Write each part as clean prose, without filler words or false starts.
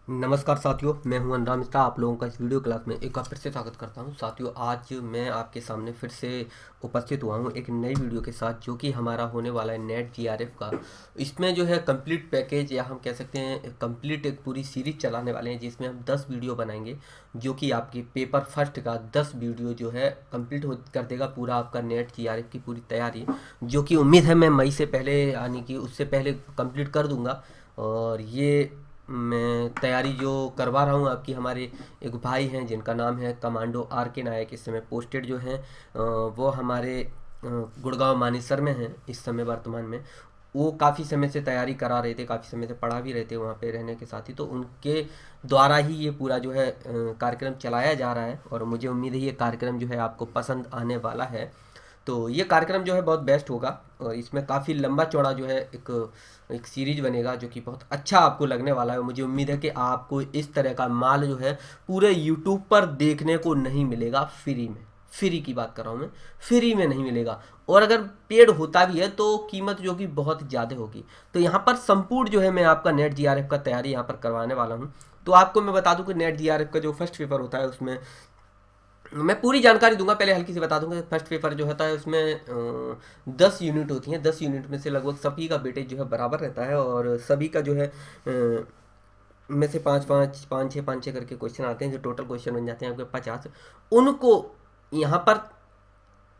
नमस्कार साथियों, मैं हूं अनुराग मिश्रा। आप लोगों का इस वीडियो क्लास में एक बार फिर से स्वागत करता हूं। साथियों, आज मैं आपके सामने फिर से उपस्थित हुआ हूं एक नई वीडियो के साथ, जो कि हमारा होने वाला है नेट जीआरएफ का। इसमें जो है कंप्लीट पैकेज, या हम कह सकते हैं कंप्लीट एक पूरी सीरीज चलाने वाले हैं, जिसमें हम 10 वीडियो बनाएंगे, जो कि आपके पेपर फर्स्ट का 10 वीडियो जो है कंप्लीट कर देगा पूरा आपका नेट जीआरएफ की पूरी तैयारी, जो कि उम्मीद है मैं मई से पहले, यानी कि उससे पहले कंप्लीट कर दूंगा। और ये मैं तैयारी जो करवा रहा हूँ आपकी, हमारे एक भाई हैं जिनका नाम है कमांडो RK नायक, इस समय पोस्टेड जो हैं, वो हमारे गुड़गांव मानेसर में हैं इस समय वर्तमान में। वो काफ़ी समय से तैयारी करा रहे थे, काफ़ी समय से पढ़ा भी रहे थे वहाँ पे रहने के साथ ही, तो उनके द्वारा ही ये पूरा जो है कार्यक्रम चलाया जा रहा है। और मुझे उम्मीद है ये कार्यक्रम जो है आपको पसंद आने वाला है। तो ये कार्यक्रम जो है बहुत बेस्ट होगा, और इसमें काफ़ी लंबा चौड़ा जो है एक सीरीज बनेगा, जो कि बहुत अच्छा आपको लगने वाला है। मुझे उम्मीद है कि आपको इस तरह का माल जो है पूरे यूट्यूब पर देखने को नहीं मिलेगा फ्री में। फ्री की बात कर रहा हूँ मैं, फ्री में नहीं मिलेगा। और अगर पेड होता भी है तो कीमत जो कि बहुत ज़्यादा होगी। तो यहाँ पर संपूर्ण जो है मैं आपका नेट जीआरएफ का तैयारी यहाँ पर करवाने वाला हूँ। तो आपको मैं बता दूं कि नेट जीआरएफ का जो फर्स्ट पेपर होता है, उसमें मैं पूरी जानकारी दूंगा। पहले हल्की सी बता दूंगा। फर्स्ट पेपर जो होता है उसमें 10 यूनिट होती हैं। 10 यूनिट में से लगभग सभी का वेटेज जो है बराबर रहता है, और सभी का जो है में से पाँच छः करके क्वेश्चन आते हैं, जो टोटल क्वेश्चन बन जाते हैं आपके 50। उनको यहाँ पर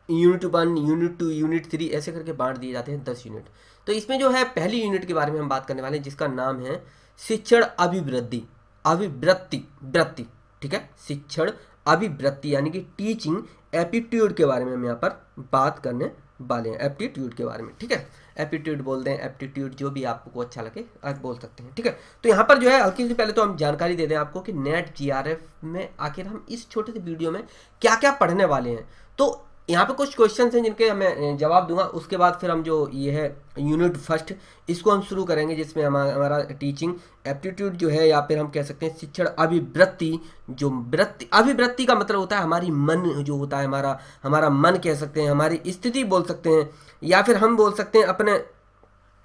यूनिट 1, यूनिट 2, यूनिट 3 ऐसे करके बांट दिए जाते हैं 10 यूनिट। तो इसमें जो है पहली यूनिट के बारे में हम बात करने वाले हैं, जिसका नाम है शिक्षण अभिवृद्धि। अभिवृत्ति वृत्ति, ठीक है, शिक्षण अभिवृत्ति यानी कि टीचिंग एप्टीट्यूड के बारे में हम यहाँ पर बात करने वाले हैं। एप्टीट्यूड के बारे में, ठीक है, एप्टीट्यूड बोलते हैं, एप्टीट्यूड, जो भी आपको अच्छा लगे आप बोल सकते हैं, ठीक है। तो यहाँ पर जो है हल्की सी पहले तो हम जानकारी दे दें आपको कि नेट जीआरएफ में आखिर हम इस छोटे से वीडियो में क्या क्या पढ़ने वाले हैं। तो यहाँ पे कुछ क्वेश्चन हैं जिनके मैं जवाब दूंगा। उसके बाद फिर हम जो ये है यूनिट फर्स्ट, इसको हम शुरू करेंगे, जिसमें हमारा टीचिंग एप्टीट्यूड जो है, या फिर हम कह सकते हैं शिक्षण अभिवृत्ति। जो वृत्ति, अभिवृत्ति का मतलब होता है हमारी मन जो होता है, हमारा मन कह सकते हैं, हमारी स्थिति बोल सकते हैं, या फिर हम बोल सकते हैं अपने,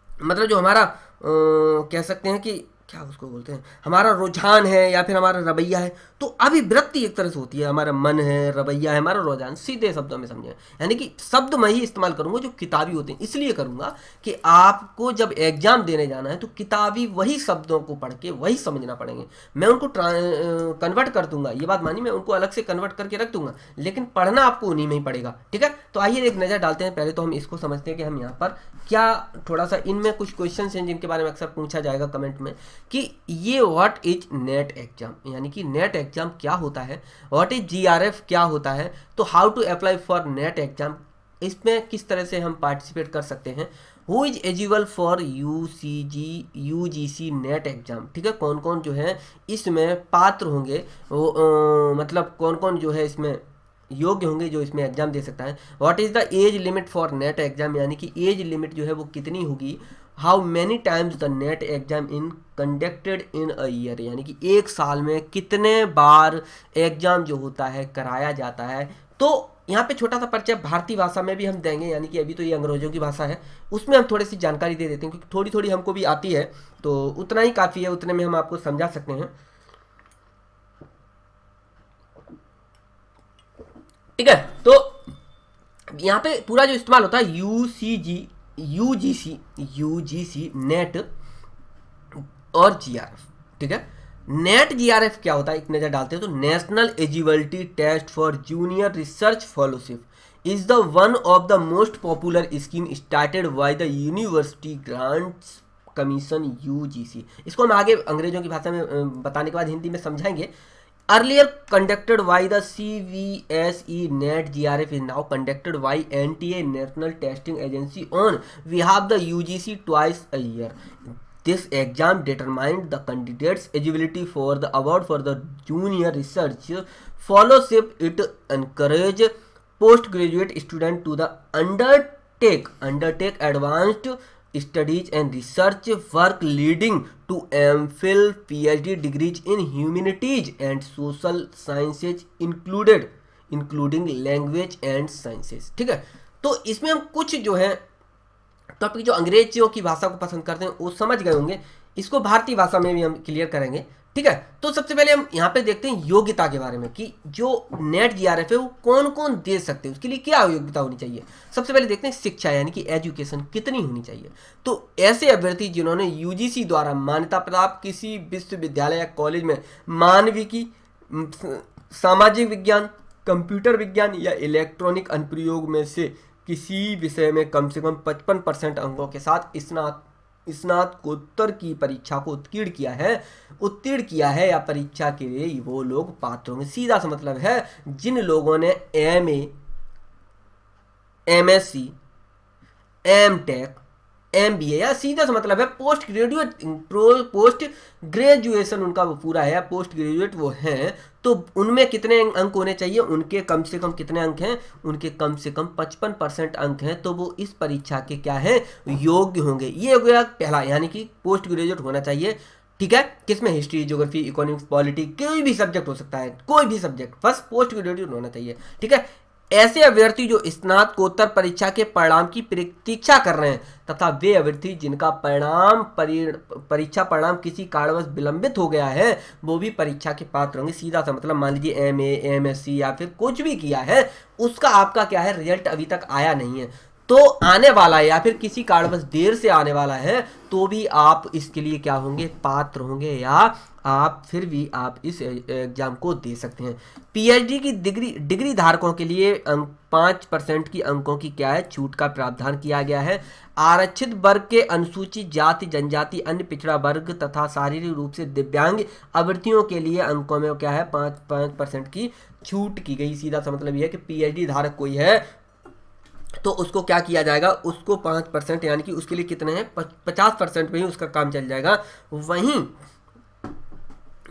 मतलब जो हमारा कह सकते हैं कि क्या उसको बोलते हैं, हमारा रुझान है या फिर हमारा रवैया है। तो अभिवृत्ति एक तरह से होती है, हमारा मन है, रवैया है, हमारा रुझान, सीधे शब्दों में समझें। यानी कि शब्द मैं ही इस्तेमाल करूंगा जो किताबी होते हैं, इसलिए करूंगा कि आपको जब एग्जाम देने जाना है तो किताबी वही शब्दों को पढ़ के वही समझना पड़ेंगे। मैं उनको कन्वर्ट कर दूंगा, ये बात मानी, मैं उनको अलग से कन्वर्ट करके रख दूंगा, लेकिन पढ़ना आपको उन्हीं में ही पड़ेगा, ठीक है। तो आइए एक नज़र डालते हैं। पहले तो हम इसको समझते हैं कि हम यहाँ पर क्या, थोड़ा सा इनमें कुछ क्वेश्चन हैं जिनके बारे में अक्सर पूछा जाएगा कमेंट में, कि ये व्हाट इज नेट एग्जाम, यानी कि नेट एग्जाम क्या होता है, व्हाट इज जीआरएफ क्या होता है, तो how to apply for NET exam, इसमें किस तरह से हम पार्टिसिपेट कर सकते हैं, who is eligible for UGC NET exam, ठीक है, कौन कौन जो है इसमें पात्र होंगे, वो मतलब कौन कौन जो है इसमें योग्य होंगे जो इसमें एग्जाम दे सकता है। What is the age limit for NET exam, यानी कि एज लिमिट जो है वो कितनी होगी। How many times the net exam in conducted in a year, यानी कि एक साल में कितने बार एग्जाम जो होता है कराया जाता है। तो यहाँ पे छोटा सा परिचय भारतीय भाषा में भी हम देंगे, यानी कि अभी तो ये अंग्रेजों की भाषा है, उसमें हम थोड़ी सी जानकारी दे देते हैं, क्योंकि थोड़ी थोड़ी हमको भी आती है, तो उतना ही काफ़ी है, उतने में हम आपको समझा सकते हैं, ठीक है। तो यहाँ पे पूरा जो इस्तेमाल होता है यूजीसी नेट और जीआरएफ, ठीक है। नेट जीआरएफ क्या होता है, एक नजर डालते हैं। तो national eligibility test for junior research fellowship is the one of the most popular scheme started by the university grants commission UGC. इसको हम आगे अंग्रेजों की भाषा में बताने के बाद हिंदी में समझाएंगे। Earlier conducted by the CVSE NET GRF is now conducted by NTA National Testing Agency on behalf of the UGC twice a year. This exam determined the candidate's eligibility for the award for the junior research fellowship. It encourage postgraduate student to the undertake advanced studies and research work leading to MPhil PhD degrees in humanities and social sciences including language and sciences। ठीक है, तो इसमें हम कुछ जो है topic जो अंग्रेजियों की भाषा को पसंद करते हैं वो समझ गए होंगे, इसको भारतीय भाषा में भी हम क्लियर करेंगे। ठीक है, तो सबसे पहले हम यहाँ पे देखते हैं योग्यता के बारे में कि जो नेट जीआरएफ है वो कौन कौन दे सकते हैं, उसके लिए क्या योग्यता होनी चाहिए। सबसे पहले देखते हैं शिक्षा यानी कि एजुकेशन कितनी होनी चाहिए। तो ऐसे अभ्यर्थी जिन्होंने यूजीसी द्वारा मान्यता प्राप्त किसी विश्वविद्यालय या कॉलेज में मानविकी, सामाजिक विज्ञान, कंप्यूटर विज्ञान या इलेक्ट्रॉनिक अनुप्रयोग में से किसी विषय में कम से कम 55% अंकों के साथ स्नातकोत्तर की परीक्षा को उत्तीर्ण किया है या परीक्षा के लिए वो लोग पात्र होंगे। सीधा सा मतलब है जिन लोगों ने MA, MSc, MTech, MBA या सीधा सा मतलब है पोस्ट ग्रेजुएशन उनका वो पूरा है, पोस्ट ग्रेजुएट वो हैं, तो उनमें कितने अंक होने चाहिए, उनके कम से कम कितने अंक हैं, उनके कम से कम 55% अंक हैं, तो वो इस परीक्षा के क्या है योग्य होंगे। ये हो गया पहला, यानी कि पोस्ट ग्रेजुएट होना चाहिए। ठीक है, किसमें हिस्ट्री, ज्योग्राफी, इकोनॉमिक्स, पॉलिटी, कोई भी सब्जेक्ट हो सकता है, कोई भी सब्जेक्ट, बस पोस्ट ग्रेजुएट होना चाहिए। ठीक है, ऐसे अभ्यर्थी जो स्नातकोत्तर परीक्षा के परिणाम की प्रतीक्षा कर रहे हैं तथा वे अभ्यर्थी जिनका परीक्षा परिणाम किसी कारणवश विलंबित हो गया है वो भी परीक्षा के पात्र होंगे। सीधा सा मतलब मान लीजिए MA, MSc या फिर कुछ भी किया है, उसका आपका क्या है रिजल्ट अभी तक आया नहीं है, तो आने वाला है या फिर किसी कारणवश देर से आने वाला है, तो भी आप इसके लिए क्या होंगे पात्र होंगे, या आप फिर भी आप इस एग्जाम को दे सकते हैं। पीएचडी की डिग्री धारकों के लिए 5% की अंकों की क्या है छूट का प्रावधान किया गया है। आरक्षित वर्ग के अनुसूचित जाति, जनजाति, अन्य पिछड़ा वर्ग तथा शारीरिक रूप से दिव्यांग अभ्यर्थियों के लिए अंकों में क्या है 5% की छूट की गई। सीधा सा मतलब यह है कि पीएचडी धारक कोई है तो उसको क्या किया जाएगा, उसको 5% यानी कि उसके लिए कितने हैं 50% में ही उसका काम चल जाएगा।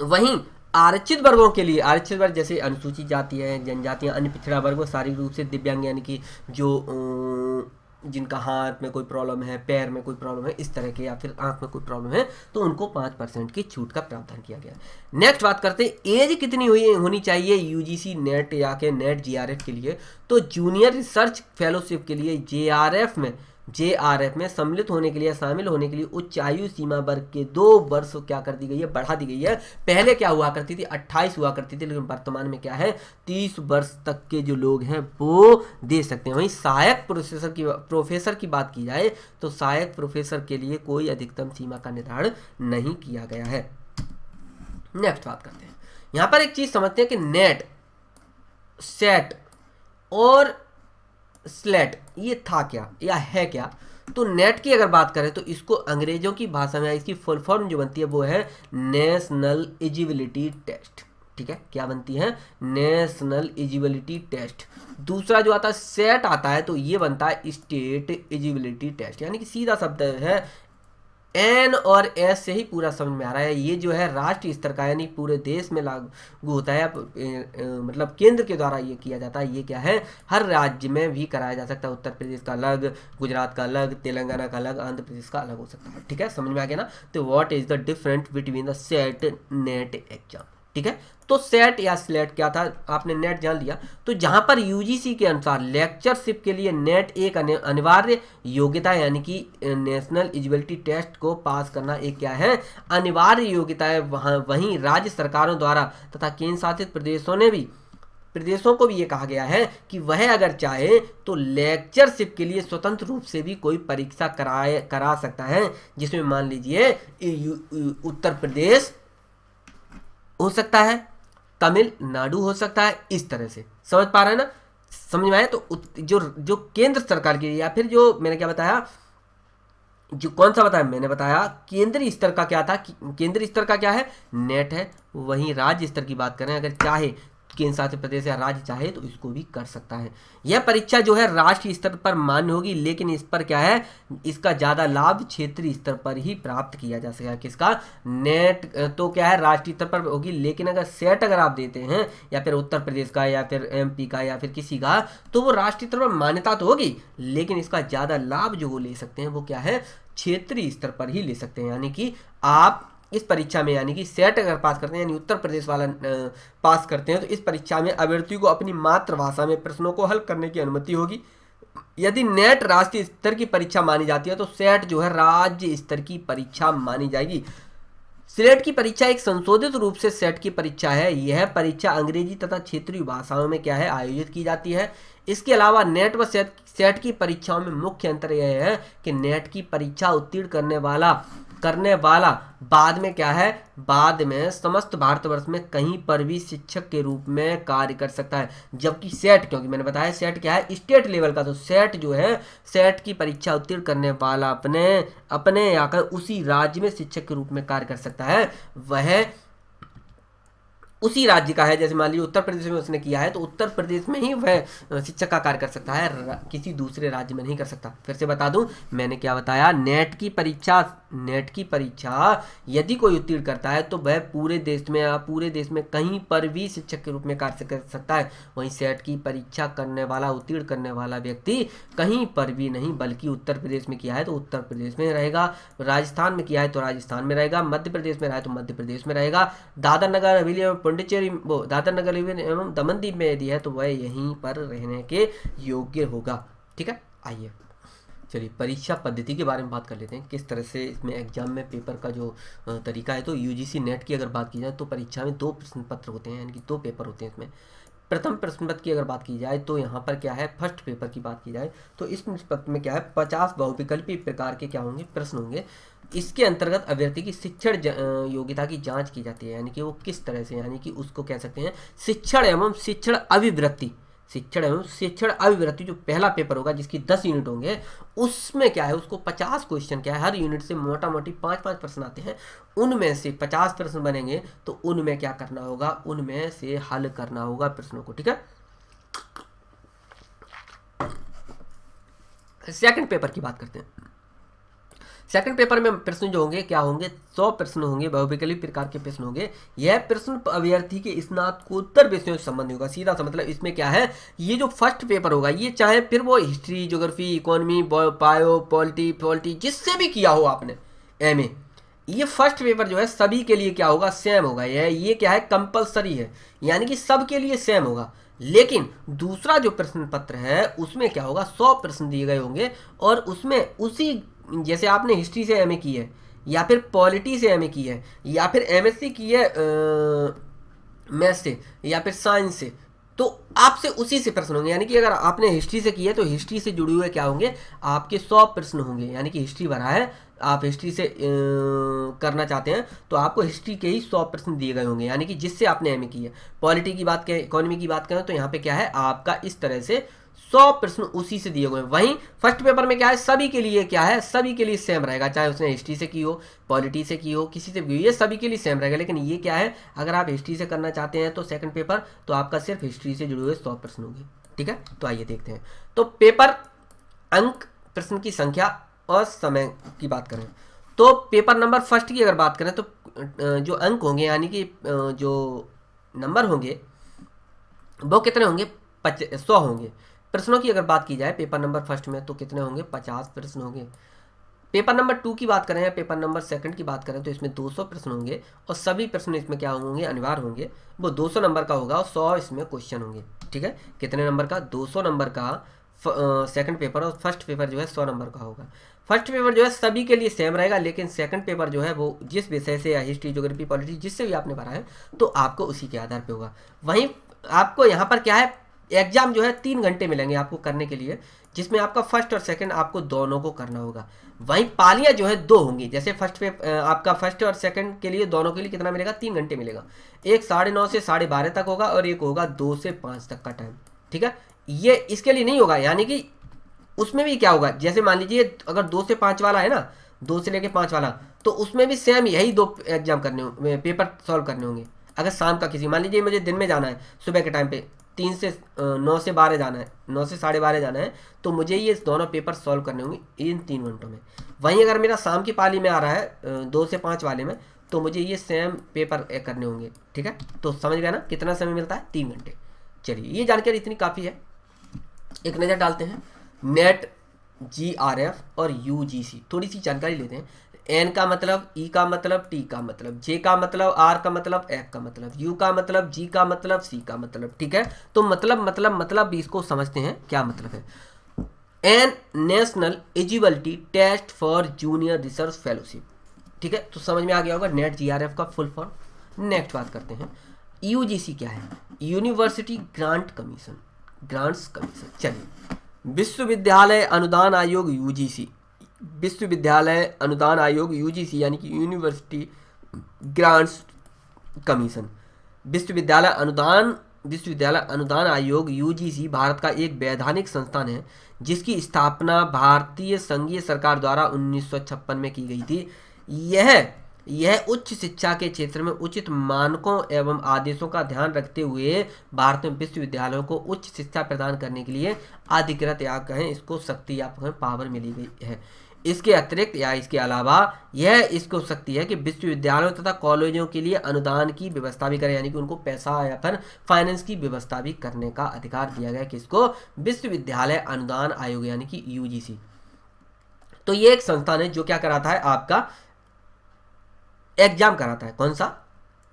वहीं आरक्षित वर्गों के लिए, आरक्षित वर्ग जैसे अनुसूचित जाति है, जनजातियां, अन्य पिछड़ा वर्ग, शारीरिक रूप से दिव्यांग यानी कि जो जिनका हाथ में कोई प्रॉब्लम है, पैर में कोई प्रॉब्लम है, इस तरह के, या फिर आंख में कोई प्रॉब्लम है, तो उनको 5% की छूट का प्रावधान किया गया। नेक्स्ट बात करते हैं एज कितनी होनी चाहिए यूजीसी नेट या के नेट जीआरएफ के लिए। तो जूनियर रिसर्च फेलोशिप के लिए जेआरएफ में सम्मिलित होने के लिए, शामिल होने के लिए उच्च आयु सीमा वर्ग के 2 वर्ष क्या कर दी गई है, बढ़ा दी गई है। पहले क्या हुआ करती थी 28 हुआ करती थी, लेकिन वर्तमान में क्या है 30 वर्ष तक के जो लोग हैं वो दे सकते हैं। वहीं सहायक प्रोफेसर की बात की जाए तो सहायक प्रोफेसर के लिए कोई अधिकतम सीमा का निर्धारण नहीं किया गया है। नेक्स्ट बात करते हैं, यहां पर एक चीज समझते हैं कि नेट, सेट और स्लेट ये था क्या या है क्या। तो नेट की अगर बात करें तो इसको अंग्रेजों की भाषा में इसकी फुल फॉर्म जो बनती है वो है नेशनल एलिजिबिलिटी टेस्ट। ठीक है, क्या बनती है नेशनल एलिजिबिलिटी टेस्ट। दूसरा जो आता है सेट आता है तो ये बनता है स्टेट एलिजिबिलिटी टेस्ट, यानी कि सीधा शब्द है N और S से ही पूरा समझ में आ रहा है। ये जो है राष्ट्रीय स्तर का यानी पूरे देश में लागू होता है, मतलब केंद्र के द्वारा ये किया जाता है। ये क्या है हर राज्य में भी कराया जा सकता है, उत्तर प्रदेश का अलग, गुजरात का अलग, तेलंगाना का अलग, आंध्र प्रदेश का अलग हो सकता है। ठीक है, समझ में आ गया ना। तो what is the difference between the set net exam. ठीक है, तो सेट या स्लेट क्या था, आपने नेट जान लिया। तो जहां पर यूजीसी के अनुसार लेक्चरशिप के लिए नेट एक अनिवार्य योग्यता है, यानी कि नेशनल एलिजिबिलिटी टेस्ट को पास करना एक क्या है अनिवार्य योग्यता है। वहीं राज्य सरकारों द्वारा तथा केंद्र शासित प्रदेशों को भी ये कहा गया है कि वह अगर चाहे तो लेक्चरशिप के लिए स्वतंत्र रूप से भी कोई परीक्षा करा सकता है, जिसमें मान लीजिए उत्तर प्रदेश हो सकता है, तमिलनाडु हो सकता है, इस तरह से। समझ पा रहे हैं ना, समझ में आया। तो जो केंद्र सरकार की, या फिर जो मैंने क्या बताया, जो कौन सा बताया मैंने बताया केंद्रीय स्तर का क्या था, केंद्रीय स्तर का क्या है नेट है। वहीं राज्य स्तर की बात करें अगर चाहे केंद्र शासित प्रदेश या राज्य चाहे तो इसको भी कर सकता है। यह परीक्षा जो है राष्ट्रीय स्तर पर मान्य होगी, लेकिन इस पर क्या है, इसका ज़्यादा लाभ क्षेत्रीय स्तर पर ही प्राप्त किया जा सकेगा। किसका? नेट तो क्या है राष्ट्रीय स्तर पर होगी, लेकिन अगर सेट अगर आप देते हैं या फिर उत्तर प्रदेश का या फिर MP का या फिर किसी का, तो वो राष्ट्रीय स्तर पर मान्यता तो होगी, लेकिन इसका ज़्यादा लाभ जो वो ले सकते हैं वो क्या है, क्षेत्रीय स्तर पर ही ले सकते हैं। यानी कि आप इस परीक्षा में यानी कि सेट अगर पास करते हैं यानी उत्तर प्रदेश वाला पास करते हैं, तो इस परीक्षा में अभ्यर्थी को अपनी मातृभाषा में प्रश्नों को हल करने की अनुमति होगी। यदि नेट राष्ट्रीय स्तर की परीक्षा मानी जाती है तो सेट जो है राज्य स्तर की परीक्षा मानी जाएगी। सेट की परीक्षा एक संशोधित रूप से सेट की परीक्षा है। यह परीक्षा अंग्रेजी तथा क्षेत्रीय भाषाओं में क्या है, आयोजित की जाती है। इसके अलावा नेट व सेट की परीक्षाओं में मुख्य अंतर यह है कि नेट की परीक्षा उत्तीर्ण करने वाला बाद में क्या है, बाद में समस्त भारतवर्ष में कहीं पर भी शिक्षक के रूप में कार्य कर सकता है। जबकि सेट, क्योंकि मैंने बताया सेट क्या है, स्टेट लेवल का, तो सेट जो है सेट की परीक्षा उत्तीर्ण करने वाला अपने आकर उसी राज्य में शिक्षक के रूप में कार्य कर सकता है। वह उसी राज्य का है, जैसे मान लीजिए उत्तर प्रदेश में उसने किया है तो उत्तर प्रदेश में ही वह शिक्षक का कार्य कर सकता है, किसी दूसरे राज्य में नहीं कर सकता। फिर से बता दूं, मैंने क्या बताया, नेट की परीक्षा यदि कोई उत्तीर्ण करता है तो वह पूरे देश में कहीं पर भी शिक्षक के रूप में कार्य कर सकता है। वहीं सेट की परीक्षा उत्तीर्ण करने वाला व्यक्ति कहीं पर भी नहीं, बल्कि उत्तर प्रदेश में किया है तो उत्तर प्रदेश में रहेगा, राजस्थान में किया है तो राजस्थान में रहेगा, मध्य प्रदेश में रहा है तो मध्य प्रदेश में रहेगा, दादर नगर हवेली एवं पुडुचेरी दादर नगर हवेली एवं दमन-दीव में यदि है तो वह यहीं पर रहने के योग्य होगा। ठीक है, आइए चलिए परीक्षा पद्धति के बारे में बात कर लेते हैं, किस तरह से इसमें एग्जाम में पेपर का जो तरीका है। तो UGC नेट की अगर बात की जाए तो परीक्षा में 2 प्रश्न पत्र होते हैं, यानी कि 2 पेपर होते हैं इसमें। प्रथम प्रश्न पत्र की अगर बात की जाए तो यहाँ पर क्या है, फर्स्ट पेपर की बात की जाए तो इस पत्र में क्या है, 50 बहुविकल्पी प्रकार के क्या होंगे, प्रश्न होंगे। इसके अंतर्गत अभ्यर्थी की शिक्षण योग्यता की जांच की जाती है, यानी कि वो किस तरह से, यानी कि उसको कह सकते हैं शिक्षण एवं शिक्षण अभिवृत्ति जो पहला पेपर होगा जिसकी 10 यूनिट होंगे, उसमें क्या है, उसको 50 क्वेश्चन क्या है, हर यूनिट से मोटा मोटी 5-5 प्रश्न आते हैं, उनमें से 50 प्रश्न बनेंगे तो उनमें क्या करना होगा, उनमें से हल करना होगा प्रश्नों को। ठीक है, सेकंड पेपर की बात करते हैं। सेकंड पेपर में प्रश्न जो होंगे क्या होंगे, 100 प्रश्न होंगे, बहुविकल्पी प्रकार के प्रश्न होंगे। यह प्रश्न अभ्यर्थी के स्नातकोत्तर विषयों से संबंधित होगा, सीधा सा मतलब इसमें क्या है, ये जो फर्स्ट पेपर होगा ये चाहे फिर वो history, geography, economy, bio, polity जिससे भी किया हो आपने MA, ये फर्स्ट पेपर जो है सभी के लिए क्या होगा, सेम होगा। ये क्या है, कंपलसरी है, यानी कि सबके लिए सेम होगा। लेकिन दूसरा जो प्रश्न पत्र है उसमें क्या होगा, 100 प्रश्न दिए गए होंगे और उसमें उसी जैसे आपने हिस्ट्री से MA की है या फिर पॉलिटी से MA की है या फिर MSc की है मैथ्स से या फिर साइंस से, तो आपसे उसी से प्रश्न होंगे। यानी कि अगर आपने हिस्ट्री से की है तो हिस्ट्री से जुड़े हुए क्या होंगे, आपके 100 प्रश्न होंगे। यानी कि हिस्ट्री भरा है, आप हिस्ट्री से करना चाहते हैं तो आपको हिस्ट्री के ही 100 प्रश्न दिए गए होंगे, यानी कि जिससे आपने MA की है। पॉलिटी की बात करें, इकोनॉमी की बात करें तो यहाँ पे क्या है, आपका इस तरह से 100 प्रश्न उसी से दिए हुए हैं। वहीं फर्स्ट पेपर में क्या है, सभी के लिए क्या है, सभी के लिए सेम रहेगा, चाहे उसने हिस्ट्री से की हो, पॉलिटी से की हो, किसी से भी हो, ये सभी के लिए सेम रहेगा। लेकिन ये क्या है, अगर आप हिस्ट्री से करना चाहते हैं तो सेकंड पेपर तो आपका सिर्फ हिस्ट्री से जुड़े हुए 100 प्रश्न होंगे। ठीक है, तो आइए देखते हैं। तो पेपर अंक, प्रश्न की संख्या और समय की बात करें तो पेपर नंबर फर्स्ट की अगर बात करें तो जो अंक होंगे यानी कि जो नंबर होंगे वो कितने होंगे, 100 होंगे। प्रश्नों की अगर बात की जाए पेपर नंबर फर्स्ट में तो कितने होंगे, 50 प्रश्न होंगे। पेपर नंबर 2 की बात करें या पेपर नंबर सेकंड की बात करें तो इसमें 200 प्रश्न होंगे और सभी प्रश्न इसमें क्या होंगे, अनिवार्य होंगे। वो 200 नंबर का होगा और 100 इसमें क्वेश्चन होंगे। ठीक है, कितने नंबर का, 200 नंबर का सेकंड पेपर और फर्स्ट पेपर जो है 100 नंबर का होगा। फर्स्ट पेपर जो है सभी के लिए सेम रहेगा, लेकिन सेकंड पेपर जो है वो जिस विषय से या हिस्ट्री, ज्योग्राफी, पॉलिटी जिससे भी आपने भरा है तो आपको उसी के आधार पे होगा। वहीं आपको यहाँ पर क्या है, एग्जाम जो है 3 घंटे मिलेंगे आपको करने के लिए, जिसमें आपका फर्स्ट और सेकंड आपको दोनों को करना होगा। वहीं पालियां जो है 2 होंगी, जैसे आपका फर्स्ट और सेकंड के लिए दोनों के लिए कितना मिलेगा, 3 घंटे मिलेगा। एक 9:30 से 12:30 तक होगा और एक होगा 2 से 5 तक का टाइम। ठीक है, ये इसके लिए नहीं होगा, यानी कि उसमें भी क्या होगा, जैसे मान लीजिए अगर 2 से 5 वाला है ना, 2 से लेके 5 वाला, तो उसमें भी सेम यही 2 एग्जाम करने होंगे, पेपर सॉल्व करने होंगे। अगर शाम का किसी, मान लीजिए मुझे दिन में जाना है सुबह के टाइम पे 3 से 9 से 12 जाना है, 9 से 12:30 जाना है, तो मुझे ये दोनों पेपर सॉल्व करने होंगे इन 3 घंटों में। वहीं अगर मेरा शाम की पाली में आ रहा है 2 से 5 वाले में, तो मुझे ये सेम पेपर करने होंगे। ठीक है, तो समझ गया ना कितना समय मिलता है, 3 घंटे। चलिए ये जानकारी इतनी काफ़ी है। एक नज़र डालते हैं नेट, जीआरएफ और यूजीसी, थोड़ी सी जानकारी लेते हैं। एन का मतलब, ई का मतलब, टी का मतलब, जे का मतलब, आर का मतलब, एफ का मतलब, यू का मतलब, जी का मतलब, सी का मतलब। ठीक है, तो मतलब भी इसको समझते हैं क्या मतलब है। An national eligibility test for junior research fellowship. ठीक है, तो समझ में आ गया होगा नेट जीआरएफ का फुल फॉर्म। नेक्स्ट बात करते हैं यूजीसी क्या है, university grant commission, grants commission. चलिए, विश्वविद्यालय अनुदान आयोग यूजीसी, विश्वविद्यालय अनुदान आयोग यूजीसी यानी कि यूनिवर्सिटी ग्रांट्स कमीशन। विश्वविद्यालय अनुदान आयोग यूजीसी भारत का एक वैधानिक संस्थान है जिसकी स्थापना भारतीय संघीय सरकार द्वारा 1956 में की गई थी। यह उच्च शिक्षा के क्षेत्र में उचित मानकों एवं आदेशों का ध्यान रखते हुए भारत में विश्वविद्यालयों को उच्च शिक्षा प्रदान करने के लिए अधिकृत या कहें इसको शक्ति या कहें पावर मिली गई है। इसके अतिरिक्त या इसके अलावा यह इसको शक्ति है कि विश्वविद्यालयों तथा कॉलेजों के लिए अनुदान की व्यवस्था भी करें, यानी कि उनको पैसा या फिर फाइनेंस की व्यवस्था भी करने का अधिकार दिया गया किसको, विश्वविद्यालय अनुदान आयोग यानी कि यूजीसी। तो ये एक संस्थान है जो क्या कराता है, आपका एग्जाम कराता है, कौन सा,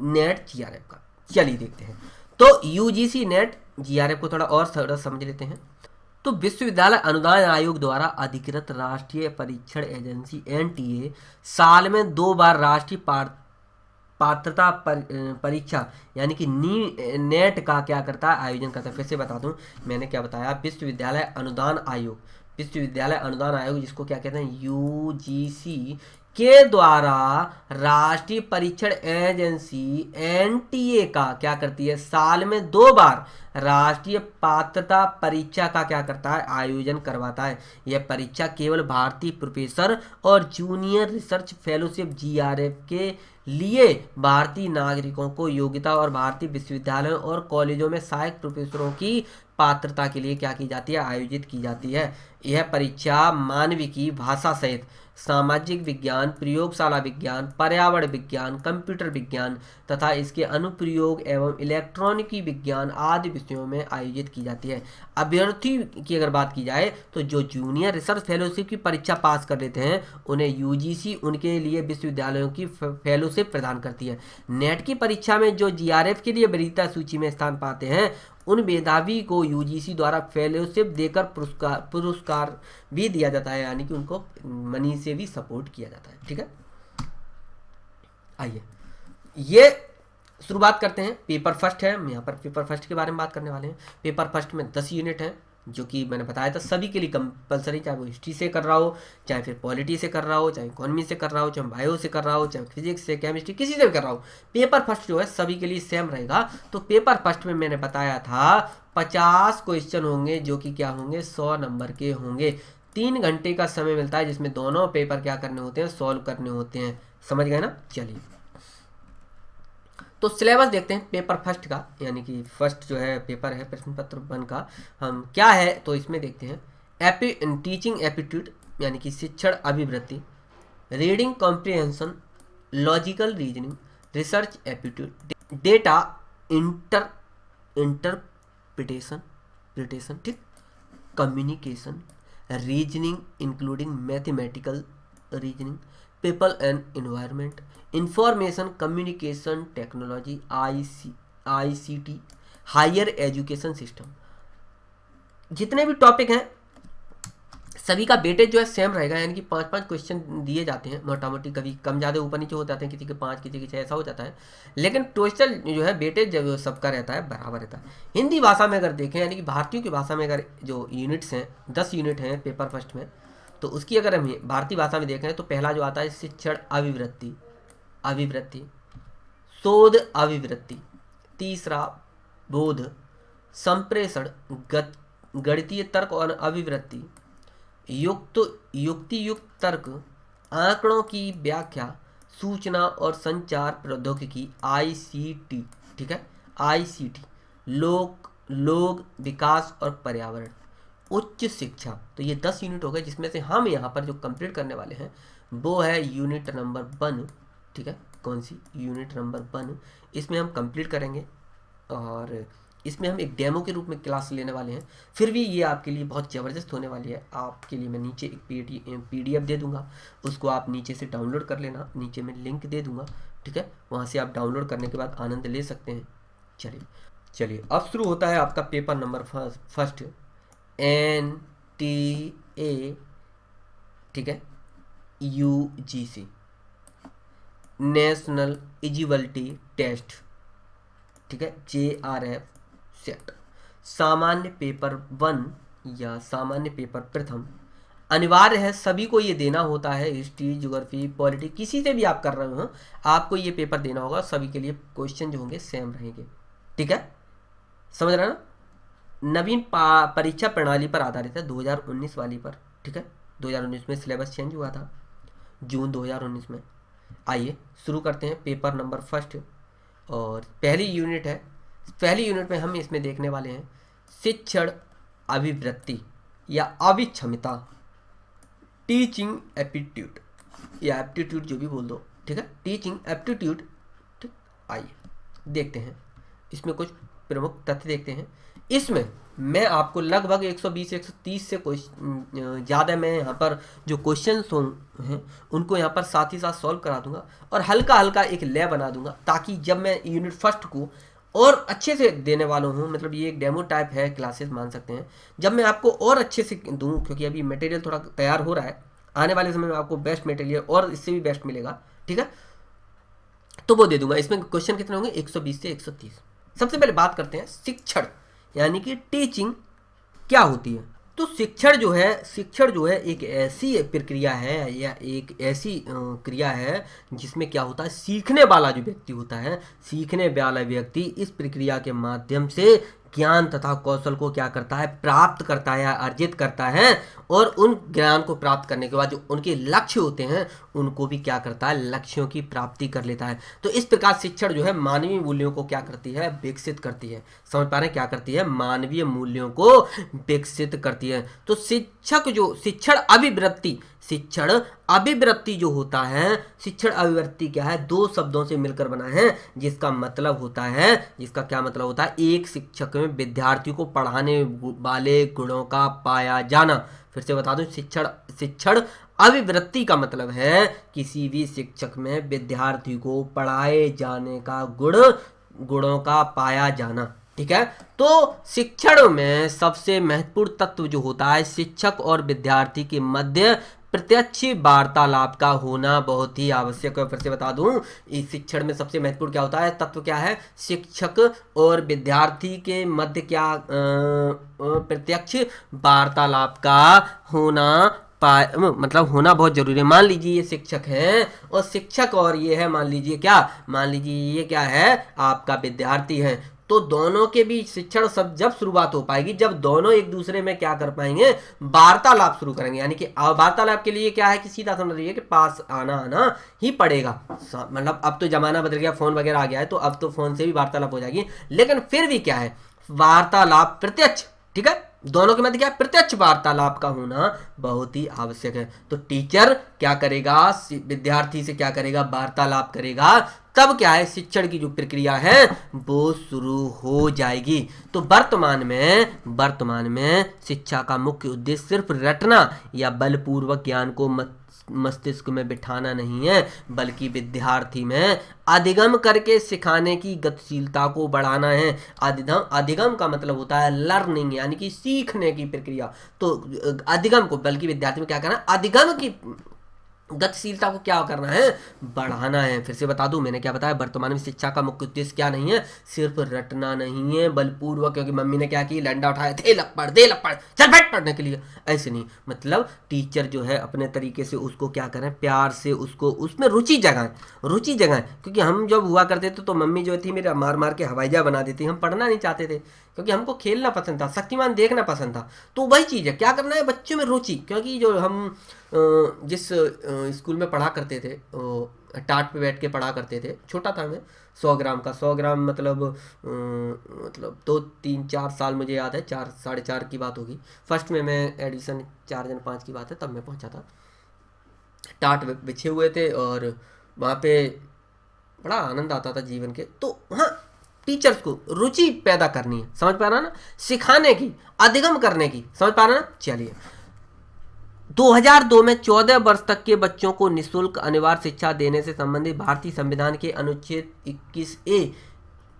नेट जीआरएफ का। चलिए देखते हैं, तो यूजीसी नेट जीआरएफ को थोड़ा समझ लेते हैं। तो विश्वविद्यालय अनुदान आयोग द्वारा अधिकृत राष्ट्रीय परीक्षण एजेंसी एनटीए साल में 2 बार राष्ट्रीय पात्रता परीक्षा यानी कि नेट का क्या करता है, आयोजन करता है। फिर से बता दूं, मैंने क्या बताया, विश्वविद्यालय अनुदान आयोग जिसको क्या कहते हैं, यूजीसी के द्वारा राष्ट्रीय परीक्षण एजेंसी एनटीए का क्या करती है, साल में 2 बार राष्ट्रीय पात्रता परीक्षा का क्या करता है, आयोजन करवाता है। यह परीक्षा केवल भारतीय प्रोफेसर और जूनियर रिसर्च फेलोशिप जीआरएफ के लिए भारतीय नागरिकों को योग्यता और भारतीय विश्वविद्यालयों और कॉलेजों में सहायक प्रोफेसरों की पात्रता के लिए क्या की जाती है, आयोजित की जाती है। यह परीक्षा मानविकी, भाषा सहित सामाजिक विज्ञान, प्रयोगशाला विज्ञान, पर्यावरण विज्ञान, कंप्यूटर विज्ञान तथा इसके अनुप्रयोग एवं इलेक्ट्रॉनिकी विज्ञान आदि विषयों में आयोजित की जाती है। अभ्यर्थी की अगर बात की जाए तो जो जूनियर रिसर्च फेलोशिप की परीक्षा पास कर लेते हैं उन्हें यूजीसी उनके लिए विश्वविद्यालयों की फेलोशिप प्रदान करती है। नेट की परीक्षा में जो जीआरएफ के लिए वरीयता सूची में स्थान पाते हैं उन मेधावी को यूजीसी द्वारा फेलोशिप देकर पुरस्कार भी दिया जाता है, यानी कि उनको मनी से भी सपोर्ट किया जाता है। ठीक है, आइए ये शुरुआत करते हैं। पेपर फर्स्ट है, हम यहाँ पर पेपर फर्स्ट के बारे में बात करने वाले हैं। पेपर फर्स्ट में 10 यूनिट हैं जो कि मैंने बताया था सभी के लिए कंपलसरी, चाहे वो हिस्ट्री से कर रहा हो, चाहे फिर पॉलिटी से कर रहा हो, चाहे इकोनॉमी से कर रहा हो, चाहे बायो से कर रहा हो, चाहे फिजिक्स से, केमिस्ट्री, किसी से भी कर रहा हो, पेपर फर्स्ट जो है सभी के लिए सेम रहेगा। तो पेपर फर्स्ट में मैंने बताया था 50 क्वेश्चन होंगे जो कि क्या होंगे, 100 नंबर के होंगे। 3 घंटे का समय मिलता है जिसमें दोनों पेपर क्या करने होते हैं, सॉल्व करने होते हैं। समझ गए ना। चलिए तो सिलेबस देखते हैं पेपर फर्स्ट का, यानी कि फर्स्ट जो है पेपर है प्रश्न पत्र 1 का, हम क्या है तो इसमें देखते हैं टीचिंग एप्टीट्यूड यानी कि शिक्षण अभिवृत्ति, reading comprehension, logical reasoning, research aptitude, data interpretation, ठीक, communication, reasoning including mathematical reasoning, people and environment, information communication technology, ICT, higher education system. जितने भी टॉपिक हैं सभी का वेटेज जो है सेम रहेगा, यानी कि 5-5 क्वेश्चन दिए जाते हैं मोटा मोटी, कभी कम ज़्यादा ऊपर नीचे हो जाते हैं, किसी के 5 किसी के 6 ऐसा हो जाता है, लेकिन टोटल जो है वेटेज जो सबका रहता है बराबर रहता है। हिंदी भाषा में अगर देखें, यानी कि भारतीयों की भाषा में अगर जो यूनिट्स हैं 10 यूनिट हैं पेपर फर्स्ट में, तो उसकी अगर हम भारतीय भाषा में देखें तो पहला जो आता है शिक्षण अभिवृत्ति, शोध अभिवृत्ति, तीसरा बोध, संप्रेषण, गणितीय तर्क और अभिवृत्ति, युक्ति युक्त तर्क, आंकड़ों की व्याख्या, सूचना और संचार प्रौद्योगिकी ICT, ठीक है, ICT, लोग विकास और पर्यावरण, उच्च शिक्षा। तो ये 10 यूनिट हो गए, जिसमें से हम यहाँ पर जो कंप्लीट करने वाले हैं वो है यूनिट नंबर 1, ठीक है, कौन सी, यूनिट नंबर 1। इसमें हम कंप्लीट करेंगे और इसमें हम एक डेमो के रूप में क्लास लेने वाले हैं। फिर भी ये आपके लिए बहुत ज़बरदस्त होने वाली है। आपके लिए मैं नीचे एक PDF दे दूंगा, उसको आप नीचे से डाउनलोड कर लेना, नीचे मैं लिंक दे दूंगा, ठीक है, वहाँ से आप डाउनलोड करने के बाद आनंद ले सकते हैं। चलिए अब शुरू होता है आपका पेपर नंबर फर्स्ट, NTA, ठीक है, UGC, नेशनल एलिजिबिलिटी टेस्ट, ठीक है, JRF सेट, सामान्य पेपर 1 या सामान्य पेपर प्रथम। अनिवार्य है, सभी को ये देना होता है, हिस्ट्री, ज्योग्राफी, पॉलिटी, किसी से भी आप कर रहे हो आपको ये पेपर देना होगा। सभी के लिए क्वेश्चन जो होंगे सेम रहेंगे, ठीक है, समझ रहे ना। नवीन परीक्षा प्रणाली पर आधारित है, 2019 वाली पर, ठीक है, 2019 में सिलेबस चेंज हुआ था जून 2019 में। आइए शुरू करते हैं पेपर नंबर फर्स्ट, और पहली यूनिट है। पहली यूनिट में हम इसमें देखने वाले हैं शिक्षण अभिवृत्ति या अभिक्षमता, टीचिंग एप्टीट्यूड या एप्टीट्यूड जो भी बोल दो, ठीक है, टीचिंग एप्टीट्यूड, ठीक। आइए देखते हैं इसमें कुछ प्रमुख तथ्य देखते हैं। इसमें मैं आपको लगभग 120-130 से ज़्यादा मैं यहाँ पर जो क्वेश्चंस हैं उनको यहाँ पर साथ ही साथ सॉल्व करा दूंगा और हल्का हल्का एक लय बना दूंगा, ताकि जब मैं यूनिट फर्स्ट को और अच्छे से देने वाला हूँ, मतलब ये एक डेमो टाइप है, क्लासेस मान सकते हैं, जब मैं आपको और अच्छे से दूँ, क्योंकि अभी मटेरियल थोड़ा तैयार हो रहा है, आने वाले समय में आपको बेस्ट मटेरियल और इससे भी बेस्ट मिलेगा, ठीक है, तो वो दे दूंगा। इसमें क्वेश्चन कितने होंगे, 120 से 130। सबसे पहले बात करते हैं शिक्षण यानी कि टीचिंग क्या होती है। तो शिक्षण जो है एक ऐसी प्रक्रिया है या एक ऐसी क्रिया है जिसमें क्या होता है, सीखने वाला जो व्यक्ति होता है, सीखने वाला व्यक्ति इस प्रक्रिया के माध्यम से ज्ञान तथा कौशल को क्या करता है, प्राप्त करता है, अर्जित करता है, और उन ज्ञान को प्राप्त करने के बाद जो उनके लक्ष्य होते हैं उनको भी क्या करता है, लक्ष्यों की प्राप्ति कर लेता है। तो इस प्रकार शिक्षण जो है मानवीय मूल्यों को क्या करती है, विकसित करती है। समझ पा रहे हैं, क्या करती है, मानवीय मूल्यों को विकसित करती है। तो शिक्षण अभिवृत्ति जो होता है, शिक्षण अभिवृत्ति क्या है, 2 शब्दों से मिलकर बना है, जिसका क्या मतलब होता है, एक शिक्षक में विद्यार्थी को पढ़ाने वाले गुणों का पाया जाना। फिर से बता दूं, शिक्षण अभिवृत्ति का मतलब है किसी भी शिक्षक में विद्यार्थी को पढ़ाए जाने का गुणों का पाया जाना, ठीक है। तो शिक्षण में सबसे महत्वपूर्ण तत्व जो होता है, शिक्षक और विद्यार्थी के मध्य प्रत्यक्ष वार्तालाप का होना बहुत ही आवश्यक है। फिर से बता दूं, इस शिक्षण में सबसे महत्वपूर्ण क्या होता है, तत्व क्या है, शिक्षक और विद्यार्थी के मध्य क्या प्रत्यक्ष वार्तालाप का होना मतलब होना बहुत जरूरी है। मान लीजिए ये शिक्षक हैं और शिक्षक और ये है, मान लीजिए ये क्या है, आपका विद्यार्थी है। तो दोनों के बीच शिक्षण सब जब शुरुआत हो पाएगी जब दोनों एक दूसरे में क्या कर पाएंगे, वार्तालाप शुरू करेंगे। यानी कि वार्तालाप के लिए क्या है कि सीधा समझ लीजिए कि पास आना ही पड़ेगा। मतलब अब तो जमाना बदल गया, फोन वगैरह आ गया है, तो अब तो फोन से भी वार्तालाप हो जाएगी, लेकिन फिर भी क्या है, वार्तालाप प्रत्यक्ष, ठीक है, दोनों के मध्य क्या प्रत्यक्ष वार्तालाप का होना बहुत ही आवश्यक है। तो टीचर क्या करेगा, विद्यार्थी से क्या करेगा, वार्तालाप करेगा, तब क्या है, शिक्षण की जो प्रक्रिया है वो शुरू हो जाएगी। तो वर्तमान में शिक्षा का मुख्य उद्देश्य सिर्फ रटना या बलपूर्वक ज्ञान को मस्तिष्क में बिठाना नहीं है, बल्कि विद्यार्थी में अधिगम करके सिखाने की गतिशीलता को बढ़ाना है। अधिगम का मतलब होता है लर्निंग, यानी कि सीखने की प्रक्रिया। तो अधिगम को, बल्कि विद्यार्थी में क्या करना है, अधिगम की गतिशीलता को क्या करना है, बढ़ाना है। फिर से बता दूं, मैंने क्या बताया, वर्तमान में शिक्षा का मुख्य उद्देश्य क्या नहीं है, सिर्फ रटना नहीं है बलपूर्वक, क्योंकि मम्मी ने क्या की, डंडा उठाया, दे लपड़ चल बैठ पढ़ने के लिए, ऐसे नहीं। मतलब टीचर जो है अपने तरीके से उसको क्या करें, प्यार से उसको उसमें रुचि जगाएं। क्योंकि हम जब हुआ करते थे तो मम्मी जो थी मेरा मार के हवाईजा बना देती, हम पढ़ना नहीं चाहते थे क्योंकि हमको खेलना पसंद था, शक्तिमान देखना पसंद था। तो वही चीज़ है, क्या करना है, बच्चों में रुचि। क्योंकि जो हम जिस स्कूल में पढ़ा करते थे टाट पे बैठ के पढ़ा करते थे। छोटा था मैं, 100 ग्राम का, 100 ग्राम मतलब 2-3-4 साल मुझे याद है, 4 साढ़े 4 की बात होगी। फर्स्ट में मैं एडिशन 4 5 की बात है, तब मैं पहुंचा था। टाट बिछे हुए थे और वहाँ पे बड़ा आनंद आता था जीवन के। तो वहाँ टीचर्स को रुचि पैदा करनी है, समझ पा रहा ना, सिखाने की, अधिगम करने की, समझ पा रहा ना। चलिए, 2002 में 14 वर्ष तक के बच्चों को निःशुल्क अनिवार्य शिक्षा देने से संबंधित भारतीय संविधान के अनुच्छेद 21A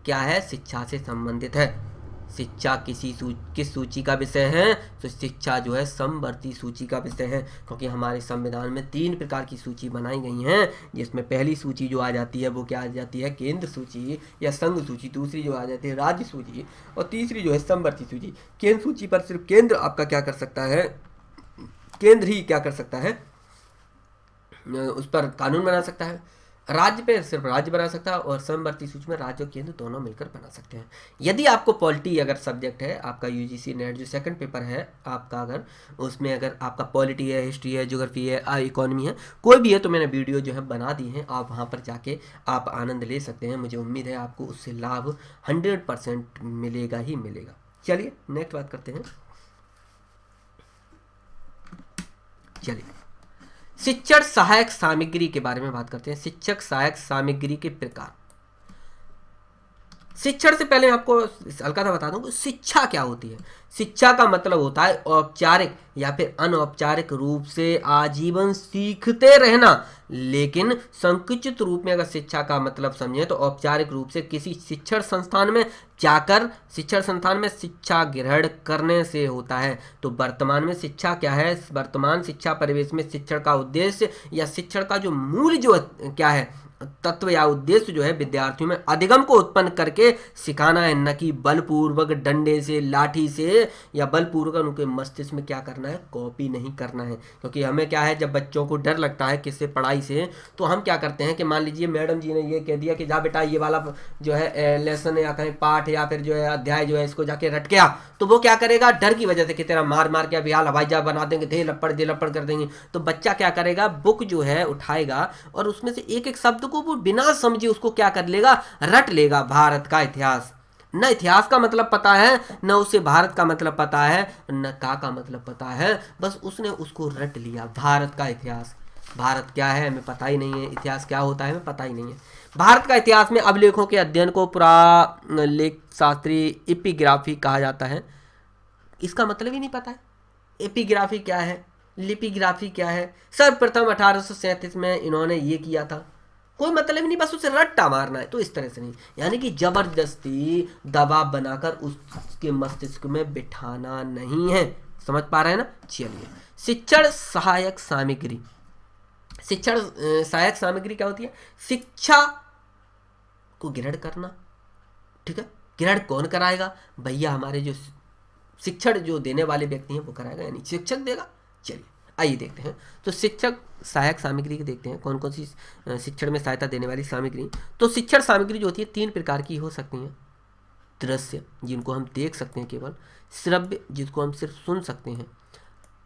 क्या है, शिक्षा से संबंधित है। शिक्षा किस सूची का विषय है, तो शिक्षा जो है समवर्ती सूची का विषय है, क्योंकि हमारे संविधान में 3 प्रकार की सूची बनाई गई हैं, जिसमें पहली सूची जो आ जाती है वो क्या आ जाती है, केंद्र सूची या संघ सूची, दूसरी जो आ जाती है राज्य सूची, और तीसरी जो है समवर्ती सूची। केंद्र सूची पर सिर्फ केंद्र आपका क्या कर सकता है, केंद्र ही क्या कर सकता है, उस पर कानून बना सकता है। राज्य पे सिर्फ राज्य बना सकता है, और समवर्ती सूची में राज्य और केंद्र दोनों मिलकर बना सकते हैं। यदि आपको पॉलिटी अगर सब्जेक्ट है आपका, यूजीसी नेट जो सेकंड पेपर है आपका, अगर उसमें अगर आपका पॉलिटी है, हिस्ट्री है, ज्योग्राफी है, इकोनॉमी है, कोई भी है, तो मैंने वीडियो जो है बना दी है, आप वहाँ पर जाके आप आनंद ले सकते हैं। मुझे उम्मीद है आपको उससे लाभ 100% मिलेगा ही मिलेगा। चलिए नेक्स्ट बात करते हैं। चलिए, शिक्षण सहायक सामग्री के बारे में बात करते हैं। शिक्षक सहायक सामग्री के प्रकार। शिक्षण से पहले आपको हल्का सा बता दूं कि शिक्षा क्या होती है। शिक्षा का मतलब होता है औपचारिक या फिर अनौपचारिक रूप से आजीवन सीखते रहना। लेकिन संकुचित रूप में अगर शिक्षा का मतलब समझे तो औपचारिक रूप से किसी शिक्षण संस्थान में जाकर शिक्षण संस्थान में शिक्षा ग्रहण करने से होता है। तो वर्तमान में शिक्षा क्या है, वर्तमान शिक्षा परिवेश में शिक्षण का उद्देश्य या शिक्षण का जो मूल जो क्या है, तत्व या उद्देश्य जो है, विद्यार्थियों में अधिगम को उत्पन्न करके सिखाना है, न कि बलपूर्वक डंडे से, लाठी से या बलपूर्वक उनके मस्तिष्क में क्या करना है, कॉपी नहीं करना है। क्योंकि हमें क्या है, जब बच्चों को डर लगता है किससे, पढ़ाई से, तो हम क्या करते हैं कि मान लीजिए मैडम जी ने ये कह दिया कि जा बेटा ये वाला जो है लेसन या कहीं पाठ या फिर जो है अध्याय जो है इसको जाके रट के आ, तो वो क्या करेगा, डर की वजह से कि तेरा मार मार के अभी हाल हवाई जहाज बना देंगे, दे लपड़ कर देंगे। तो बच्चा क्या करेगा, बुक जो है उठाएगा और उसमें से एक एक शब्द को वो बिना समझे उसको क्या कर लेगा, रट लेगा। भारत का इतिहास, न इतिहास का मतलब पता है, न उसे भारत का मतलब पता है, न का मतलब पता है, बस उसने उसको रट लिया। भारत का इतिहास, भारत क्या है हमें पता ही नहीं है, इतिहास क्या होता है हमें पता ही नहीं है। भारत का इतिहास में अभिलेखों के अध्ययन को पुरालेख शास्त्री एपिग्राफी कहा जाता है। इसका मतलब ही नहीं पता है एपिग्राफी क्या है, लिपिग्राफी क्या है। सर्वप्रथम 1837 में इन्होंने ये किया था, कोई मतलब ही नहीं, बस उसे रट्टा मारना है। तो इस तरह से नहीं, यानी कि जबरदस्ती दबाव बनाकर उसके मस्तिष्क में बिठाना नहीं है। समझ पा रहे हैं ना। चलिए, शिक्षण सहायक सामग्री। शिक्षण सहायक सामग्री क्या होती है, शिक्षा को ग्रहण करना। ठीक है, ग्रहण कौन कराएगा, भैया हमारे जो शिक्षण जो देने वाले व्यक्ति हैं वो कराएगा, यानी शिक्षक देगा। चलिए आइए देखते हैं। तो शिक्षक सहायक सामग्री देखते हैं, कौन कौन सी शिक्षण में सहायता देने वाली सामग्री। तो शिक्षण सामग्री जो होती है 3 प्रकार की हो सकती हैं। दृश्य, जिनको हम देख सकते हैं केवल। श्रव्य, जिसको हम सिर्फ सुन सकते हैं।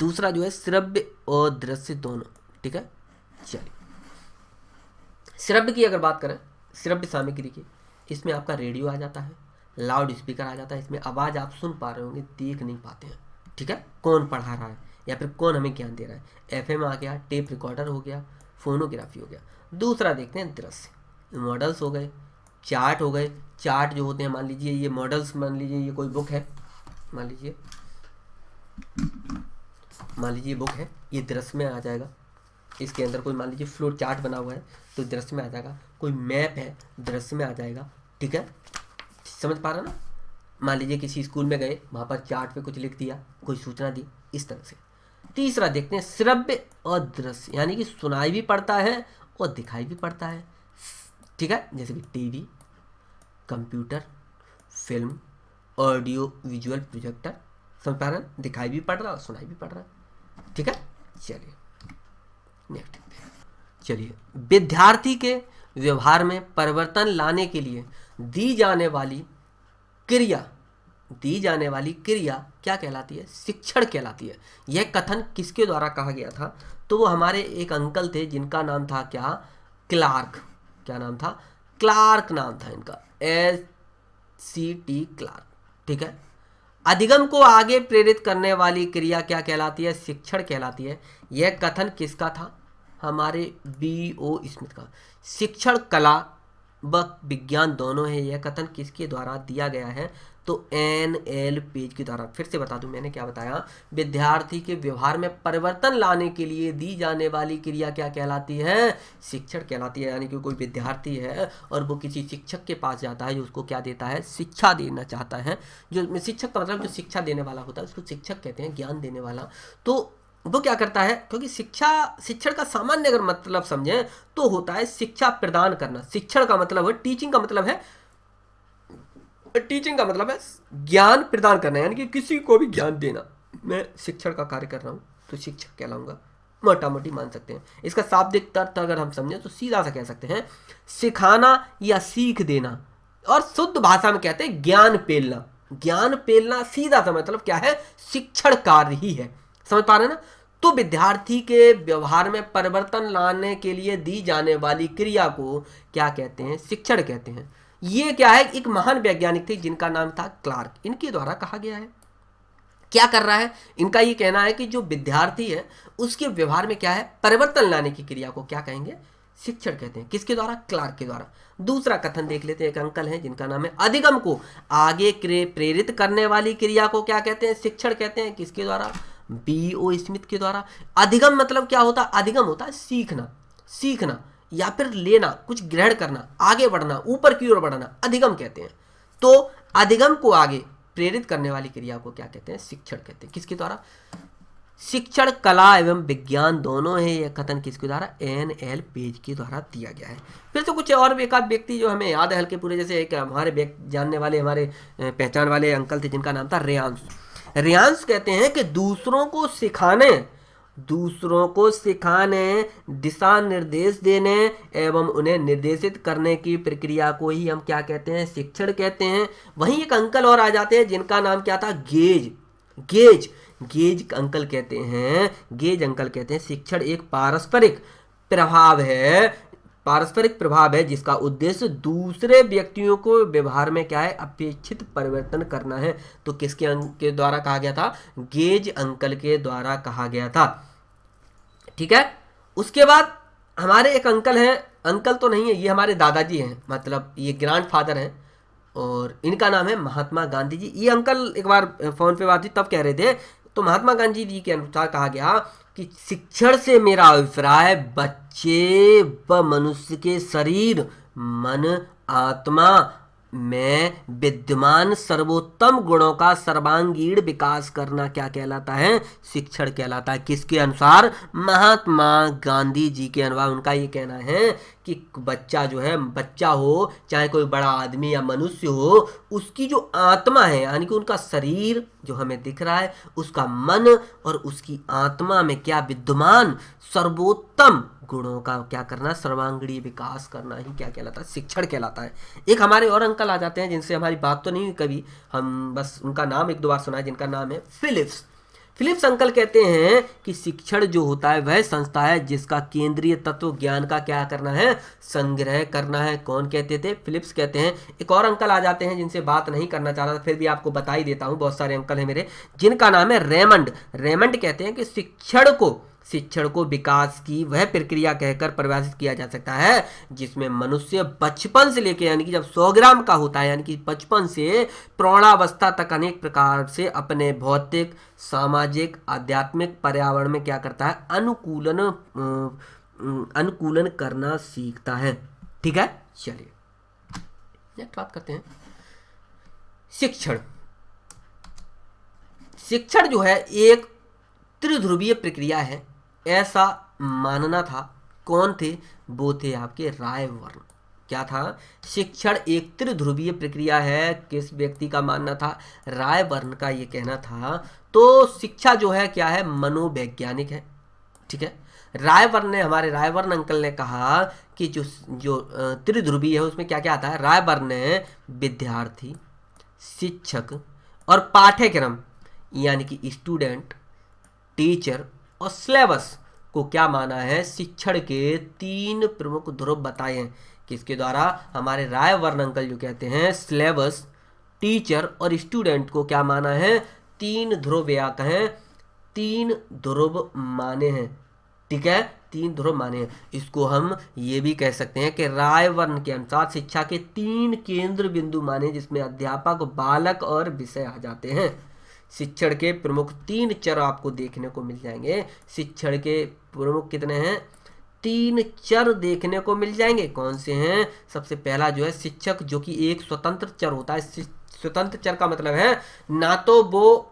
दूसरा जो है श्रव्य और दृश्य दोनों। ठीक है, चलिए श्रव्य की अगर बात करें, श्रव्य सामग्री की, इसमें आपका रेडियो आ जाता है, लाउड स्पीकर आ जाता है। इसमें आवाज़ आप सुन पा रहे होंगे, देख नहीं पाते हैं। ठीक है, कौन पढ़ा रहा है या फिर कौन हमें ज्ञान दे रहा है। एफएम आ गया, टेप रिकॉर्डर हो गया, फोनोग्राफी हो गया। दूसरा देखते हैं दृश्य, मॉडल्स हो गए, चार्ट हो गए। चार्ट जो होते हैं, मान लीजिए ये मॉडल्स, मान लीजिए ये कोई बुक है, मान लीजिए बुक है, ये दृश्य में आ जाएगा। इसके अंदर कोई मान लीजिए फ्लोर चार्ट बना हुआ है तो दृश्य में आ जाएगा। कोई मैप है, दृश्य में आ जाएगा। ठीक है, समझ पा रहा ना। मान लीजिए किसी स्कूल में गए, वहाँ पर चार्ट पे कुछ लिख दिया, कोई सूचना दी, इस तरह से। तीसरा देखते हैं श्रव्य और दृश्य, यानी कि सुनाई भी पड़ता है और दिखाई भी पड़ता है। ठीक है, जैसे कि TV, computer, film, audio visual projector. समझ पा रहे हैं, दिखाई भी पड़ रहा है और सुनाई भी पड़ रहा है। ठीक है, चलिए नेक्स्ट। चलिए, विद्यार्थी के व्यवहार में परिवर्तन लाने के लिए दी जाने वाली क्रिया क्या कहलाती है, शिक्षण कहलाती है। यह कथन किसके द्वारा कहा गया था, तो वो हमारे एक अंकल थे जिनका नाम था क्या, क्लार्क। क्या नाम था? क्लार्क नाम था इनका, SCT क्लार्क। ठीक है। अधिगम को आगे प्रेरित करने वाली क्रिया क्या कहलाती है? शिक्षण कहलाती है। यह कथन किसका था? हमारे B.O. स्मिथ का। शिक्षण कला व विज्ञान दोनों है, यह कथन किसके द्वारा दिया गया है? तो NL पेज के द्वारा। फिर से बता दूं, मैंने क्या बताया? विद्यार्थी के व्यवहार में परिवर्तन लाने के लिए दी जाने वाली क्रिया क्या कहलाती है? शिक्षण कहलाती है। यानी कि कोई विद्यार्थी है और वो किसी शिक्षक के पास जाता है जो उसको क्या देता है? शिक्षा देना चाहता है। जो शिक्षक का मतलब जो शिक्षा देने वाला होता है उसको शिक्षक कहते हैं, ज्ञान देने वाला। तो वो क्या करता है? क्योंकि शिक्षण का सामान्य अगर मतलब समझें तो होता है शिक्षा प्रदान करना। शिक्षण का मतलब है, टीचिंग का मतलब है ज्ञान प्रदान करना, यानी कि किसी को भी ज्ञान देना। मैं शिक्षण का कार्य कर रहा हूँ तो शिक्षक कहलाऊंगा, मोटा मोटी मान सकते हैं। इसका शाब्दिक अर्थ अगर हम समझें तो सीधा सा कह सकते हैं सिखाना या सीख देना, और शुद्ध भाषा में कहते हैं ज्ञान पेलना। ज्ञान पेलना सीधा सा मतलब क्या है? शिक्षण कार्य ही है। समझ पा रहे हैं ना? तो विद्यार्थी के व्यवहार में परिवर्तन लाने के लिए दी जाने वाली क्रिया को क्या कहते हैं? शिक्षण कहते हैं। ये क्या है? एक महान वैज्ञानिक थे जिनका नाम था क्लार्क, इनके द्वारा कहा गया है। क्या कर रहा है? इनका ये कहना है कि जो विद्यार्थी है उसके व्यवहार में क्या है? परिवर्तन लाने की क्रिया को क्या कहेंगे? शिक्षण कहते हैं। किसके द्वारा? क्लार्क के द्वारा। दूसरा कथन देख लेते हैं। एक अंकल हैं जिनका नाम है अधिगम को आगे प्रेरित करने वाली क्रिया को क्या कहते हैं? शिक्षण कहते हैं। किसके द्वारा? B.O. स्मिथ के द्वारा। अधिगम मतलब क्या होता है? अधिगम होता है सीखना या फिर लेना, कुछ ग्रहण करना, आगे बढ़ना, ऊपर की ओर बढ़ना, अधिगम कहते हैं। तो अधिगम को आगे प्रेरित करने वाली क्रिया को क्या कहते हैं? शिक्षण कहते हैं। किसके द्वारा? शिक्षण कला एवं विज्ञान दोनों है, यह कथन किसके द्वारा? NL पेज के द्वारा दिया गया है। फिर तो कुछ और एक आध व्यक्ति जो हमें याद है हल्के पूरे, जैसे एक हमारे जानने वाले, हमारे पहचान वाले अंकल थे जिनका नाम था रेयांश। रेयांश कहते हैं कि दूसरों को सिखाने, दिशा निर्देश देने एवं उन्हें निर्देशित करने की प्रक्रिया को ही हम क्या कहते हैं? शिक्षण कहते हैं। वहीं एक अंकल और आ जाते हैं जिनका नाम क्या था? गेज अंकल कहते हैं शिक्षण एक पारस्परिक प्रभाव है जिसका उद्देश्य दूसरे व्यक्तियों को व्यवहार में क्या है? अपेक्षित परिवर्तन करना है। तो किसके के द्वारा कहा गया था? गेज अंकल के द्वारा कहा गया था। ठीक है। उसके बाद हमारे एक अंकल हैं, अंकल तो नहीं है, ये हमारे दादाजी हैं, मतलब ये ग्रैंडफादर हैं, और इनका नाम है महात्मा गांधी जी। ये अंकल एक बार फोन पे बात हुई तब कह रहे थे, तो महात्मा गांधी जी के अनुसार कहा गया कि शिक्षण से मेरा अभिप्राय बच्चे व मनुष्य के शरीर, मन, आत्मा में विद्यमान सर्वोत्तम गुणों का सर्वांगीण विकास करना क्या कहलाता है? शिक्षण कहलाता है। किसके अनुसार? महात्मा गांधी जी के अनुसार। उनका ये कहना है कि बच्चा जो है, बच्चा हो चाहे कोई बड़ा आदमी या मनुष्य हो, उसकी जो आत्मा है, यानी कि उनका शरीर जो हमें दिख रहा है, उसका मन और उसकी आत्मा में क्या विद्यमान सर्वोत्तम गुणों का क्या करना? सर्वांगीण विकास करना ही क्या कहलाता है? शिक्षण कहलाता है। एक हमारे और अंकल आ जाते हैं जिनसे हमारी बात तो नहीं हुई कभी, हम बस उनका नाम एक दो बार सुना है, जिनका नाम है फिलिप्स अंकल कहते हैं कि शिक्षण जो होता है वह संस्था है जिसका केंद्रीय तत्व ज्ञान का क्या करना है? संग्रह करना है। कौन कहते थे? फिलिप्स कहते हैं। एक और अंकल आ जाते हैं जिनसे बात नहीं करना चाह रहा था, फिर भी आपको बता ही देता हूं, बहुत सारे अंकल हैं मेरे, जिनका नाम है रेमंड कहते हैं कि शिक्षण को विकास की वह प्रक्रिया कहकर परिभाषित किया जा सकता है जिसमें मनुष्य बचपन से लेकर, यानी कि जब 100 ग्राम का होता है, यानी कि बचपन से प्रौढ़ावस्था तक अनेक प्रकार से अपने भौतिक, सामाजिक, आध्यात्मिक पर्यावरण में क्या करता है? अनुकूलन करना सीखता है। ठीक है, चलिए नेक्स्ट बात करते हैं। शिक्षण जो है एक त्रिध्रुवीय प्रक्रिया है, ऐसा मानना था। कौन थे? वो थे आपके रायवर्न। क्या था? शिक्षण एक त्रिध्रुवीय प्रक्रिया है, किस व्यक्ति का मानना था? रायवर्न का ये कहना था। तो शिक्षा जो है क्या है? मनोवैज्ञानिक है। ठीक है। हमारे रायवर्न अंकल ने कहा कि जो त्रिध्रुवीय है उसमें क्या क्या आता है? रायवर्न ने विद्यार्थी, शिक्षक और पाठ्यक्रम, यानी कि स्टूडेंट, टीचर और सिलेबस को क्या माना है, शिक्षण के 3 प्रमुख ध्रुव बताए हैं। किसके द्वारा, हमारे रायवर्धन अंकल जो कहते हैं सिलेबस, टीचर और स्टूडेंट को क्या माना है, 3 ध्रुव या कहें 3 ध्रुव माने हैं। ठीक है, 3 ध्रुव माने हैं। इसको हम ये भी कह सकते हैं कि रायवर्धन के अनुसार शिक्षा के 3 केंद्र बिंदु माने, जिसमें अध्यापक, बालक और विषय आ जाते हैं। शिक्षण के प्रमुख 3 चर आपको देखने को मिल जाएंगे। शिक्षण के प्रमुख कितने हैं, 3 चर देखने को मिल जाएंगे। कौन से हैं, सबसे पहला जो है शिक्षक, जो कि एक स्वतंत्र चर होता है। स्वतंत्र चर का मतलब है ना तो वो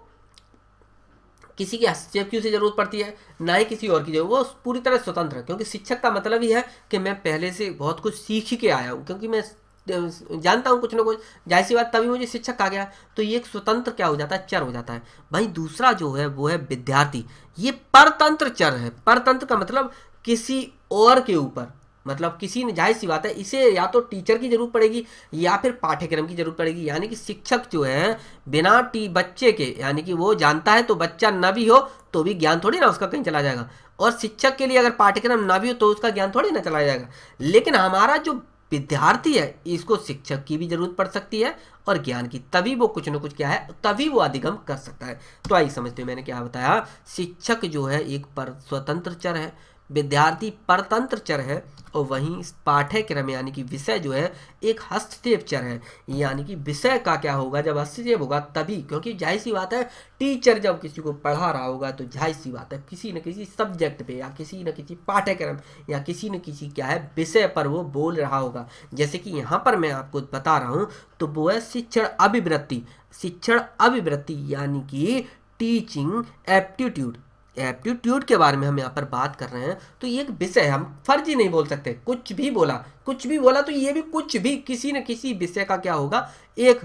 किसी के हस्तक्षेप की उसे जरूरत पड़ती है, ना ही किसी और की जरूरत, वो पूरी तरह स्वतंत्र है। क्योंकि शिक्षक का मतलब ही है कि मैं पहले से बहुत कुछ सीख के आया हूँ, क्योंकि मैं जानता हूँ कुछ ना कुछ, जाहिर सी बात, तभी मुझे शिक्षक कहा गया। तो ये एक स्वतंत्र क्या हो जाता है, चर हो जाता है। भाई दूसरा जो है वो है विद्यार्थी, ये परतंत्र चर है। परतंत्र का मतलब किसी और के ऊपर, मतलब किसी ने, जाहिर सी बात है, इसे या तो टीचर की जरूरत पड़ेगी या फिर पाठ्यक्रम की जरूरत पड़ेगी। यानी कि शिक्षक जो है बिना बच्चे के, यानी कि वो जानता है तो बच्चा ना भी हो तो भी ज्ञान थोड़ी ना उसका कहीं चला जाएगा, और शिक्षक के लिए अगर पाठ्यक्रम ना भी हो तो उसका ज्ञान थोड़ी ना चला जाएगा। लेकिन हमारा जो विद्यार्थी है, इसको शिक्षक की भी जरूरत पड़ सकती है और ज्ञान की, तभी वो कुछ न कुछ क्या है, तभी वो अधिगम कर सकता है। तो आइए समझते हैं मैंने क्या बताया। शिक्षक जो है एक स्वतंत्र चर है, विद्यार्थी परतंत्र चर है, और वहीं पाठ्यक्रम यानी कि विषय जो है एक हस्तक्षेप चर है। यानी कि विषय का क्या होगा, जब हस्तक्षेप होगा तभी, क्योंकि जाहिर सी बात है टीचर जब किसी को पढ़ा रहा होगा तो जाहिर सी बात है किसी न किसी सब्जेक्ट पे या किसी न किसी पाठ्यक्रम या किसी न किसी क्या है विषय पर वो बोल रहा होगा। जैसे कि यहाँ पर मैं आपको बता रहा हूँ, तो वो है शिक्षण अभिवृत्ति। शिक्षण अभिवृत्ति यानी कि टीचिंग एप्टीट्यूड। एप्टीट्यूड के बारे में हम यहाँ पर बात कर रहे हैं, तो ये एक विषय है, हम फर्जी नहीं बोल सकते। कुछ भी बोला तो ये भी कुछ भी किसी न किसी विषय का क्या होगा, एक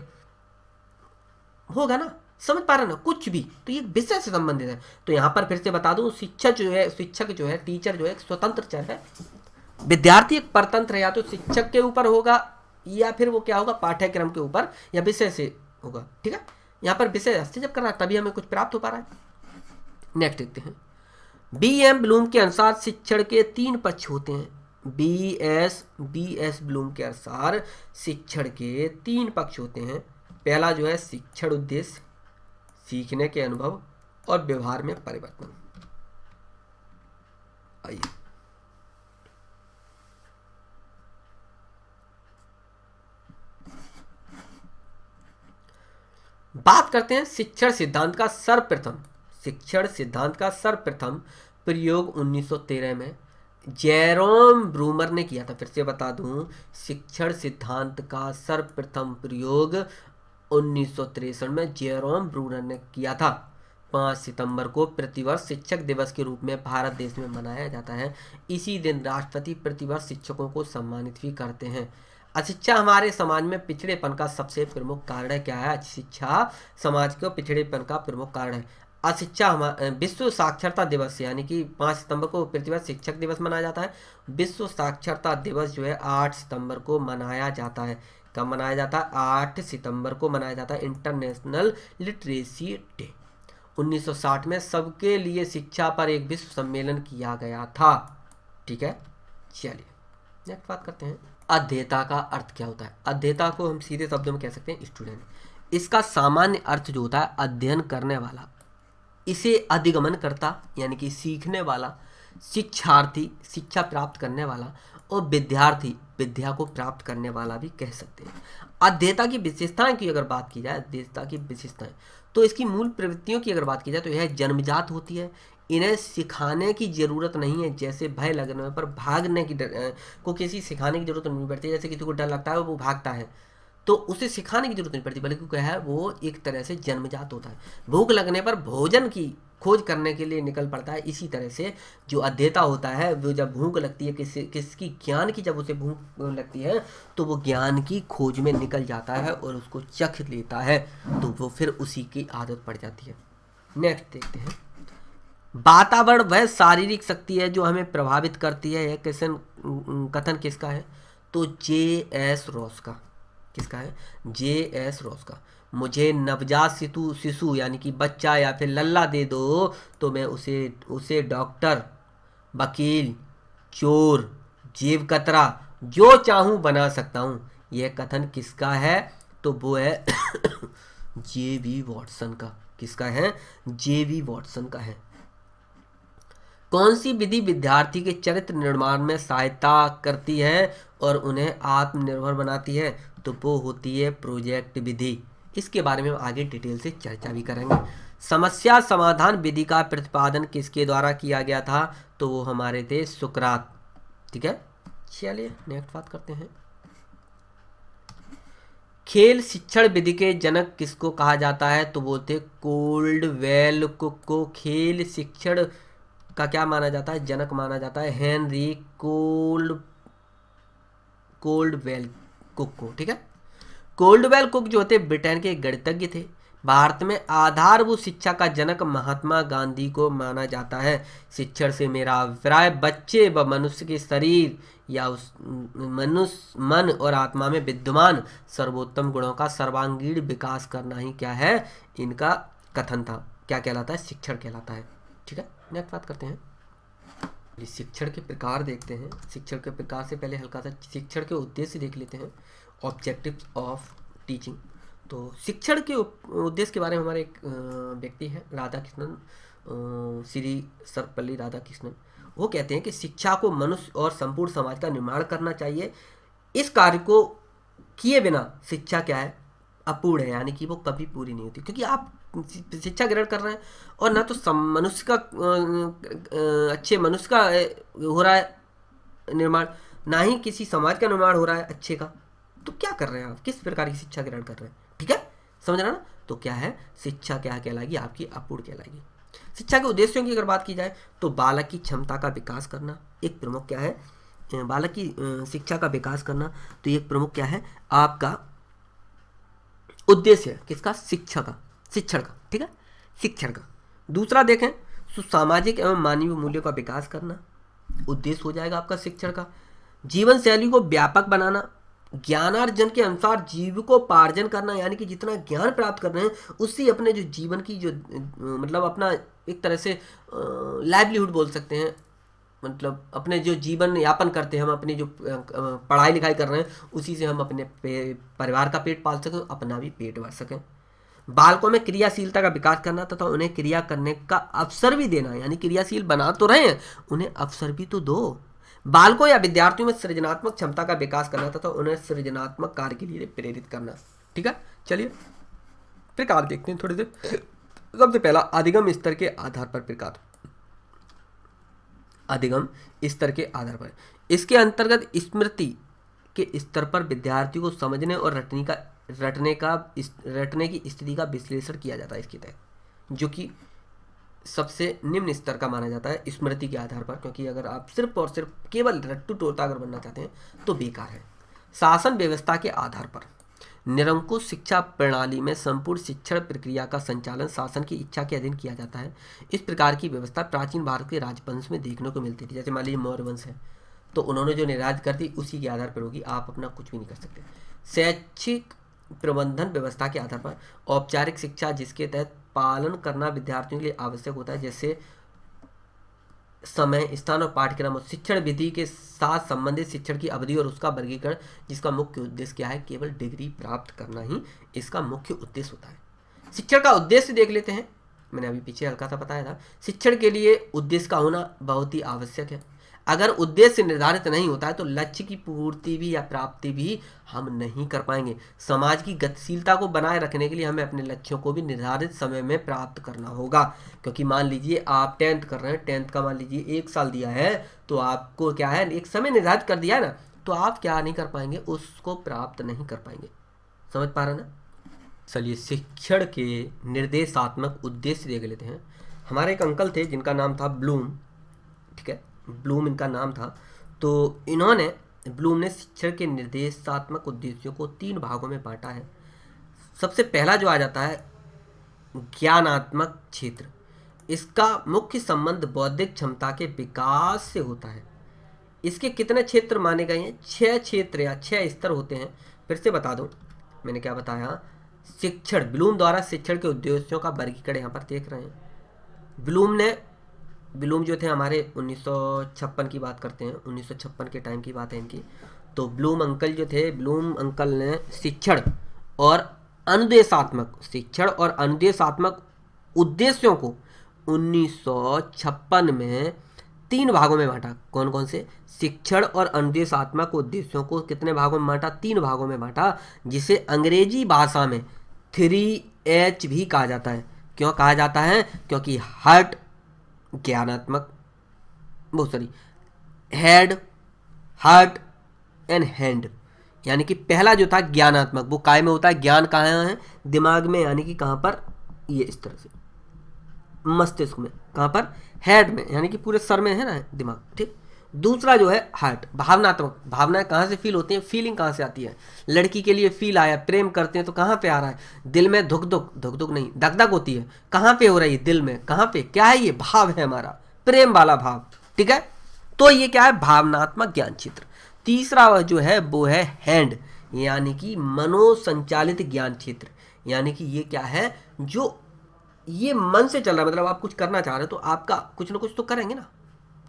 होगा ना, समझ पा रहे ना, कुछ भी, तो ये विषय से संबंधित है। तो यहाँ पर फिर से बता दूं, शिक्षक जो है टीचर जो है एक स्वतंत्र चर है, विद्यार्थी एक परतंत्र है, या तो शिक्षक के ऊपर होगा या फिर वो क्या होगा, पाठ्यक्रम के ऊपर या विषय से होगा। ठीक है, यहाँ पर विषय हस्तक्षेप करना तभी हमें कुछ प्राप्त हो पा रहा है। नेक्स्ट देखते हैं, बी.एम. ब्लूम के अनुसार शिक्षण के 3 पक्ष होते हैं। बी.एस. ब्लूम के अनुसार शिक्षण के 3 पक्ष होते हैं। पहला जो है शिक्षण उद्देश्य, सीखने के अनुभव और व्यवहार में परिवर्तन। आइए बात करते हैं शिक्षण सिद्धांत का सर्वप्रथम प्रयोग 1913 में जेरोम ब्रूमर ने किया था। फिर से बता दूं, शिक्षण सिद्धांत का सर्वप्रथम प्रयोग 1963 में जेरोम ब्रूमर ने किया था। 5 सितंबर को प्रतिवर्ष शिक्षक दिवस के रूप में भारत देश में मनाया जाता है। इसी दिन राष्ट्रपति प्रतिवर्ष शिक्षकों को सम्मानित भी करते हैं। अशिक्षा हमारे समाज में पिछड़ेपन का सबसे प्रमुख कारण है। क्या है, शिक्षा समाज को पिछड़ेपन का प्रमुख कारण है। अशिक्षा विश्व साक्षरता दिवस यानी कि 5 सितंबर को प्रतिवर्ष शिक्षक दिवस मनाया जाता है। विश्व साक्षरता दिवस जो है 8 सितंबर को मनाया जाता है। कब मनाया जाता है, 8 सितंबर को मनाया जाता है, इंटरनेशनल लिटरेसी डे। 1960 में सबके लिए शिक्षा पर एक विश्व सम्मेलन किया गया था। ठीक है, चलिए नेक्स्ट बात करते हैं, अध्येता का अर्थ क्या होता है। अध्येता को हम सीधे शब्दों में कह सकते हैं स्टूडेंट। इसका सामान्य अर्थ जो होता है अध्ययन करने वाला, इसे अधिगमन करता यानी कि सीखने वाला, शिक्षार्थी शिक्षा प्राप्त करने वाला, और विद्यार्थी विद्या को प्राप्त करने वाला भी कह सकते हैं। अध्येता की विशेषताएं की अगर बात की जाए, अध्येता की विशेषताएं, तो इसकी मूल प्रवृत्तियों की अगर बात की जाए तो यह जन्मजात होती है। इन्हें सिखाने की जरूरत नहीं है। जैसे भय लगने पर भागने की को किसी सिखाने की जरूरत नहीं पड़ती। जैसे किसी को डर लगता है वो भागता है, तो उसे सिखाने की जरूरत नहीं पड़ती, बल्कि क्या है वो एक तरह से जन्मजात होता है। भूख लगने पर भोजन की खोज करने के लिए निकल पड़ता है। इसी तरह से जो अध्येता होता है वो जब भूख लगती है, किसकी ज्ञान की जब उसे भूख लगती है तो वो ज्ञान की खोज में निकल जाता है और उसको चख लेता है, तो वो फिर उसी की आदत पड़ जाती है। नेक्स्ट देखते हैं, वातावरण वह शारीरिक शक्ति है जो हमें प्रभावित करती है। यह कथन किसका है, तो जे.एस. रॉस का। किसका है, जे.एस. रॉस का। मुझे नवजात शिशु यानी कि बच्चा या फिर लल्ला दे दो तो मैं उसे डॉक्टर वकील, चोर, जेब कतरा, जो चाहूं बना सकता हूं। यह कथन किसका है? तो वो है जे.बी. वॉटसन का। किसका है? जे.बी. वॉटसन का है। कौन सी विधि विद्यार्थी के चरित्र निर्माण में सहायता करती है और उन्हें आत्मनिर्भर बनाती है? तो वो होती है प्रोजेक्ट विधि। इसके बारे में हम आगे डिटेल से चर्चा भी करेंगे। समस्या समाधान विधि का प्रतिपादन किसके द्वारा किया गया था? तो वो हमारे थे सुकरात। ठीक है, चलिए नेक्स्ट बात करते हैं। खेल शिक्षण विधि के जनक किसको कहा जाता है? तो बोलते कोल्डवेल कुक को खेल शिक्षण का क्या माना जाता है? जनक माना जाता है हेनरी कोल्डवेल कुक को। ठीक है, कोल्डवेल कुक जो थे ब्रिटेन के गणितज्ञ थे। भारत में आधारभूत शिक्षा का जनक महात्मा गांधी को माना जाता है। शिक्षण से मेरा अभिप्राय बच्चे व मनुष्य के शरीर या उस मनुष्य मन और आत्मा में विद्यमान सर्वोत्तम गुणों का सर्वांगीण विकास करना ही क्या है? इनका कथन था। क्या कहलाता है? शिक्षण कहलाता है। ठीक है, नेक्स्ट बात करते हैं। शिक्षण के प्रकार देखते हैं। शिक्षण के प्रकार से पहले हल्का सा शिक्षण के उद्देश्य देख लेते हैं। Objectives of teaching. तो शिक्षण के उद्देश्य के बारे में हमारे एक व्यक्ति हैं राधाकृष्णन, श्री सर्वपल्ली राधाकृष्णन। वो कहते हैं कि शिक्षा को मनुष्य और संपूर्ण समाज का निर्माण करना चाहिए। इस कार्य को किए बिना शिक्षा क्या है? अपूर्ण है, यानी कि वो कभी पूरी नहीं होती। क्योंकि आप शिक्षा ग्रहण कर रहे हैं और ना तो मनुष्य का अच्छे मनुष्य का हो रहा है निर्माण, ना ही किसी समाज का निर्माण हो रहा है अच्छे का। तो क्या कर रहे हैं आप? किस प्रकार की शिक्षा ग्रहण कर रहे हैं? ठीक है, समझ रहे हैं ना? तो क्या है शिक्षा? क्या कहलाएगी? आपकी अपूर्ण कहलाएगी। शिक्षा के उद्देश्यों की अगर बात की जाए तो बालक की क्षमता का विकास करना एक प्रमुख क्या है? बालक की शिक्षा का विकास करना। तो एक प्रमुख क्या है? आपका उद्देश्य है किसका? शिक्षा का, शिक्षण का। ठीक है, शिक्षण का। दूसरा देखें सामाजिक एवं मानवीय मूल्यों का विकास करना उद्देश्य हो जाएगा आपका शिक्षण का। जीवन शैली को व्यापक बनाना, ज्ञानार्जन के अनुसार जीविकोपार्जन करना, यानी कि जितना ज्ञान प्राप्त कर रहे हैं उससे अपने जो जीवन की जो मतलब अपना एक तरह से लाइवलीहुड बोल सकते हैं, मतलब अपने जो जीवन यापन करते हैं हम, अपनी जो पढ़ाई लिखाई कर रहे हैं उसी से हम अपने परिवार का पेट पाल सकें, अपना भी पेट भर सकें। बालकों में क्रियाशीलता का विकास करना तथा उन्हें क्रिया करने का अवसर भी देना, यानी क्रियाशील बना तो रहे हैं, उन्हें अवसर भी तो दो। बालकों या विद्यार्थियों में सृजनात्मक क्षमता का विकास करना तथा उन्हें सृजनात्मक कार्य के लिए प्रेरित करना। ठीक है, चलिए प्रकार देखते हैं थोड़े से। सबसे पहला अधिगम स्तर के आधार पर प्रकार। अधिगम स्तर के आधार पर, इसके अंतर्गत स्मृति के स्तर पर विद्यार्थी को समझने और रटने की स्थिति का विश्लेषण किया जाता है इसके तहत, जो कि सबसे निम्न स्तर का माना जाता है स्मृति के आधार पर। क्योंकि अगर आप सिर्फ और सिर्फ केवल रट्टू तोता अगर बनना चाहते हैं तो बेकार है। शासन व्यवस्था के आधार पर, निरंकुश शिक्षा प्रणाली में संपूर्ण शिक्षण प्रक्रिया का संचालन शासन की इच्छा के अधीन किया जाता है। इस प्रकार की व्यवस्था प्राचीन भारत के राजवंश में देखने को मिलती थी। जैसे मान लीजिए मौर्य वंश है तो उन्होंने जो निर्धारित कर दी उसी के आधार पर होगी, आप अपना कुछ भी नहीं कर सकते। शैक्षिक प्रबंधन व्यवस्था के आधार पर, औपचारिक शिक्षा जिसके तहत पालन करना विद्यार्थियों के लिए आवश्यक होता है, जैसे समय, स्थान और पाठ्यक्रम, और शिक्षण विधि के साथ संबंधित शिक्षण की अवधि और उसका वर्गीकरण, जिसका मुख्य उद्देश्य क्या है? केवल डिग्री प्राप्त करना ही इसका मुख्य उद्देश्य होता है। शिक्षण का उद्देश्य देख लेते हैं। मैंने अभी पीछे हल्का सा बताया था, शिक्षण के लिए उद्देश्य का होना बहुत ही आवश्यक है। अगर उद्देश्य निर्धारित नहीं होता है तो लक्ष्य की पूर्ति भी या प्राप्ति भी हम नहीं कर पाएंगे। समाज की गतिशीलता को बनाए रखने के लिए हमें अपने लक्ष्यों को भी निर्धारित समय में प्राप्त करना होगा। क्योंकि मान लीजिए आप 10th कर रहे हैं, 10th का मान लीजिए 1 साल दिया है तो आपको क्या है, एक समय निर्धारित कर दिया है ना, तो आप क्या नहीं कर पाएंगे, उसको प्राप्त नहीं कर पाएंगे। समझ पा रहे ना? चलिए शिक्षण के निर्देशात्मक उद्देश्य देख लेते हैं। हमारे एक अंकल थे जिनका नाम था ब्लूम। ठीक है, ब्लूम इनका नाम था। तो ब्लूम ने शिक्षण के निर्देशात्मक उद्देश्यों को 3 भागों में बांटा है। सबसे पहला जो आ जाता है ज्ञानात्मक क्षेत्र। इसका मुख्य संबंध बौद्धिक क्षमता के विकास से होता है। इसके कितने क्षेत्र माने गए हैं? 6 क्षेत्र या 6 स्तर होते हैं। फिर से बता दूं, मैंने क्या बताया? शिक्षण, ब्लूम द्वारा शिक्षण के उद्देश्यों का वर्गीकरण यहाँ पर देख रहे हैं। ब्लूम ने ब्लूम जो थे हमारे 1956 की बात करते हैं, 1956 के टाइम की बात है इनकी। तो ब्लूम अंकल जो थे, ब्लूम अंकल ने शिक्षण और अनुदेशात्मक उद्देश्यों को 1956 में 3 भागों में बांटा। कौन कौन से? शिक्षण और अनुदेशात्मक उद्देश्यों को कितने भागों में बांटा? 3 भागों में बांटा, जिसे अंग्रेजी भाषा में 3H भी कहा जाता है। क्यों कहा जाता है? क्योंकि हार्ट ज्ञानात्मक, बहुत sorry, head, heart and hand, यानी कि पहला जो था ज्ञानात्मक, वो काय में होता है? ज्ञान कहाँ है? दिमाग में, यानी कि कहाँ पर? ये इस तरह से मस्तिष्क में। कहाँ पर? हेड में, यानी कि पूरे सर में है ना दिमाग, ठीक। दूसरा जो है हार्ट, भावनात्मक। भावनाएं कहाँ से फील होती हैं? फीलिंग कहाँ से आती है? लड़की के लिए फील आया, प्रेम करते हैं तो कहाँ पे आ रहा है? दिल में धुक धुक नहीं, धक धक होती है। कहाँ पे हो रही है? दिल में। कहाँ पे? क्या है ये? भाव है हमारा, प्रेम वाला भाव, ठीक है। तो ये क्या है? भावनात्मक ज्ञान क्षेत्र। तीसरा जो है वो है हैंड, यानी कि मनोसंचालित ज्ञान क्षेत्र। यानी कि ये क्या है? जो ये मन से चल रहा है, मतलब आप कुछ करना चाह रहे हो तो आपका कुछ ना कुछ तो करेंगे ना,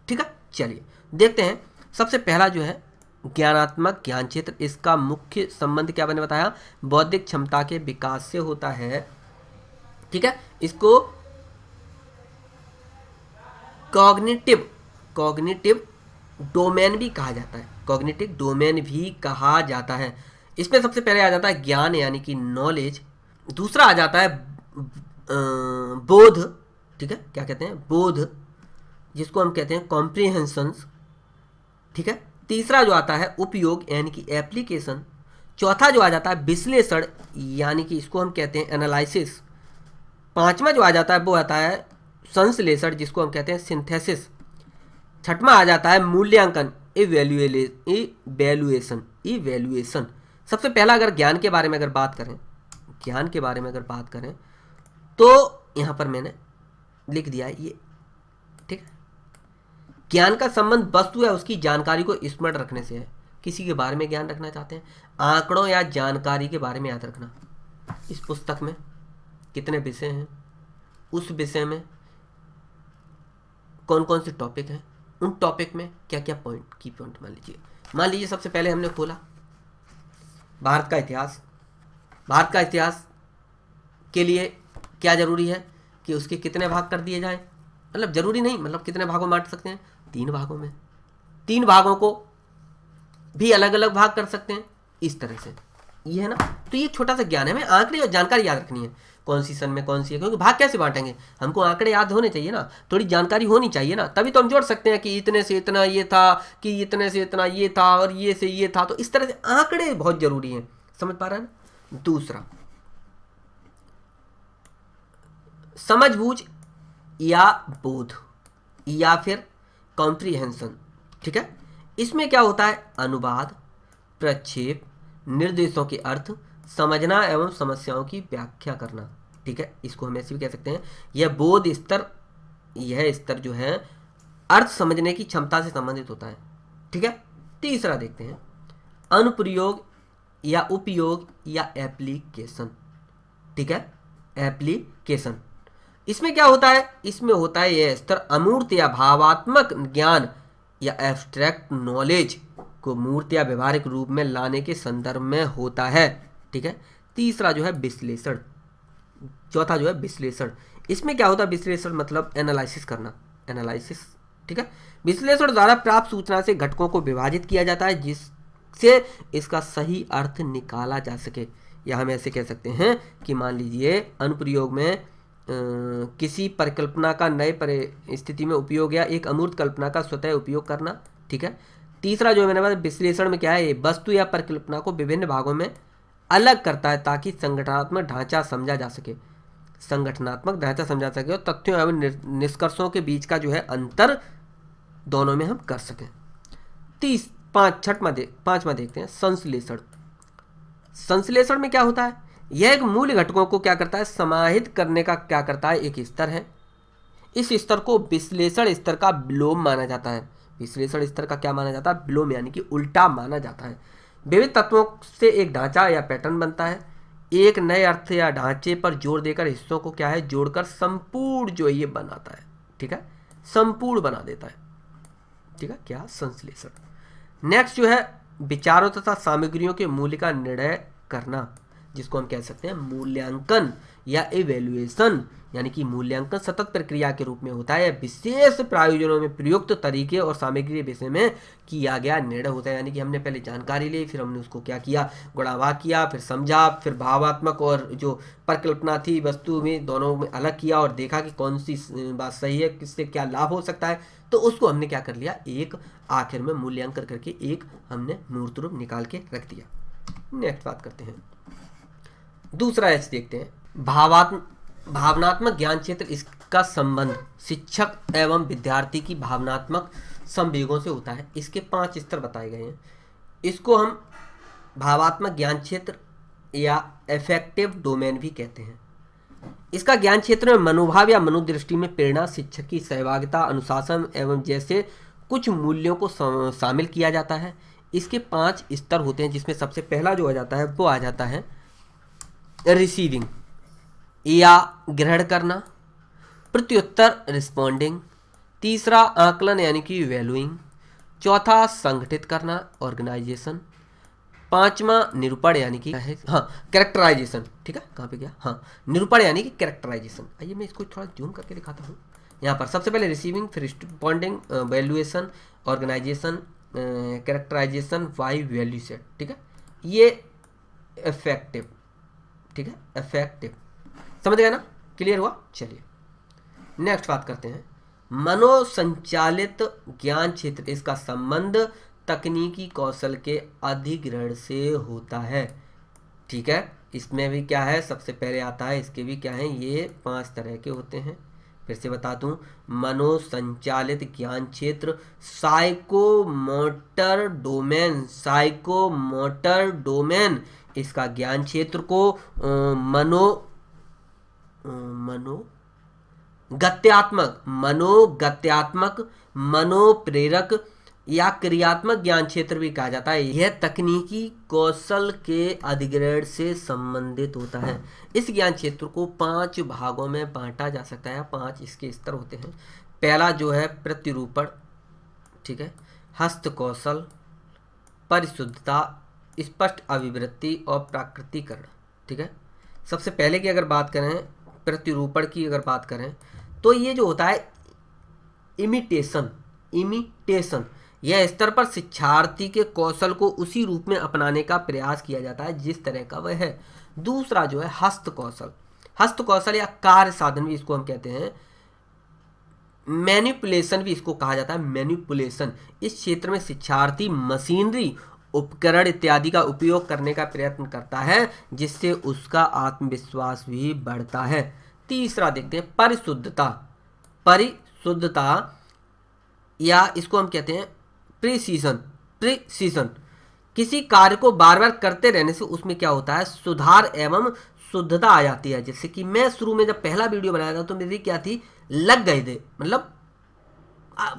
ठीक है। चलिए देखते हैं। सबसे पहला जो है ज्ञानात्मक ज्ञान क्षेत्र, इसका मुख्य संबंध क्या मैंने बताया? बौद्धिक क्षमता के विकास से होता है, ठीक है। इसको कॉग्निटिव डोमेन भी कहा जाता है। कॉग्निटिव डोमेन भी कहा जाता है। इसमें सबसे पहले आ जाता है ज्ञान, यानी कि नॉलेज। दूसरा आ जाता है बोध, ठीक है। क्या कहते हैं? बोध, जिसको हम कहते हैं कॉम्प्रिहेंशंस, ठीक है। तीसरा जो आता है उपयोग, यानी कि एप्लीकेशन। चौथा जो आ जाता है विश्लेषण, यानी कि इसको हम कहते हैं एनालिसिस। पांचवा जो आ जाता है वो आता है संश्लेषण, जिसको हम कहते हैं सिंथेसिस। छठवां आ जाता है मूल्यांकन, इवैल्यूएशन। सबसे पहला अगर ज्ञान के बारे में अगर बात करें, तो यहां पर मैंने लिख दिया है ये, ठीक है। ज्ञान का संबंध वस्तु या उसकी जानकारी को स्मरण रखने से है। किसी के बारे में ज्ञान रखना चाहते हैं, आंकड़ों या जानकारी के बारे में याद रखना। इस पुस्तक में कितने विषय हैं, उस विषय में कौन कौन से टॉपिक हैं, उन टॉपिक में क्या क्या की पॉइंट। मान लीजिए सबसे पहले हमने खोला भारत का इतिहास। भारत का इतिहास के लिए क्या जरूरी है कि उसके कितने भाग कर दिए जाएं? मतलब जरूरी नहीं, मतलब कितने भागों में बांट सकते हैं? 3 भागों में। 3 भागों को भी अलग अलग भाग कर सकते हैं, इस तरह से। ये है ना, तो ये छोटा सा ज्ञान है। हमें आंकड़े और जानकारी याद रखनी है, कौन सी सन में कौन सी है, क्योंकि भाग कैसे बांटेंगे? हमको आंकड़े याद होने चाहिए ना, थोड़ी जानकारी होनी चाहिए ना, तभी तो हम जोड़ सकते हैं कि इतने से इतना ये था, कि इतने से इतना ये था, और ये से ये था। तो इस तरह से आंकड़े बहुत जरूरी हैं, समझ पा रहे हैं ना। दूसरा समझबूझ या बोध या फिर कॉम्प्रिहेंशन, ठीक है। इसमें क्या होता है? अनुवाद, प्रक्षेप, निर्देशों के अर्थ समझना एवं समस्याओं की व्याख्या करना, ठीक है। इसको हम ऐसे भी कह सकते हैं। यह बोध स्तर, यह स्तर जो है अर्थ समझने की क्षमता से संबंधित होता है, ठीक है। तीसरा देखते हैं अनुप्रयोग या उपयोग या एप्लीकेशन, ठीक है। एप्लीकेशन, इसमें क्या होता है? इसमें होता है यह स्तर अमूर्त या भावात्मक ज्ञान या एब्स्ट्रैक्ट नॉलेज को मूर्त या व्यवहारिक रूप में लाने के संदर्भ में होता है, ठीक है। तीसरा जो है विश्लेषण, चौथा जो है विश्लेषण। इसमें क्या होता है? विश्लेषण मतलब एनालिसिस करना, एनालिसिस, ठीक है। विश्लेषण द्वारा प्राप्त सूचना से घटकों को विभाजित किया जाता है, जिससे इसका सही अर्थ निकाला जा सके। या हम ऐसे कह सकते हैं कि मान लीजिए अनुप्रयोग में किसी परिकल्पना का नए परिस्थिति में उपयोग या एक अमूर्त कल्पना का स्वतः उपयोग करना, ठीक है। तीसरा जो मैंने बताया विश्लेषण में क्या है? वस्तु या परिकल्पना को विभिन्न भागों में अलग करता है ताकि संगठनात्मक ढांचा समझा जा सके, और तथ्यों एवं निष्कर्षों के बीच का जो है अंतर दोनों में हम कर सकें। पांचवा देखते हैं संश्लेषण। संश्लेषण में क्या होता है? यह एक मूल घटकों को क्या करता है? समाहित करने का क्या करता है? एक स्तर है। इस स्तर को विश्लेषण स्तर का विलोम माना जाता है। विश्लेषण स्तर का क्या माना जाता है? विलोम, यानी कि उल्टा माना जाता है। विविध तत्वों से एक ढांचा या पैटर्न बनता है। एक नए अर्थ या ढांचे पर जोर देकर हिस्सों को क्या है? जोड़कर संपूर्ण जो ये बनाता है, ठीक है। संपूर्ण बना देता है। ठीक है, क्या? संश्लेषण। नेक्स्ट जो है विचारों तथा सामग्रियों के मूल्य का निर्णय करना, जिसको हम कह सकते हैं मूल्यांकन या इवैल्यूएशन, यानी कि मूल्यांकन सतत प्रक्रिया के रूप में होता है। विशेष प्रयोजनों में प्रयुक्त तरीके और सामग्री के विषय में किया गया निर्णय होता है। यानी कि हमने पहले जानकारी ली, फिर हमने उसको क्या किया, गुणाभाग किया, फिर समझा, फिर भावात्मक और जो परिकल्पना थी वस्तु में, दोनों में अलग किया और देखा कि कौन सी बात सही है, किससे क्या लाभ हो सकता है। तो उसको हमने क्या कर लिया, एक आखिर में मूल्यांकन करके एक हमने मूर्त रूप निकाल के रख दिया। नेक्स्ट बात करते हैं, दूसरा एच देखते हैं, भावनात्मक ज्ञान क्षेत्र। इसका संबंध शिक्षक एवं विद्यार्थी की भावनात्मक संवेगों से होता है। इसके 5 स्तर बताए गए हैं। इसको हम भावात्मक ज्ञान क्षेत्र या अफेक्टिव डोमेन भी कहते हैं। इसका ज्ञान क्षेत्र में मनोभाव या मनोदृष्टि में प्रेरणा, शिक्षक की सहभागिता, अनुशासन एवं जैसे कुछ मूल्यों को शामिल किया जाता है। इसके 5 स्तर होते हैं, जिसमें सबसे पहला जो आ जाता है वो आ जाता है रिसीविंग या ग्रहण करना, प्रत्युत्तर रिस्पॉन्डिंग, तीसरा आकलन यानी कि वैल्यूइंग, चौथा संगठित करना ऑर्गेनाइजेशन, पांचवा निरूपण यानी कि कैरेक्टराइजेशन। ठीक है, कहाँ पे गया, हाँ निरूपण यानी कि कैरेक्टराइजेशन। आइए मैं इसको थोड़ा जूम करके दिखाता हूँ। यहाँ पर सबसे पहले रिसीविंग, फिर responding, valuation, organisation, characterisation, by value set. ठीक है, ये इफेक्टिव। ठीक है, इफेक्टिव, समझ गया ना, क्लियर हुआ। चलिए नेक्स्ट बात करते हैं, मनोसंचालित ज्ञान क्षेत्र। इसका संबंध तकनीकी कौशल के अधिग्रहण से होता है। ठीक है, इसमें भी क्या है, सबसे पहले आता है, इसके भी क्या है, ये 5 तरह के होते हैं। फिर से बता दूं, मनोसंचालित ज्ञान क्षेत्र, साइकोमोटर डोमेन, साइकोमोटर डोमेन। इसका ज्ञान क्षेत्र को मनोगत्यात्मक, मनोप्रेरक या क्रियात्मक ज्ञान क्षेत्र भी कहा जाता है। यह तकनीकी कौशल के अधिग्रहण से संबंधित होता है। इस ज्ञान क्षेत्र को 5 भागों में बांटा जा सकता है। 5 इसके स्तर होते हैं। पहला जो है प्रतिरूपण, ठीक है, हस्त कौशल, परिशुद्धता, स्पष्ट अभिवृत्ति और प्राकृतिकरण। ठीक है, सबसे पहले की अगर बात करें, प्रतिरूपण की अगर बात करें, तो ये जो होता है इमिटेशन, यह स्तर पर शिक्षार्थी के कौशल को उसी रूप में अपनाने का प्रयास किया जाता है जिस तरह का वह है। दूसरा जो है हस्त कौशल या कार्य साधन भी इसको हम कहते हैं। मैनिपुलेशन भी इसको कहा जाता है, मैनिपुलेशन। इस क्षेत्र में शिक्षार्थी मशीनरी, उपकरण इत्यादि का उपयोग करने का प्रयत्न करता है, जिससे उसका आत्मविश्वास भी बढ़ता है। तीसरा देखते हैं परिशुद्धता या इसको हम कहते हैं प्रिसीजन। किसी कार्य को बार बार करते रहने से उसमें क्या होता है, सुधार एवं शुद्धता आ जाती है। जैसे कि मैं शुरू में जब पहला वीडियो बनाया था तो मेरी क्या थी, लग गए थे, मतलब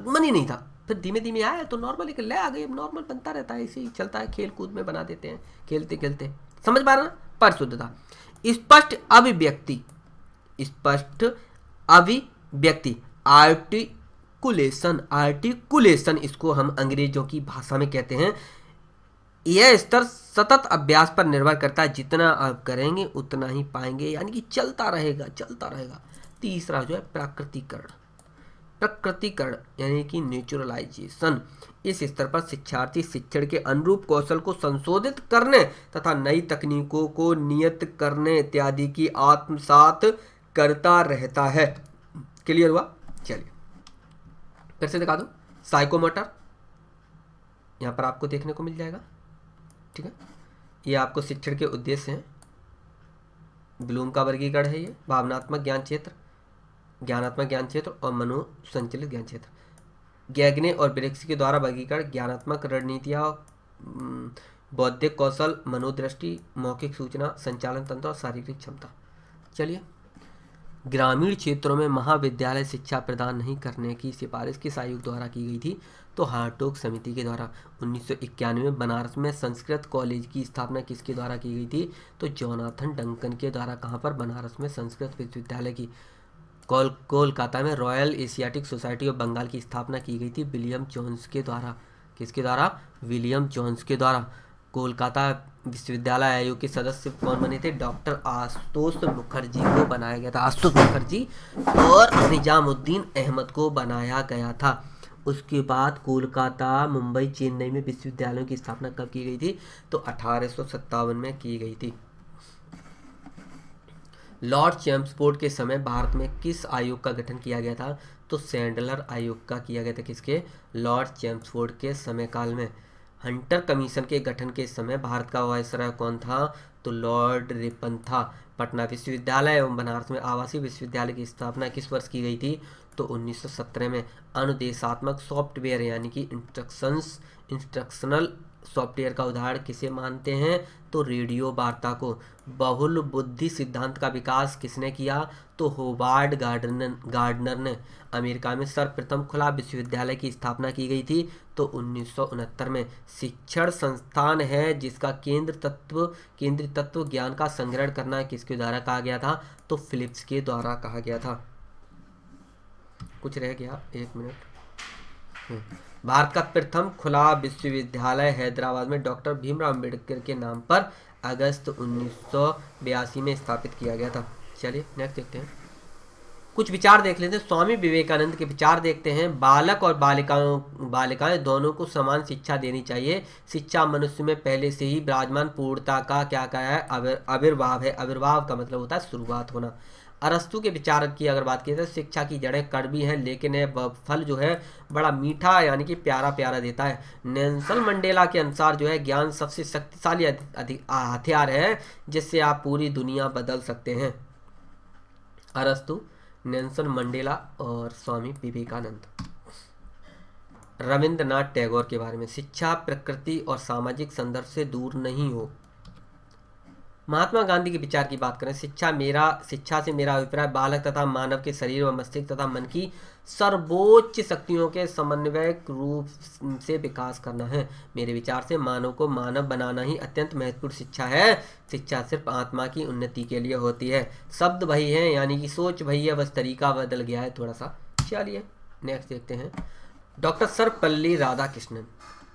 मन ही नहीं था। फिर धीमे धीमे आया तो नॉर्मल एक लय आ गई। अब नॉर्मल बनता रहता है, ऐसे ही चलता है, खेल कूद में बना देते हैं खेलते खेलते। समझ पा रहे ना। परिशुद्धता, स्पष्ट अभिव्यक्ति, आर्टिकुलेशन इसको हम अंग्रेजों की भाषा में कहते हैं। यह स्तर सतत अभ्यास पर निर्भर करता है, जितना आप करेंगे उतना ही पाएंगे, यानी कि चलता रहेगा। तीसरा जो है प्रकृतिकरण यानी कि नेचुरलाइजेशन। इस स्तर पर शिक्षार्थी शिक्षण के अनुरूप कौशल को संशोधित करने तथा नई तकनीकों को नियत करने इत्यादि की आत्मसात करता रहता है। क्लियर हुआ। चलिए फिर से दिखा दो। साइकोमोटर यहाँ पर आपको देखने को मिल जाएगा। ठीक है, ये आपको शिक्षण के उद्देश्य हैं। ब्लूम का वर्गीकरण है ये। भावनात्मक ज्ञान क्षेत्र, ज्ञानात्मक ज्ञान क्षेत्र और मनोसंचालित ज्ञान क्षेत्र। गैगने और ब्रेक्सी के द्वारा वर्गीकरण, ज्ञानात्मक रणनीतियाँ, बौद्धिक कौशल, मनोदृष्टि, मौखिक सूचना, संचालन तंत्र और शारीरिक क्षमता। चलिए, ग्रामीण क्षेत्रों में महाविद्यालय शिक्षा प्रदान नहीं करने की सिफारिश किस आयोग द्वारा की गई थी, तो हार्टोग समिति के द्वारा। 1991 में बनारस में संस्कृत कॉलेज की स्थापना किसके द्वारा की गई थी, तो जोनाथन डंकन के द्वारा। कहाँ पर, बनारस में संस्कृत विश्वविद्यालय की कोलकाता में Royal Asiatic Society of Bengal की स्थापना की गई थी विलियम जोन्स के द्वारा। किसके द्वारा? विलियम जोन्स के द्वारा। कोलकाता विश्वविद्यालय आयोग के सदस्य कौन बने थे? डॉक्टर आशुतोष मुखर्जी को बनाया गया था, आशुतोष मुखर्जी, और निजामुद्दीन अहमद को बनाया गया था। उसके बाद कोलकाता, मुंबई, चेन्नई में विश्वविद्यालयों की स्थापना कब की गई थी? तो 1857 में की गई थी। लॉर्ड चैम्सफोर्ड के समय भारत में किस आयोग का गठन किया गया था? तो सैंडलर आयोग का किया गया था। किसके? लॉर्ड चैम्सफोर्ड के समय काल में। हंटर कमीशन के गठन के समय भारत का वायसराय कौन था? तो लॉर्ड रिपन था। पटना विश्वविद्यालय एवं बनारस में आवासीय विश्वविद्यालय की स्थापना किस वर्ष की गई थी? तो 1917 में। अनुदेशात्मक सॉफ्टवेयर यानी कि इंस्ट्रक्शनल सॉफ्टवेयर का उदाहरण किसे मानते हैं? तो रेडियो वार्ता को। बहुल बुद्धि सिद्धांत का विकास किसने किया? तो होवार्ड गार्डनर ने। अमेरिका में सर्वप्रथम खुला विश्वविद्यालय की स्थापना की गई थी तो 1969 में। शिक्षण संस्थान है जिसका केंद्रीय तत्व ज्ञान का संग्रहण करना किसके द्वारा कहा गया था? तो फिलिप्स के द्वारा कहा गया था। कुछ रह गया? 1 मिनट। भारत का प्रथम खुला विश्वविद्यालय हैदराबाद में डॉक्टर भीमराव अम्बेडकर के नाम पर अगस्त 1982 में स्थापित किया गया था। चलिए नेक्स्ट देखते हैं, कुछ विचार देख लेते हैं। स्वामी विवेकानंद के विचार देखते हैं। बालक और बालिकाएं दोनों को समान शिक्षा देनी चाहिए। शिक्षा मनुष्य में पहले से ही विराजमान पूर्णता का क्या है? आविर्भाव है। आविर्भाव का मतलब होता है शुरुआत होना। अरस्तु के विचार की अगर बात की तो शिक्षा की जड़ें कड़वी हैं लेकिन यह फल जो है बड़ा मीठा यानी कि प्यारा प्यारा देता है। नेल्सन मंडेला के अनुसार जो है ज्ञान सबसे शक्तिशाली हथियार है जिससे आप पूरी दुनिया बदल सकते हैं। अरस्तु, नेल्सन मंडेला और स्वामी विवेकानंद। रविंद्रनाथ टैगोर के बारे में, शिक्षा प्रकृति और सामाजिक संदर्भ से दूर नहीं हो। महात्मा गांधी के विचार की बात करें, शिक्षा से मेरा अभिप्राय बालक तथा मानव के शरीर व मस्तिष्क तथा मन की सर्वोच्च शक्तियों के समन्वयक रूप से विकास करना है। मेरे विचार से मानव को मानव बनाना ही अत्यंत महत्वपूर्ण शिक्षा है। शिक्षा सिर्फ आत्मा की उन्नति के लिए होती है। शब्द वही है यानी कि सोच वही है, बस तरीका बदल गया है थोड़ा सा। चलिए नेक्स्ट देखते हैं। डॉक्टर सर्वपल्ली राधाकृष्णन।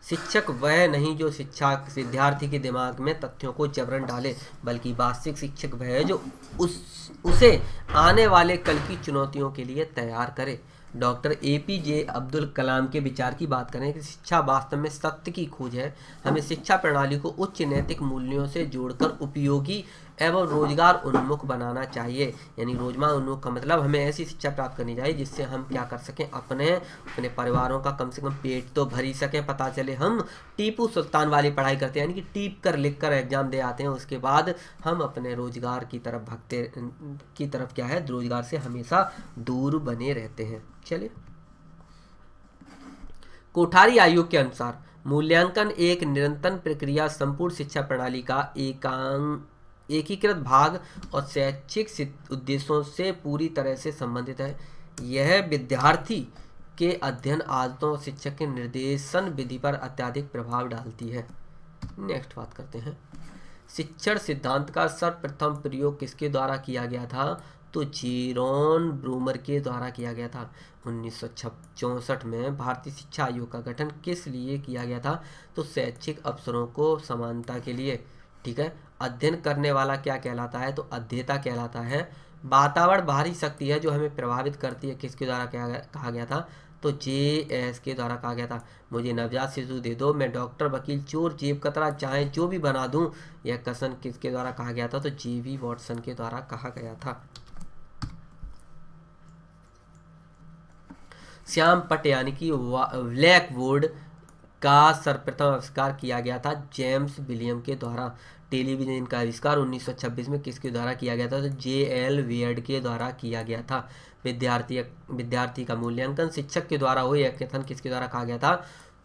शिक्षक वह नहीं जो विद्यार्थी के दिमाग में तथ्यों को जबरन डाले, बल्कि वास्तविक शिक्षक वह है जो उसे आने वाले कल की चुनौतियों के लिए तैयार करे। डॉक्टर APJ अब्दुल कलाम के विचार की बात करें कि शिक्षा वास्तव में सत्य की खोज है। हमें शिक्षा प्रणाली को उच्च नैतिक मूल्यों से जोड़कर उपयोगी एवं रोजगार उन्मुख बनाना चाहिए। यानी रोजगार उन्मुख का मतलब हमें ऐसी शिक्षा प्राप्त करनी चाहिए जिससे हम क्या कर सकें, अपने परिवारों का कम से कम पेट तो भर ही सकें। पता चले हम टीपू सुल्तान वाली पढ़ाई करते हैं यानी कि टीप कर लिख कर एग्जाम दे आते हैं, उसके बाद हम अपने रोजगार की तरफ क्या है, रोजगार से हमेशा दूर बने रहते हैं। चलिए, कोठारी आयोग के अनुसार मूल्यांकन एक निरंतर प्रक्रिया संपूर्ण शिक्षा प्रणाली का एकीकृत भाग और शैक्षिक उद्देश्यों से पूरी तरह से संबंधित है। यह विद्यार्थी के अध्ययन आदतों और शिक्षक के निर्देशन विधि पर अत्यधिक प्रभाव डालती है। नेक्स्ट बात करते हैं, शिक्षण सिद्धांत का सर्वप्रथम प्रयोग किसके द्वारा किया गया था? तो जेरोम ब्रूमर के द्वारा किया गया था। 1964 में भारतीय शिक्षा आयोग का गठन किस लिए किया गया था? तो शैक्षिक अवसरों को समानता के लिए। ठीक है, अध्ययन करने वाला क्या कहलाता है? तो अध्येता कहलाता है। वातावरण बाहरी शक्ति है जो हमें प्रभावित करती है, किसके द्वारा कहा गया था? तो JS के द्वारा कहा गया था। मुझे नवजात शिशु दे दो, मैं डॉक्टर, वकील, चोर, जेब कतरा चाहे जो भी बना दूं, यह कथन किसके द्वारा कहा गया था? तो JV वॉटसन के द्वारा कहा गया था। श्याम पट यानी कि ब्लैक बोर्ड का सर्वप्रथम आविष्कार किया गया था जेम्स विलियम के द्वारा। टेलीविजन का आविष्कार 1926 में किसके द्वारा किया गया था? तो JL वेयर्ड के द्वारा किया गया था। विद्यार्थी का मूल्यांकन शिक्षक के द्वारा हो, यह कथन किसके द्वारा कहा गया था?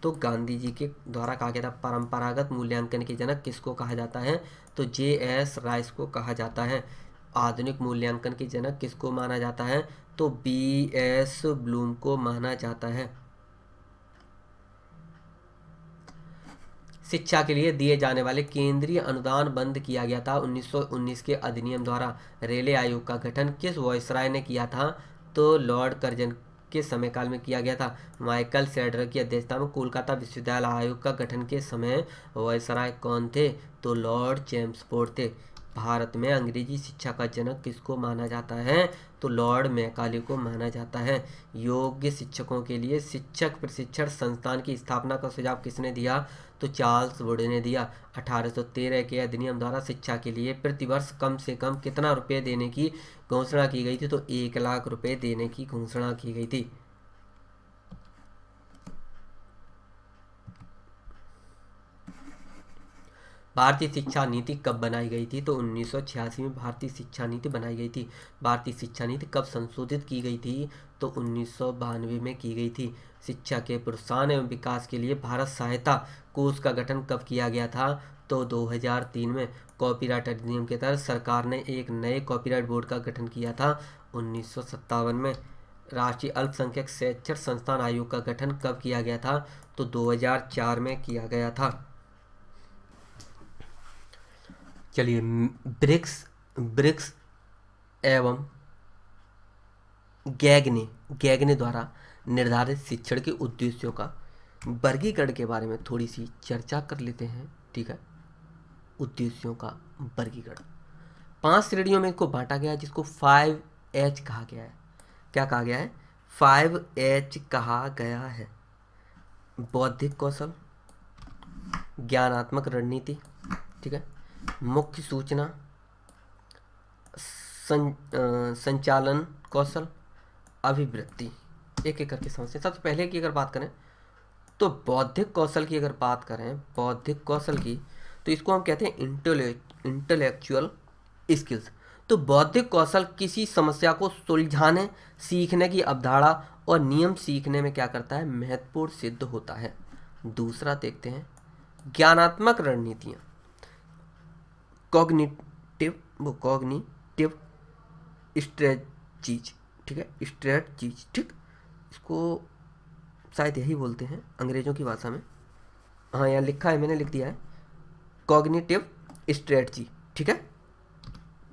तो गांधी जी के द्वारा कहा गया था। परंपरागत मूल्यांकन के जनक किसको कहा जाता है? तो JS राइस को कहा जाता है। आधुनिक मूल्यांकन के जनक किसको माना जाता है? तो BS ब्लूम को माना जाता है। शिक्षा के लिए दिए जाने वाले केंद्रीय अनुदान बंद किया गया था 1919 के अधिनियम द्वारा। रेले आयोग का गठन किस वायसराय ने किया था? तो लॉर्ड कर्जन के समय काल में किया गया था। माइकल सैडलर की अध्यक्षता में कोलकाता विश्वविद्यालय आयोग का गठन के समय वायसराय कौन थे? तो लॉर्ड चैम्स्फोर्ड थे। भारत में अंग्रेजी शिक्षा का जनक किसको माना जाता है? तो लॉर्ड मैकाले को माना जाता है। योग्य शिक्षकों के लिए शिक्षक प्रशिक्षण संस्थान की स्थापना का सुझाव किसने दिया? तो चार्ल्स वुड ने दिया। 1813 के अधिनियम द्वारा शिक्षा के लिए प्रतिवर्ष कम से कम कितना रुपये देने की घोषणा की गई थी? तो 1 लाख रुपये देने की घोषणा की गई थी। भारतीय शिक्षा नीति कब बनाई गई थी? तो 1986 में भारतीय शिक्षा नीति बनाई गई थी। भारतीय शिक्षा नीति कब संशोधित की गई थी? तो 1992 में की गई थी। शिक्षा के प्रोत्साहन एवं विकास के लिए भारत सहायता कोष का गठन कब किया गया था? तो 2003 में। कॉपीराइट अधिनियम के तहत सरकार ने एक नए कॉपीराइट बोर्ड का गठन किया था 1957 में। राष्ट्रीय अल्पसंख्यक शैक्षण संस्थान आयोग का गठन कब किया गया था? तो 2004 में किया गया था। चलिए, ब्रिक्स एवं गैगने द्वारा निर्धारित शिक्षण के उद्देश्यों का वर्गीकरण के बारे में थोड़ी सी चर्चा कर लेते हैं। ठीक है, उद्देश्यों का वर्गीकरण 5 श्रेणियों में इसको बांटा गया है, जिसको 5H कहा गया है। क्या कहा गया है? 5H कहा गया है। बौद्धिक कौशल, ज्ञानात्मक रणनीति, ठीक है, मुख्य सूचना, संचालन कौशल, अभिवृत्ति। एक एक करके समझते हैं। सबसे पहले की अगर बात करें तो बौद्धिक कौशल की अगर बात करें, बौद्धिक कौशल की, तो इसको हम कहते हैं इंटेलेक्चुअल स्किल्स। तो बौद्धिक कौशल किसी समस्या को सुलझाने, सीखने की अवधारणा और नियम सीखने में क्या करता है? महत्वपूर्ण सिद्ध होता है। दूसरा देखते हैं ज्ञानात्मक रणनीतियाँ, कॉग्निटिव स्ट्रेटजीज, ठीक है, स्ट्रेटजीज, ठीक, इसको शायद यही बोलते हैं अंग्रेजों की भाषा में। हाँ, यहाँ लिखा है, मैंने लिख दिया है कॉग्निटिव स्ट्रेटजी, ठीक है।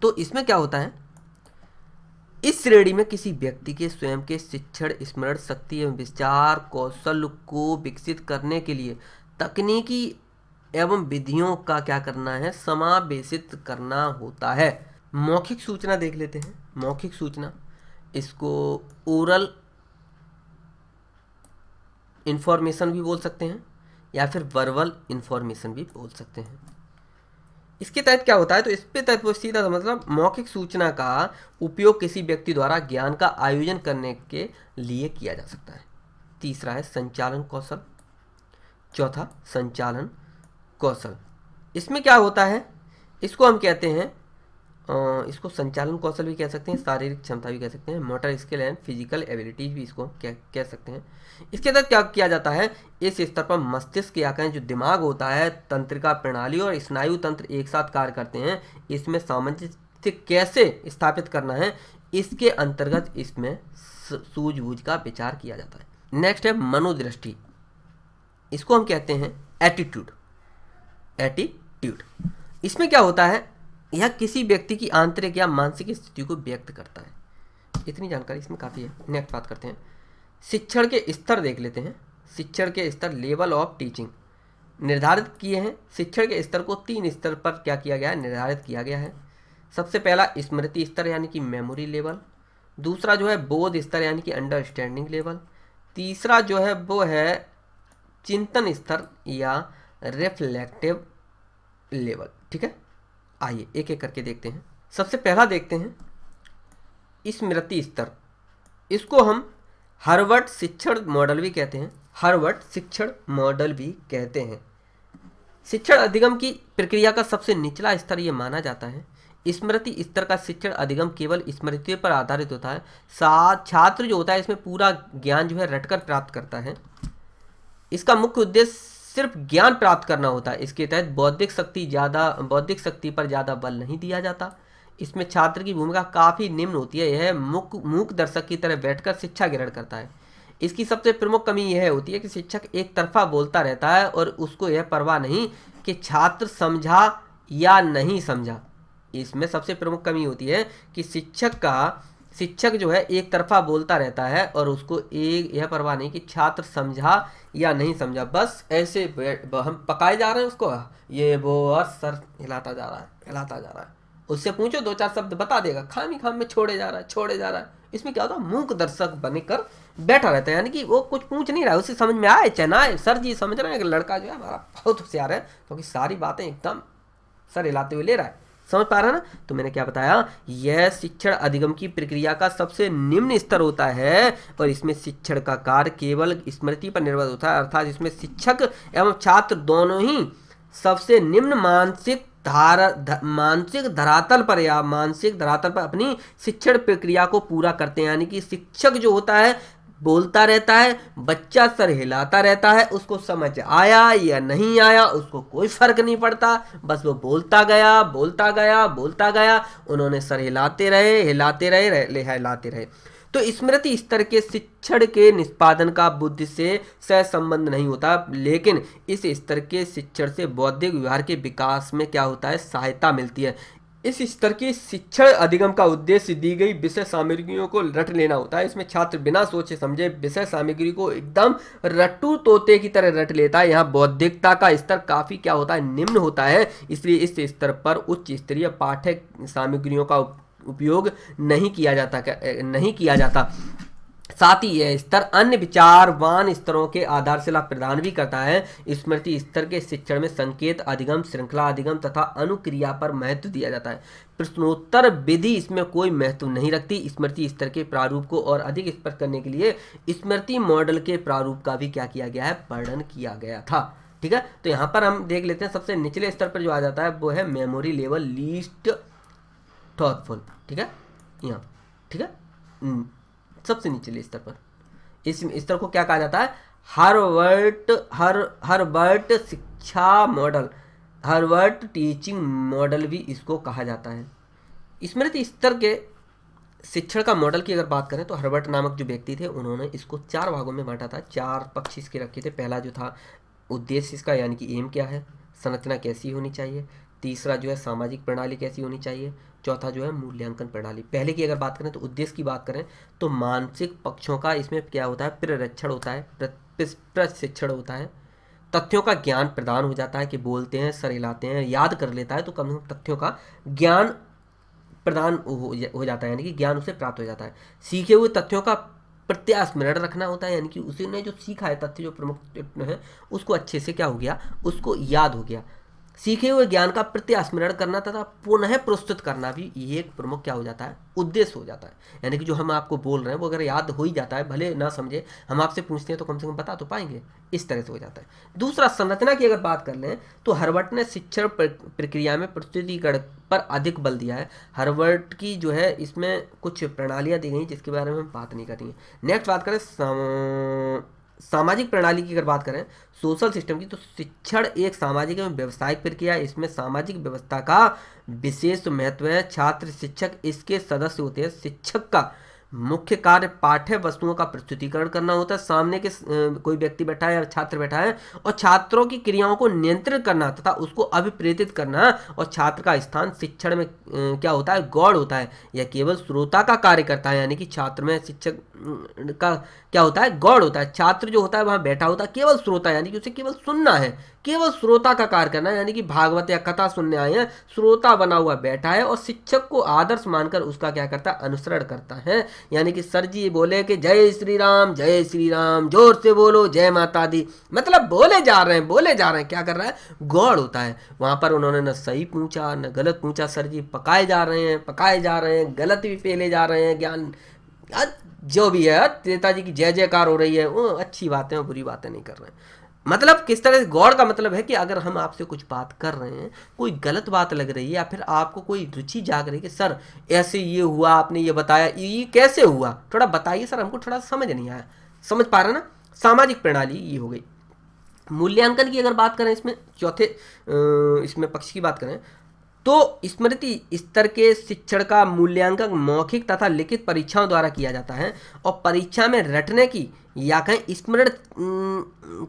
तो इसमें क्या होता है? इस श्रेणी में किसी व्यक्ति के स्वयं के शिक्षण, स्मरण शक्ति एवं विचार कौशल को विकसित करने के लिए तकनीकी एवं विधियों का क्या करना है? समावेशित करना होता है। मौखिक सूचना देख लेते हैं। मौखिक सूचना, इसको ओरल इंफॉर्मेशन भी बोल सकते हैं या फिर वर्बल इंफॉर्मेशन भी बोल सकते हैं। इसके तहत क्या होता है? तो इस पे तहत वो सीधा मतलब मौखिक सूचना का उपयोग किसी व्यक्ति द्वारा ज्ञान का आयोजन करने के लिए किया जा सकता है। तीसरा है संचालन कौशल। चौथा संचालन कौशल, इसमें क्या होता है? इसको हम कहते हैं, इसको संचालन कौशल भी कह सकते हैं, शारीरिक क्षमता भी कह सकते हैं, motor skill and physical abilities भी इसको कह सकते हैं। इसके तहत क्या किया जाता है? इस स्तर पर मस्तिष्क के आकार जो दिमाग होता है, तंत्रिका प्रणाली और स्नायु तंत्र एक साथ कार्य करते हैं। इसमें सामंजस्य कैसे स्थापित करना है, इसके अंतर्गत इसमें सूझबूझ का विचार किया जाता है। नेक्स्ट है मनोदृष्टि, इसको हम कहते हैं एटीट्यूड। इसमें क्या होता है? यह किसी व्यक्ति की आंतरिक या मानसिक स्थिति को व्यक्त करता है। इतनी जानकारी इसमें काफ़ी है। नेक्स्ट बात करते हैं शिक्षण के स्तर देख लेते हैं। शिक्षण के स्तर, लेवल ऑफ टीचिंग निर्धारित किए हैं। शिक्षण के स्तर को 3 स्तर पर क्या किया गया है? निर्धारित किया गया है। सबसे पहला स्मृति स्तर यानी कि मेमोरी लेवल, दूसरा जो है बोध स्तर यानी कि अंडरस्टैंडिंग लेवल, तीसरा जो है वो है चिंतन स्तर या रिफ्लेक्टिव लेवल, ठीक है। आइए एक एक करके देखते हैं। सबसे पहला देखते हैं स्मृति स्तर, इसको हम हार्वर्ड शिक्षण मॉडल भी कहते हैं। हार्वर्ड शिक्षण मॉडल भी कहते हैं। शिक्षण अधिगम की प्रक्रिया का सबसे निचला स्तर यह माना जाता है। स्मृति स्तर का शिक्षण अधिगम केवल स्मृति पर आधारित होता है। छात्र जो होता है इसमें पूरा ज्ञान जो है रटकर प्राप्त करता है। इसका मुख्य उद्देश्य सिर्फ ज्ञान प्राप्त करना होता है। इसके तहत बौद्धिक शक्ति पर ज़्यादा बल नहीं दिया जाता। इसमें छात्र की भूमिका काफ़ी निम्न होती है। यह मूक दर्शक की तरह बैठकर शिक्षा ग्रहण करता है। इसकी सबसे प्रमुख कमी यह होती है कि शिक्षक एक तरफा बोलता रहता है और उसको यह परवाह नहीं कि छात्र समझा या नहीं समझा। इसमें सबसे प्रमुख कमी होती है कि शिक्षक का शिक्षक जो है एक तरफा बोलता रहता है और उसको एक यह परवाह नहीं कि छात्र समझा या नहीं समझा, बस ऐसे हम पकाए जा रहे हैं उसको, ये वो, और सर हिलाता जा रहा है, हिलाता जा रहा है। उससे पूछो 2-4 शब्द बता देगा, खामी खाम में छोड़े जा रहा है, छोड़े जा रहा है। इसमें क्या होता है, मूक दर्शक बनकर बैठा रहता है, यानी कि वो कुछ पूछ नहीं रहा है, उसे समझ में आए चाहे ना आए। सर जी समझ रहे हैं कि लड़का जो है हमारा बहुत होशियार है, क्योंकि सारी बातें एकदम सर हिलाते हुए ले रहा है। समझ पा रहा है ना? तो मैंने क्या बताया, यह शिक्षण अधिगम की प्रक्रिया का सबसे निम्न स्तर होता है और इसमें शिक्षण का कार्य केवल स्मृति पर निर्भर होता है, अर्थात इसमें शिक्षक एवं छात्र दोनों ही सबसे निम्न मानसिक धरातल पर या मानसिक धरातल पर अपनी शिक्षण प्रक्रिया को पूरा करते हैं। यानी कि शिक्षक जो होता है बोलता रहता है, बच्चा सर हिलाता रहता है, उसको समझ आया या नहीं आया उसको कोई फर्क नहीं पड़ता, बस वो बोलता गया बोलता गया बोलता गया, उन्होंने सर हिलाते रहे हिलाते रहे हिलाते रहे। तो स्मृति स्तर के शिक्षण के निष्पादन का बुद्धि से सहसंबंध नहीं होता, लेकिन इस स्तर के शिक्षण से बौद्धिक व्यवहार के विकास में क्या होता है, सहायता मिलती है। इस स्तर के शिक्षण अधिगम का उद्देश्य दी गई विषय सामग्रियों को रट लेना होता है। इसमें छात्र बिना सोचे समझे विषय सामग्री को एकदम रट्टू तोते की तरह रट लेता है। यहाँ बौद्धिकता का स्तर काफ़ी क्या होता है, निम्न होता है, इसलिए इस स्तर पर उच्च स्तरीय पाठ्य सामग्रियों का उपयोग नहीं किया जाता। साथ ही यह स्तर अन्य विचारवान स्तरों के आधारशिला प्रदान भी करता है। स्मृति स्तर के शिक्षण में संकेत अधिगम, श्रृंखला अधिगम तथा अनुक्रिया पर महत्व दिया जाता है। प्रश्नोत्तर विधि इसमें कोई महत्व नहीं रखती। स्मृति स्तर के प्रारूप को और अधिक स्पष्ट करने के लिए स्मृति मॉडल के प्रारूप का भी क्या किया गया है, वर्णन किया गया था। ठीक है, तो यहाँ पर हम देख लेते हैं सबसे निचले स्तर पर जो आ जाता है वो है मेमोरी लेवल लीस्ट थॉटफुल। ठीक है, यहाँ ठीक है, सबसे निचले स्तर पर इस स्तर को क्या कहा जाता है, हार्वर्ड शिक्षा मॉडल, हार्वर्ड टीचिंग मॉडल भी इसको कहा जाता है। स्मृति स्तर के शिक्षण का मॉडल की अगर बात करें तो हार्वर्ड नामक जो व्यक्ति थे उन्होंने इसको 4 भागों में बांटा था। 4 पक्ष इसके रखे थे। पहला जो था उद्देश्य इसका, यानी कि एम क्या है, संरचना कैसी होनी चाहिए, तीसरा जो है सामाजिक प्रणाली कैसी होनी चाहिए, चौथा जो है मूल्यांकन प्रणाली। पहले की अगर बात करें तो उद्देश्य की बात करें तो मानसिक पक्षों का इसमें क्या होता है, प्रशिक्षण होता है, प्रशिक्षण होता है। तथ्यों का ज्ञान प्रदान हो जाता है कि बोलते हैं, सर हिलाते हैं, याद कर लेता है तो कम से कम तथ्यों का ज्ञान प्रदान हो जाता है, यानी कि ज्ञान उसे प्राप्त हो जाता है। सीखे हुए तथ्यों का प्रत्यास्मरण रखना होता है, यानी कि उसी ने जो सीखा है तथ्य जो प्रमुख है उसको अच्छे से क्या हो गया, उसको याद हो गया। सीखे हुए ज्ञान का प्रत्यास्मरण करना तथा पुनः प्रस्तुत करना भी ये एक प्रमुख क्या हो जाता है, उद्देश्य हो जाता है। यानी कि जो हम आपको बोल रहे हैं वो अगर याद हो ही जाता है, भले ना समझे, हम आपसे पूछते हैं तो कम से कम बता तो पाएंगे, इस तरह से हो जाता है। दूसरा, संरचना की अगर बात कर लें तो हार्वर्ड ने शिक्षण प्रक्रिया में प्रस्तुतिकरण पर अधिक बल दिया है। हार्वर्ड की जो है इसमें कुछ प्रणालियाँ दी गई जिसके बारे में हम बात नहीं कर रही हैं। नेक्स्ट बात करें सामाजिक प्रणाली की अगर बात करें, सोशल सिस्टम की, तो शिक्षण एक सामाजिक एवं व्यवसायिक प्रक्रिया है। इसमें सामाजिक व्यवस्था का विशेष महत्व है। छात्र शिक्षक इसके सदस्य होते हैं। शिक्षक का मुख्य कार्य पाठ्य वस्तुओं का प्रस्तुतिकरण करना होता है। सामने के कोई व्यक्ति बैठा है या छात्र बैठा है और छात्रों की क्रियाओं को नियंत्रित करना तथा उसको अभिप्रेरित करना, और छात्र का स्थान शिक्षण में क्या होता है, गौड़ होता है। यह केवल श्रोता का कार्य करता है, यानी कि छात्र में शिक्षक का क्या होता है, गौड़ होता है। छात्र जो होता है वहाँ बैठा होता है केवल श्रोता, यानी कि उसे केवल सुनना है, केवल श्रोता का कार्य करना है। यानी कि भागवत या कथा सुनने आए हैं, श्रोता बना हुआ बैठा है और शिक्षक को आदर्श मानकर उसका क्या करता है, अनुसरण करता है। यानी कि सर जी बोले कि जय श्री राम, जोर से बोलो, जय माता दी, मतलब बोले जा रहे हैं, क्या कर रहा है, गौड़ होता है। वहाँ पर उन्होंने न सही पूछा न गलत पूछा, सर जी पकाए जा रहे हैं, गलत भी पेले जा रहे हैं, ज्ञान जो भी है, नेताजी की जय जयकार हो रही है, वो अच्छी बातें और बुरी बातें नहीं कर रहे हैं। मतलब किस तरह से गौड़ का मतलब है कि अगर हम आपसे कुछ बात कर रहे हैं, कोई गलत बात लग रही है या फिर आपको कोई रुचि जाग रही है कि सर ऐसे ये हुआ, आपने ये बताया, ये कैसे हुआ, थोड़ा बताइए सर, हमको थोड़ा समझ नहीं आया। समझ पा रहे ना? सामाजिक प्रणाली ये हो गई। मूल्यांकन की अगर बात करें, इसमें चौथे इसमें पक्ष की बात करें तो स्मृति स्तर के शिक्षण का मूल्यांकन मौखिक तथा लिखित परीक्षाओं द्वारा किया जाता है, और परीक्षा में रटने की या कहीं स्मरण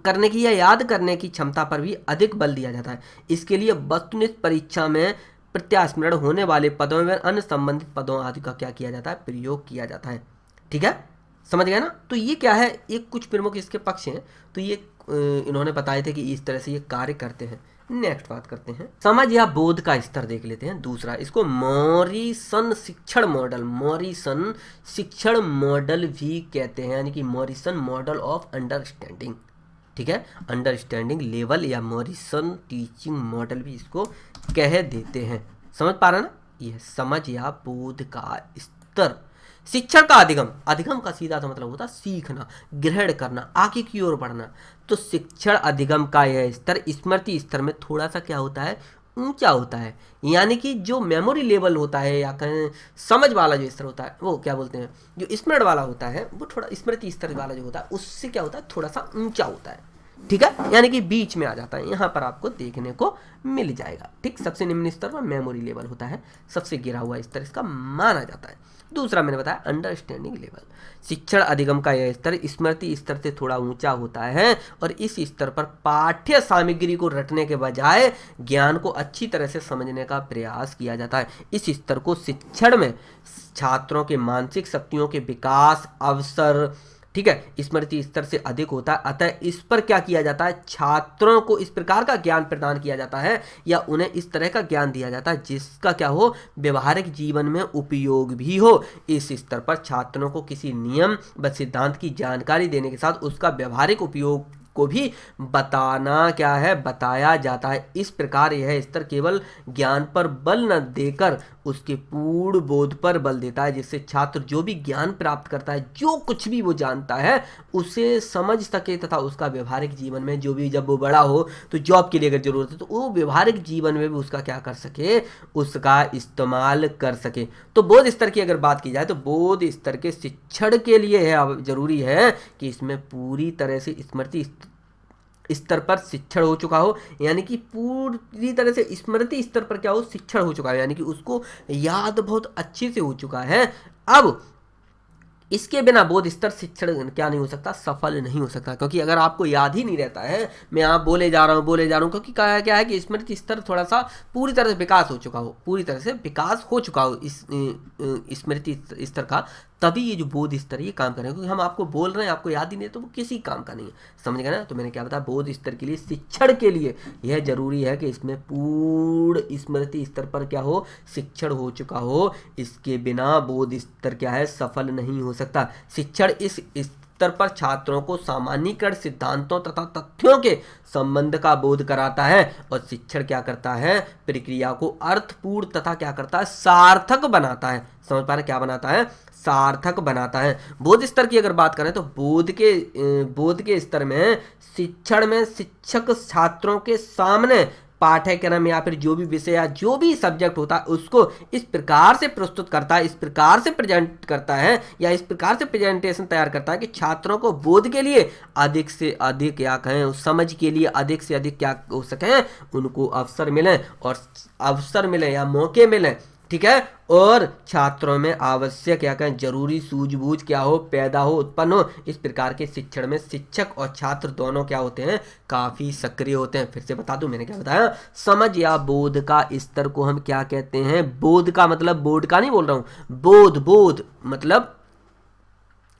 करने की या याद करने की क्षमता पर भी अधिक बल दिया जाता है। इसके लिए वस्तुनिष्ठ परीक्षा में प्रत्यास्मरण होने वाले पदों एवं अन्य संबंधित पदों आदि का क्या किया जाता है, प्रयोग किया जाता है। ठीक है, समझ गए ना। तो ये क्या है, एक कुछ प्रमुख इसके पक्ष हैं, तो ये इन्होंने बताए थे कि इस तरह से ये कार्य करते हैं। नेक्स्ट बात करते हैं, समझ या बोध का स्तर देख लेते हैं। दूसरा, इसको मॉरिसन शिक्षण मॉडल, मॉरिसन शिक्षण मॉडल भी कहते हैं, यानी कि मॉरिसन मॉडल ऑफ अंडरस्टैंडिंग। ठीक है, अंडरस्टैंडिंग लेवल या मॉरिसन टीचिंग मॉडल भी इसको कह देते हैं। समझ पा रहे ना, यह समझ या बोध का स्तर। शिक्षण का अधिगम, अधिगम का सीधा सा मतलब होता है सीखना, ग्रहण करना, आगे की ओर बढ़ना। तो शिक्षण अधिगम का यह स्तर स्मृति स्तर में थोड़ा सा क्या होता है, ऊंचा होता है। यानी कि जो मेमोरी लेवल होता है या कहें समझ वाला जो स्तर होता है, वो क्या बोलते हैं, जो स्मरण वाला होता है, वो थोड़ा स्मृति स्तर वाला जो होता है उससे क्या होता है, थोड़ा सा ऊंचा होता है। ठीक है, यानी कि बीच में आ जाता है, यहाँ पर आपको देखने को मिल जाएगा। ठीक, सबसे निम्न स्तर पर मेमोरी लेवल होता है, सबसे गिरा हुआ स्तर इसका माना जाता है। दूसरा मैंने बताया अंडरस्टैंडिंग लेवल, शिक्षण अधिगम का यह स्तर स्मृति स्तर से थोड़ा ऊंचा होता है और इस स्तर पर पाठ्य सामग्री को रटने के बजाय ज्ञान को अच्छी तरह से समझने का प्रयास किया जाता है। इस स्तर को शिक्षण में छात्रों के मानसिक शक्तियों के विकास अवसर, ठीक है, स्मृति स्तर से अधिक होता है। अतः इस पर क्या किया जाता है, छात्रों को इस प्रकार का ज्ञान प्रदान किया जाता है या उन्हें इस तरह का ज्ञान दिया जाता है जिसका क्या हो, व्यवहारिक जीवन में उपयोग भी हो। इस स्तर पर छात्रों को किसी नियम व सिद्धांत की जानकारी देने के साथ उसका व्यवहारिक उपयोग को भी बताना क्या है, बताया जाता है। इस प्रकार यह स्तर केवल ज्ञान पर बल न देकर उसके पूर्ण बोध पर बल देता है, जिससे छात्र जो भी ज्ञान प्राप्त करता है, जो कुछ भी वो जानता है, उसे समझ सके तथा उसका व्यवहारिक जीवन में जो भी, जब वो बड़ा हो तो जॉब के लिए अगर जरूरत है तो वो व्यवहारिक जीवन में भी उसका क्या कर सके, उसका इस्तेमाल कर सके। तो बोध स्तर की अगर बात की जाए तो बोध स्तर के शिक्षण के लिए है जरूरी है कि इसमें पूरी तरह से स्मृति स्तर पर शिक्षण हो चुका हो, यानी कि पूरी तरह से स्मृति स्तर पर क्या हो, शिक्षण हो चुका है, यानी कि उसको याद बहुत अच्छे से हो चुका है। अब इसके बिना बोध स्तर शिक्षण क्या नहीं हो सकता, सफल नहीं हो सकता, क्योंकि अगर आपको याद ही नहीं रहता है, मैं आप बोले जा रहा हूँ, क्योंकि क्या है कि स्मृति स्तर थोड़ा सा पूरी तरह से विकास हो चुका हो, पूरी तरह से विकास हो चुका हो इस स्मृति स्तर का, तभी ये जो बोध स्तर ये काम करें। क्योंकि हम आपको बोल रहे हैं, आपको याद ही नहीं है तो वो किसी काम का नहीं है। समझ गए ना। तो मैंने क्या बताया, बोध स्तर के लिए, शिक्षण के लिए यह जरूरी है कि इसमें पूर्ण स्मृति स्तर पर क्या हो, शिक्षण हो चुका हो। इसके बिना बोध स्तर क्या है, सफल नहीं हो सकता। शिक्षण इस स्तर पर छात्रों को सामान्यीकरण सिद्धांतों तथा तथ्यों के संबंध का बोध कराता है और शिक्षण क्या करता है, प्रक्रिया को अर्थपूर्ण तथा क्या करता है, सार्थक बनाता है। समझ पा रहे, क्या बनाता है, सार्थक बनाता है। बोध स्तर की अगर बात करें तो बोध के स्तर में शिक्षण में शिक्षक छात्रों के सामने पाठ्यक्रम या फिर जो भी विषय या जो भी सब्जेक्ट होता है उसको इस प्रकार से प्रस्तुत करता है, इस प्रकार से प्रेजेंट करता है या इस प्रकार से प्रेजेंटेशन तैयार करता है कि छात्रों को बोध के लिए अधिक से अधिक क्या कहें, समझ के लिए अधिक से अधिक क्या हो सके, उनको अवसर मिले या मौके मिले। ठीक है, और छात्रों में आवश्यक क्या कहें, जरूरी सूझबूझ क्या हो, पैदा हो, उत्पन्न हो। इस प्रकार के शिक्षण में शिक्षक और छात्र दोनों क्या होते हैं, काफी सक्रिय होते हैं। फिर से बता दूं, मैंने क्या बताया, समझ या बोध का स्तर को हम क्या कहते हैं, बोध का मतलब बोर्ड का नहीं बोल रहा हूं, बोध मतलब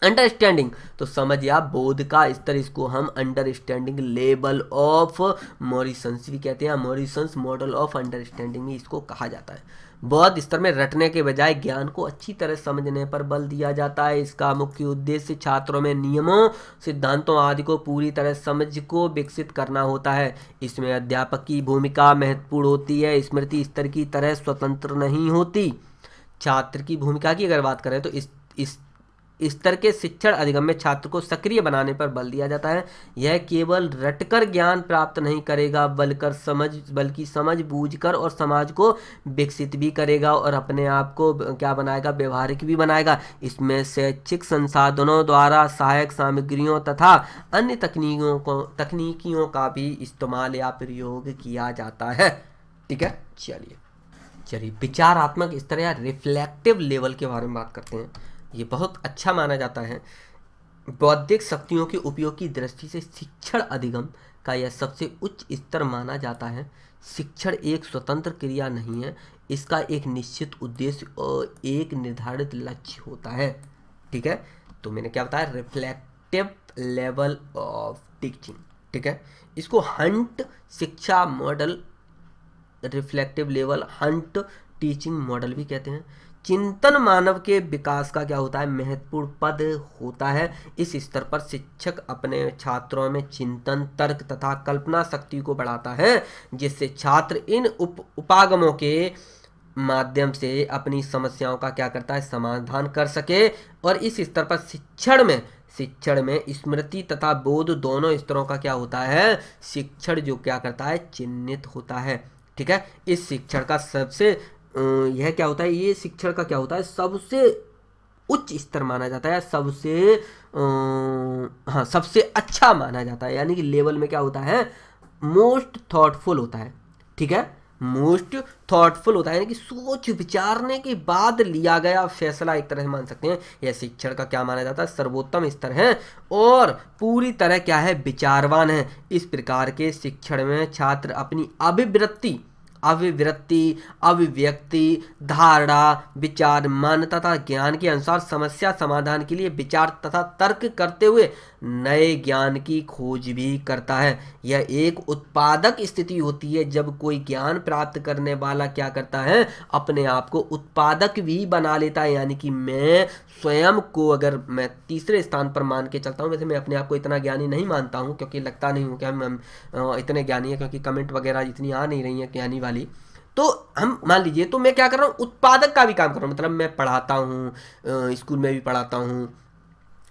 अंडरस्टैंडिंग। तो समझ या बोध का स्तर, इसको हम अंडरस्टैंडिंग लेवल ऑफ मॉरिसन्स भी कहते हैं, मॉरिसन्स मॉडल ऑफ अंडरस्टैंडिंग भी इसको कहा जाता है। बौद्ध स्तर में रटने के बजाय ज्ञान को अच्छी तरह समझने पर बल दिया जाता है। इसका मुख्य उद्देश्य छात्रों में नियमों, सिद्धांतों आदि को पूरी तरह समझ को विकसित करना होता है। इसमें अध्यापक की भूमिका महत्वपूर्ण होती है, स्मृति स्तर की तरह स्वतंत्र नहीं होती। छात्र की भूमिका की अगर बात करें तो इस स्तर के शिक्षण अधिगम में छात्र को सक्रिय बनाने पर बल दिया जाता है। यह केवल रटकर ज्ञान प्राप्त नहीं करेगा बल्कि समझ बूझकर और समाज को विकसित भी करेगा और अपने आप को क्या बनाएगा, व्यवहारिक भी बनाएगा। इसमें शैक्षिक संसाधनों द्वारा सहायक सामग्रियों तथा अन्य तकनीकियों का भी इस्तेमाल या प्रयोग किया जाता है। ठीक है, चलिए विचारात्मक स्तर या रिफ्लेक्टिव लेवल के बारे में बात करते हैं। ये बहुत अच्छा माना जाता है। बौद्धिक शक्तियों के उपयोग की दृष्टि से शिक्षण अधिगम का यह सबसे उच्च स्तर माना जाता है। शिक्षण एक स्वतंत्र क्रिया नहीं है, इसका एक निश्चित उद्देश्य और एक निर्धारित लक्ष्य होता है। ठीक है, तो मैंने क्या बताया, रिफ्लेक्टिव लेवल ऑफ टीचिंग। ठीक है, इसको हंट शिक्षा model, reflective level Hunt teaching model भी कहते हैं। चिंतन मानव के विकास का क्या होता है, महत्वपूर्ण पद होता है। इस स्तर पर शिक्षक अपने छात्रों में चिंतन, तर्क तथा कल्पना शक्ति को बढ़ाता है, जिससे छात्र इन उपागमों के माध्यम से अपनी समस्याओं का क्या करता है, समाधान कर सके। और इस स्तर पर शिक्षण में स्मृति तथा बोध दोनों स्तरों का क्या होता है, शिक्षण जो क्या करता है, चिन्हित होता है। ठीक है, इस शिक्षण का सबसे यह क्या होता है, ये शिक्षण का क्या होता है, सबसे उच्च स्तर माना जाता है, सबसे अच्छा माना जाता है। यानी कि लेवल में क्या होता है, मोस्ट थॉटफुल होता है। ठीक है, मोस्ट थॉटफुल होता है, यानी कि सोच विचारने के बाद लिया गया फैसला, एक तरह से मान सकते हैं। यह शिक्षण का क्या माना जाता है, सर्वोत्तम स्तर है और पूरी तरह क्या है, विचारवान है। इस प्रकार के शिक्षण में छात्र अपनी अभिव्यक्ति, धारणा, विचार, मन तथा ज्ञान के अनुसार समस्या समाधान के लिए विचार तथा तर्क करते हुए नए ज्ञान की खोज भी करता है। यह एक उत्पादक स्थिति होती है जब कोई ज्ञान प्राप्त करने वाला क्या करता है, अपने आप को उत्पादक भी बना लेता है। यानी कि मैं स्वयं को, अगर मैं तीसरे स्थान पर मान के चलता हूँ, वैसे मैं अपने आप को इतना ज्ञानी नहीं मानता हूँ, क्योंकि लगता नहीं हूँ कि हम इतने ज्ञानी हैं, क्योंकि कमेंट वगैरह इतनी आ नहीं रही है ज्ञानी वाली। तो हम मान लीजिए, तो मैं क्या कर रहा हूँ, उत्पादक का भी काम कर रहा हूँ। मतलब मैं पढ़ाता हूँ, स्कूल में भी पढ़ाता हूँ,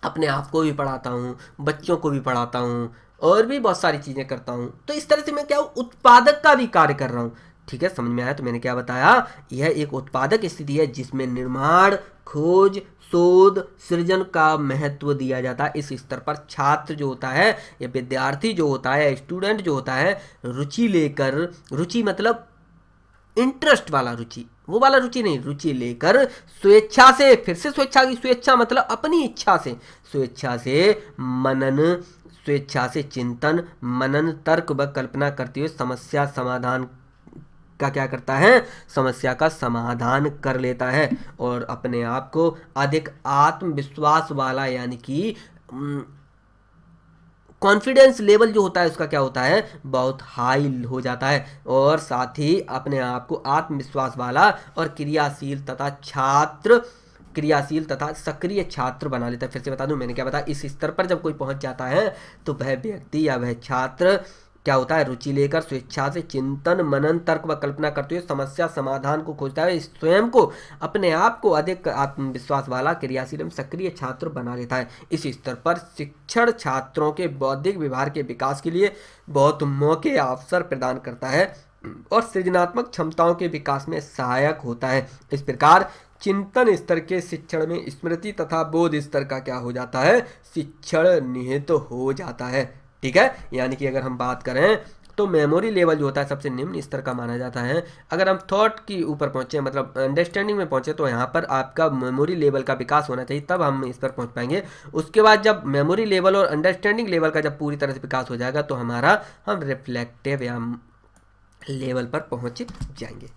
अपने आप को भी पढ़ाता हूँ, बच्चों को भी पढ़ाता हूँ, और भी बहुत सारी चीज़ें करता हूँ। तो इस तरह से मैं क्या हूँ, उत्पादक का भी कार्य कर रहा हूँ। ठीक है, समझ में आया। तो मैंने क्या बताया, यह एक उत्पादक स्थिति है जिसमें निर्माण, खोज, शोध, सृजन का महत्व दिया जाता है। इस स्तर पर छात्र जो होता है, या विद्यार्थी जो होता है, स्टूडेंट जो होता है, रुचि मतलब इंटरेस्ट वाला रुचि, वो वाला रुचि नहीं, रुचि लेकर स्वेच्छा से, फिर से स्वेच्छा की स्वेच्छा मतलब अपनी इच्छा से, स्वेच्छा से चिंतन, मनन, तर्क व कल्पना करते हुए समस्या समाधान का क्या करता है, समस्या का समाधान कर लेता है और अपने आप को अधिक आत्मविश्वास वाला, यानी कि कॉन्फिडेंस लेवल जो होता है उसका क्या होता है, बहुत हाई हो जाता है। और साथ ही अपने आप को आत्मविश्वास वाला और क्रियाशील तथा सक्रिय छात्र बना लेता है। फिर से बता दूं, मैंने क्या बताया, इस स्तर पर जब कोई पहुंच जाता है तो वह व्यक्ति या वह छात्र क्या होता है, रुचि लेकर स्वेच्छा से चिंतन, मनन, तर्क व कल्पना करते हुए समस्या समाधान को खोजता है। स्वयं को, अपने आप को अधिक आत्मविश्वास वाला, क्रियाशील एवं सक्रिय छात्र बना लेता है। इस स्तर पर शिक्षण छात्रों के बौद्धिक व्यवहार के विकास के लिए बहुत मौके, अवसर प्रदान करता है और सृजनात्मक क्षमताओं के विकास में सहायक होता है। इस प्रकार चिंतन स्तर के शिक्षण में स्मृति तथा बोध स्तर का क्या हो जाता है, शिक्षण निहित हो जाता है। ठीक है, यानी कि अगर हम बात करें तो मेमोरी लेवल जो होता है सबसे निम्न स्तर का माना जाता है। अगर हम थॉट की ऊपर पहुंचे, मतलब अंडरस्टैंडिंग में पहुंचे, तो यहाँ पर आपका मेमोरी लेवल का विकास होना चाहिए, तब हम इस पर पहुंच पाएंगे। उसके बाद जब मेमोरी लेवल और अंडरस्टैंडिंग लेवल का जब पूरी तरह से विकास हो जाएगा तो हम रिफ्लेक्टिव या लेवल पर पहुंच जाएंगे।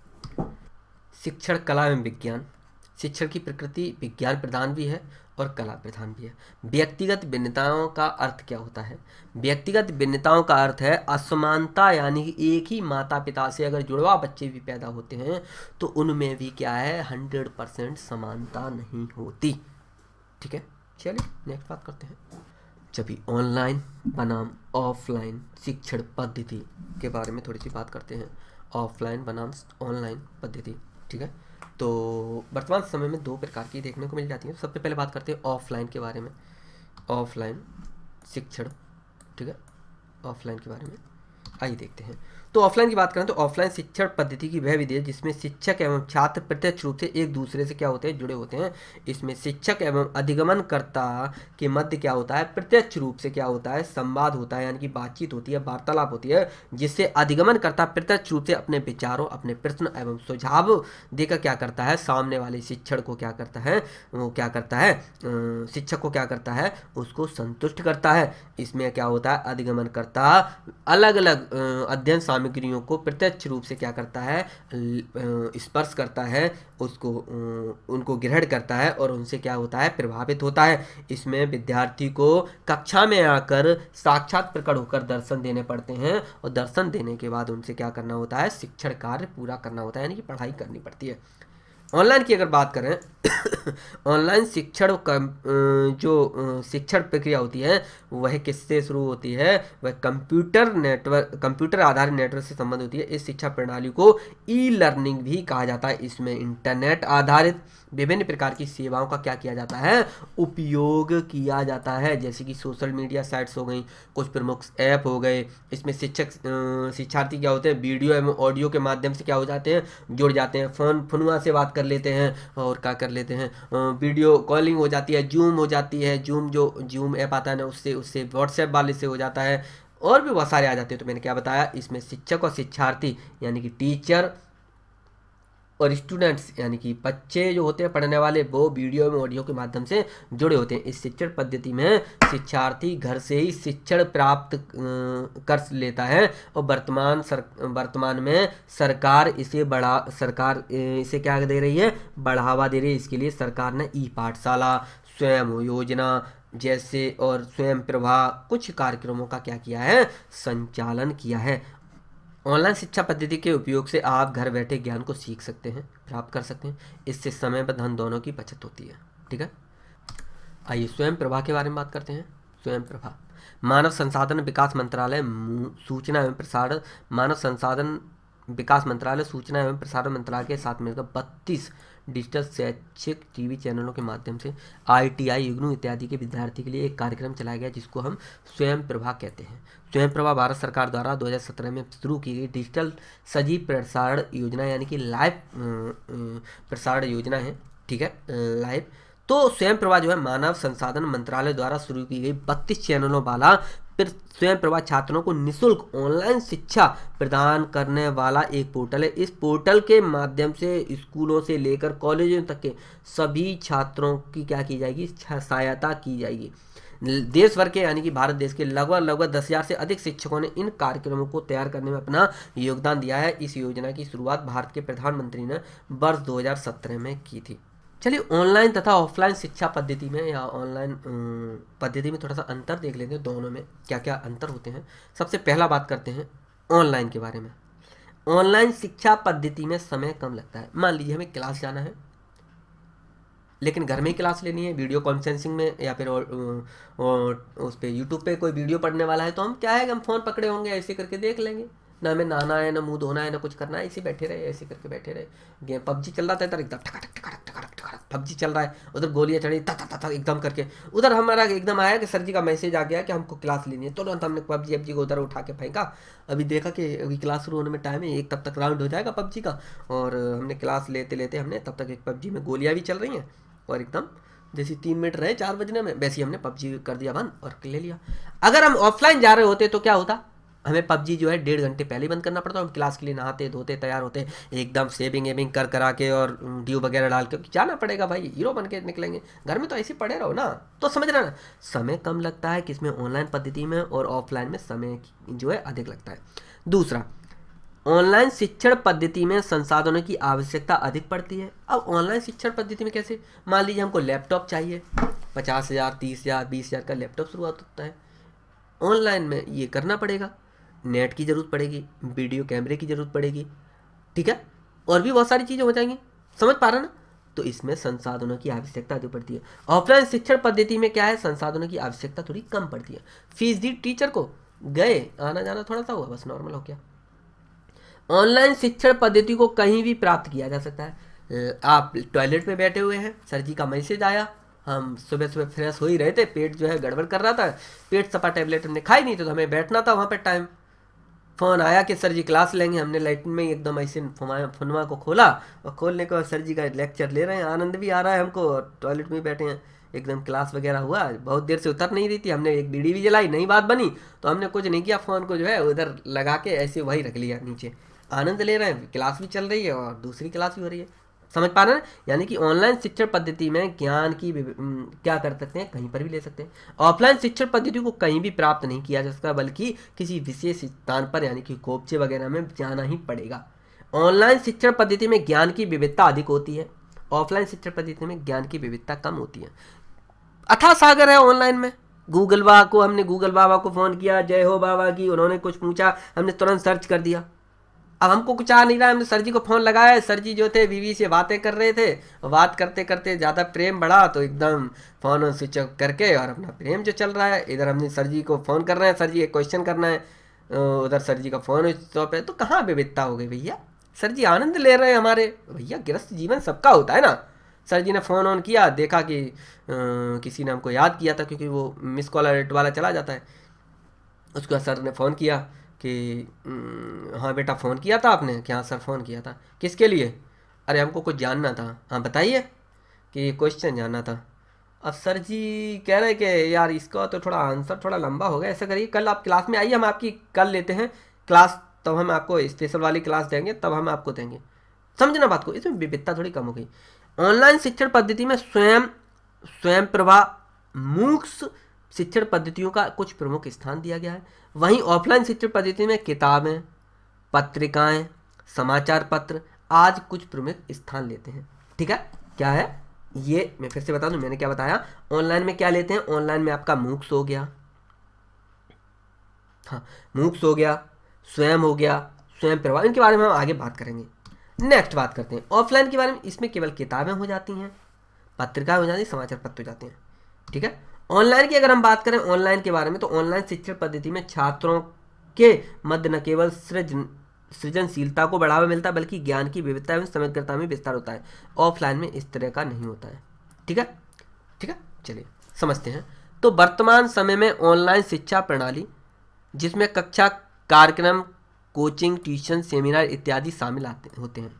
शिक्षण कला एवं विज्ञान। शिक्षण की प्रकृति विज्ञान प्रधान भी है और कला प्रधान भी है। व्यक्तिगत भिन्नताओं का अर्थ क्या होता है? व्यक्तिगत भिन्नताओं का अर्थ है असमानता, यानी कि एक ही माता पिता से अगर जुड़वा बच्चे भी पैदा होते हैं तो उनमें भी क्या है, 100% समानता नहीं होती। ठीक है, चलिए नेक्स्ट बात करते हैं। चलिए ऑनलाइन बनाम ऑफलाइन शिक्षण पद्धति के बारे में थोड़ी सी बात करते हैं। ऑफलाइन बनाम ऑनलाइन पद्धति। ठीक है, तो वर्तमान समय में दो प्रकार की देखने को मिल जाती है। सबसे पहले बात करते हैं ऑफलाइन के बारे में, ऑफलाइन शिक्षण। ठीक है, ऑफलाइन के बारे में आइए देखते हैं। तो ऑफलाइन की बात करें तो ऑफलाइन शिक्षण पद्धति की वह विधि है जिसमें शिक्षक एवं छात्र प्रत्यक्ष रूप से एक दूसरे से क्या होते हैं, जुड़े होते हैं। इसमें शिक्षक एवं अधिगमनकर्ता के मध्य क्या होता है, प्रत्यक्ष रूप से क्या होता है, संवाद होता है, यानी कि बातचीत होती है, वार्तालाप होती है, जिससे अधिगमनकर्ता प्रत्यक्ष रूप से अपने विचारों, अपने प्रश्न एवं सुझाव देकर क्या करता है, सामने वाले शिक्षण को क्या करता है, वो क्या करता है, शिक्षक को क्या करता है, उसको संतुष्ट करता है। इसमें क्या होता है, अधिगमनकर्ता अलग अलग अध्ययन सामग्रियों को प्रत्यक्ष रूप से क्या करता है, स्पर्श करता है, उसको उनको ग्रहण करता है और उनसे क्या होता है, प्रभावित होता है। इसमें विद्यार्थी को कक्षा में आकर साक्षात प्रकट होकर दर्शन देने पड़ते हैं और दर्शन देने के बाद उनसे क्या करना होता है, शिक्षण कार्य पूरा करना होता है, यानी कि पढ़ाई करनी पड़ती है। ऑनलाइन की अगर बात करें ऑनलाइन शिक्षण जो शिक्षण प्रक्रिया होती है वह किससे शुरू होती है, वह कंप्यूटर आधारित नेटवर्क से संबंध होती है। इस शिक्षा प्रणाली को ई लर्निंग भी कहा जाता है। इसमें इंटरनेट आधारित विभिन्न प्रकार की सेवाओं का क्या किया जाता है, उपयोग किया जाता है, जैसे कि सोशल मीडिया साइट्स हो गई, कुछ प्रमुख ऐप हो गए। इसमें शिक्षार्थी क्या होते हैं, वीडियो एवं ऑडियो के माध्यम से क्या हो जाते हैं, जुड़ जाते हैं, फोनुआ से बात कर लेते हैं और क्या कर लेते हैं, वीडियो कॉलिंग हो जाती है, जूम हो जाती है, जूम ऐप आता है ना, उससे व्हाट्सएप वाले से हो जाता है, और भी बहुत सारे आ जाते हैं। तो मैंने क्या बताया, इसमें शिक्षक और शिक्षार्थी यानी कि टीचर और स्टूडेंट्स यानी कि बच्चे जो होते हैं पढ़ने वाले, वो वीडियो एवं ऑडियो के माध्यम से जुड़े होते हैं। इस शिक्षण पद्धति में शिक्षार्थी घर से ही शिक्षण प्राप्त कर लेता है और वर्तमान में सरकार इसे क्या दे रही है, बढ़ावा दे रही है। इसके लिए सरकार ने ई पाठशाला, स्वयं योजना जैसे और स्वयं प्रभा कुछ कार्यक्रमों का क्या किया है, संचालन किया है। ऑनलाइन शिक्षा पद्धति के उपयोग से आप घर बैठे ज्ञान को सीख सकते हैं, प्राप्त कर सकते हैं। इससे समय व धन दोनों की बचत होती है। ठीक है, आइए स्वयं प्रभा के बारे में बात करते हैं। स्वयं प्रभा मानव संसाधन विकास मंत्रालय सूचना एवं प्रसारण सूचना एवं प्रसारण मंत्रालय के साथ मिलकर 32 डिजिटल शैक्षिक टीवी चैनलों के माध्यम से ITI, इग्नू इत्यादि के विद्यार्थी के लिए एक कार्यक्रम चलाया गया जिसको हम स्वयं प्रभा कहते हैं। स्वयं प्रभा भारत सरकार द्वारा 2017 में शुरू की गई डिजिटल सजीव प्रसारण योजना यानी कि लाइव प्रसारण योजना है। ठीक है, लाइव। तो स्वयं प्रभा जो है मानव संसाधन मंत्रालय द्वारा शुरू की गई 32 चैनलों वाला फिर स्वयं प्रभा छात्रों को निःशुल्क ऑनलाइन शिक्षा प्रदान करने वाला एक पोर्टल है। इस पोर्टल के माध्यम से स्कूलों से लेकर कॉलेजों तक के सभी छात्रों की क्या की जाएगी, सहायता की जाएगी। देश भर के यानी कि भारत देश के लगभग 10,000 से अधिक शिक्षकों ने इन कार्यक्रमों को तैयार करने में अपना योगदान दिया है। इस योजना की शुरुआत भारत के प्रधानमंत्री ने वर्ष 2017 में की थी। चलिए ऑनलाइन तथा ऑफलाइन शिक्षा पद्धति में या ऑनलाइन पद्धति में थोड़ा सा अंतर देख लेते हैं, दोनों में क्या क्या अंतर होते हैं। सबसे पहला बात करते हैं ऑनलाइन के बारे में। ऑनलाइन शिक्षा पद्धति में समय कम लगता है। मान लीजिए हमें क्लास जाना है लेकिन घर में ही क्लास लेनी है, वीडियो कॉन्फ्रेंसिंग में या फिर उस पर यूट्यूब पे कोई वीडियो पढ़ने वाला है तो हम क्या है कि हम फ़ोन पकड़े होंगे, ऐसे करके देख लेंगे, ना हमें नहाना है, ना मुंह धोना है, ना कुछ करना है, ऐसे बैठे रहे, ऐसे करके बैठे रहे। गेम पबजी चल रहा था इधर एकदम ठक ठक ठक ठक ठक ठक पबजी चल रहा है, उधर गोलियां चढ़ी ता ता ता एकदम करके, उधर हमारा एकदम आया कि सर जी का मैसेज आ गया कि हमको क्लास लेनी है, तुरंत हमने पबजी को उधर उठा के फेंका। अभी देखा कि अभी क्लास शुरू होने में टाइम है, एक तब तक राउंड हो जाएगा पबजी का, और हमने क्लास लेते लेते हमने तब तक एक पबजी में गोलियाँ भी चल रही हैं और एकदम जैसे 3 मिनट रहे 4 बजने में, वैसे ही हमने पबजी कर दिया बंद और ले लिया। अगर हम ऑफलाइन जा रहे होते तो क्या होता, हमें पबजी जो है 1.5 घंटे पहले ही बंद करना पड़ता। हम क्लास के लिए नहाते धोते तैयार होते एकदम सेविंग एविंग कर करा के और ड्यू वगैरह डाल के जाना पड़ेगा भाई, हीरो बन के निकलेंगे। घर में तो ऐसे पड़े रहो ना, तो समझ रहे ना, समय कम लगता है किसमें, ऑनलाइन पद्धति में, और ऑफलाइन में समय जो है अधिक लगता है। दूसरा, ऑनलाइन शिक्षण पद्धति में संसाधनों की आवश्यकता अधिक पड़ती है। अब ऑनलाइन शिक्षण पद्धति में कैसे, मान लीजिए हमको लैपटॉप चाहिए, 50,000 30,000 20,000 का लैपटॉप शुरुआत होता है। ऑनलाइन में ये करना पड़ेगा, नेट की ज़रूरत पड़ेगी, वीडियो कैमरे की ज़रूरत पड़ेगी, ठीक है, और भी बहुत सारी चीज़ें हो जाएंगी, समझ पा रहे ना। तो इसमें संसाधनों की आवश्यकता अधिक पड़ती है। ऑफलाइन शिक्षण पद्धति में क्या है, संसाधनों की आवश्यकता थोड़ी कम पड़ती है। फीस दी टीचर को, गए, आना जाना थोड़ा सा हुआ, बस नॉर्मल हो गया। ऑनलाइन शिक्षण पद्धति को कहीं भी प्राप्त किया जा सकता है। आप टॉयलेट में बैठे हुए हैं, सर जी का मैसेज आया, हम सुबह सुबह फ्रेश हो ही रहे थे, पेट जो है गड़बड़ कर रहा था, पेट सपा, टैबलेट हमने खाई नहीं तो हमें बैठना था वहाँ पे टाइम, फ़ोन आया कि सर जी क्लास लेंगे। हमने लाइट में ही एकदम ऐसे फोनवा को खोला, और खोलने के बाद सर जी का लेक्चर ले रहे हैं, आनंद भी आ रहा है हमको, और टॉयलेट में ही बैठे हैं। एकदम क्लास वगैरह हुआ, बहुत देर से उतर नहीं रही थी, हमने एक बीड़ी भी जलाई, नहीं बात बनी, तो हमने कुछ नहीं किया, फ़ोन को जो है उधर लगा के ऐसे वही रख लिया नीचे। आनंद ले रहे हैं, क्लास भी चल रही है और दूसरी क्लास भी हो रही है। समझ पा रहे हैं? यानी कि ऑनलाइन शिक्षण पद्धति में ज्ञान की क्या कर सकते हैं, कहीं पर भी ले सकते हैं। ऑफलाइन शिक्षण पद्धति को कहीं भी प्राप्त नहीं किया जा सकता, बल्कि किसी विशेष स्थान पर यानी कि कोपचे वगैरह में जाना ही पड़ेगा। ऑनलाइन शिक्षण पद्धति में ज्ञान की विविधता अधिक होती है, ऑफलाइन शिक्षण पद्धति में ज्ञान की विविधता कम होती है। अथाह सागर है ऑनलाइन में। हमने गूगल बाबा को फ़ोन किया, जय हो बाबा की, उन्होंने कुछ पूछा, हमने तुरंत सर्च कर दिया। अब हमको कुछ आ नहीं रहा, हमने सर जी को फ़ोन लगाया, सर जी जो थे बीवी से बातें कर रहे थे, बात करते करते ज़्यादा प्रेम बढ़ा तो एकदम फ़ोन स्विच ऑफ करके, और अपना प्रेम जो चल रहा है, इधर हमने सर जी को फ़ोन कर रहे हैं, सर जी एक क्वेश्चन करना है, उधर सर जी का फ़ोन स्विच ऑफ है, तो कहाँ विविधता हो गई भैया। सर जी आनंद ले रहे हैं हमारे, भैया गृहस्थ जीवन सबका होता है ना। सर जी ने फ़ोन ऑन किया, देखा कि किसी ने हमको याद किया था, क्योंकि वो मिस कॉल अलर्ट वाला चला जाता है। उसके बाद सर ने फ़ोन किया कि हाँ बेटा फ़ोन किया था आपने, क्या सर फ़ोन किया था, किसके लिए, अरे हमको कुछ जानना था, हाँ बताइए, कि क्वेश्चन जानना था। अब सर जी कह रहे कि यार इसका तो थोड़ा आंसर थोड़ा लंबा हो गया, ऐसा करिए कल आप क्लास में आइए, हम आपकी कल लेते हैं क्लास, तब हम आपको स्पेशल वाली क्लास देंगे, तब हम आपको देंगे। समझना बात को, इसमें विविधता थोड़ी कम हो गई। ऑनलाइन शिक्षण पद्धति में स्वयं स्वयं प्रभा मूक्स शिक्षण पद्धतियों का कुछ प्रमुख स्थान दिया गया है। वहीं ऑफलाइन शिक्षण पद्धति में किताबें, पत्रिकाएं, समाचार पत्र आज कुछ प्रमुख स्थान लेते हैं। ठीक है, क्या है ये मैं फिर से बता दूं, मैंने क्या बताया। ऑनलाइन में क्या लेते हैं, ऑनलाइन में आपका मूक्स हो गया, हाँ मूक्स हो गया, स्वयं हो गया, स्वयं प्रभा, इनके बारे में हम आगे बात करेंगे। नेक्स्ट बात करते हैं ऑफलाइन के बारे में। इसमें केवल किताबें हो जाती हैं, पत्रिकाएं हो जाती हैं, समाचार पत्र हो जाते हैं। ठीक है, ऑनलाइन की अगर हम बात करें ऑनलाइन के बारे में, तो ऑनलाइन शिक्षण पद्धति में छात्रों के मध्य न केवल सृजनशीलता को बढ़ावा मिलता है, बल्कि ज्ञान की विविधता एवं समग्रता में विस्तार होता है। ऑफलाइन में इस तरह का नहीं होता है। ठीक है, ठीक है, चलिए समझते हैं। तो वर्तमान समय में ऑनलाइन शिक्षा प्रणाली, जिसमें कक्षा, कार्यक्रम, कोचिंग, ट्यूशन, सेमिनार इत्यादि शामिल होते हैं।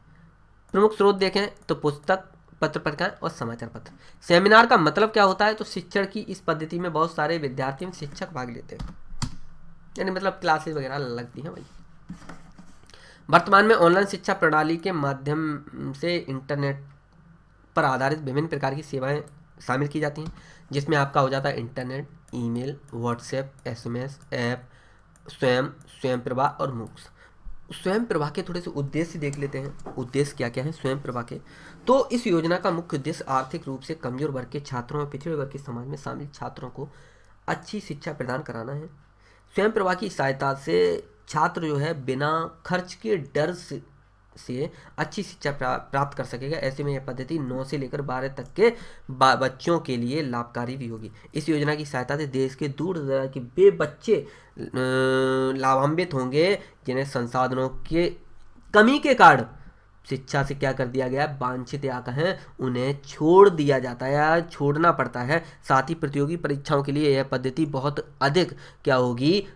प्रमुख स्रोत देखें तो पुस्तक, पत्र पत्रिकाएं और समाचार पत्र। सेमिनार का मतलब क्या होता है, तो शिक्षण की इस पद्धति में बहुत सारे विद्यार्थी शिक्षक भाग लेते हैं, यानी मतलब क्लासेस वगैरह लगती हैं भाई। वर्तमान में ऑनलाइन शिक्षा प्रणाली के माध्यम से इंटरनेट पर आधारित विभिन्न प्रकार की सेवाएं शामिल की जाती हैं, जिसमें आपका हो जाता है internet, email, WhatsApp, SMS, app, स्वयं प्रभा और मूक्स। स्वयं प्रभा के थोड़े से उद्देश्य देख लेते हैं, उद्देश्य क्या क्या है स्वयं प्रभा के। तो इस योजना का मुख्य उद्देश्य आर्थिक रूप से कमजोर वर्ग के छात्रों और पिछड़े वर्ग के समाज में शामिल छात्रों को अच्छी शिक्षा प्रदान कराना है। स्वयं प्रभा की सहायता से छात्र जो है बिना खर्च के डर से अच्छी शिक्षा प्राप्त कर सकेगा। ऐसे में यह पद्धति 9 से लेकर 12 तक के बच्चों के लिए लाभकारी भी होगी। इस योजना की सहायता से देश के दूर दराज के वे बच्चे लाभान्वित होंगे जिन्हें संसाधनों के कमी के कारण शिक्षा से क्या कर दिया गया, वांछित या कहें उन्हें छोड़ दिया जाता है या छोड़ना पड़ता है। साथ ही प्रतियोगी परीक्षाओं के लिए यह पद्धति बहुत अधिक क्या होगी,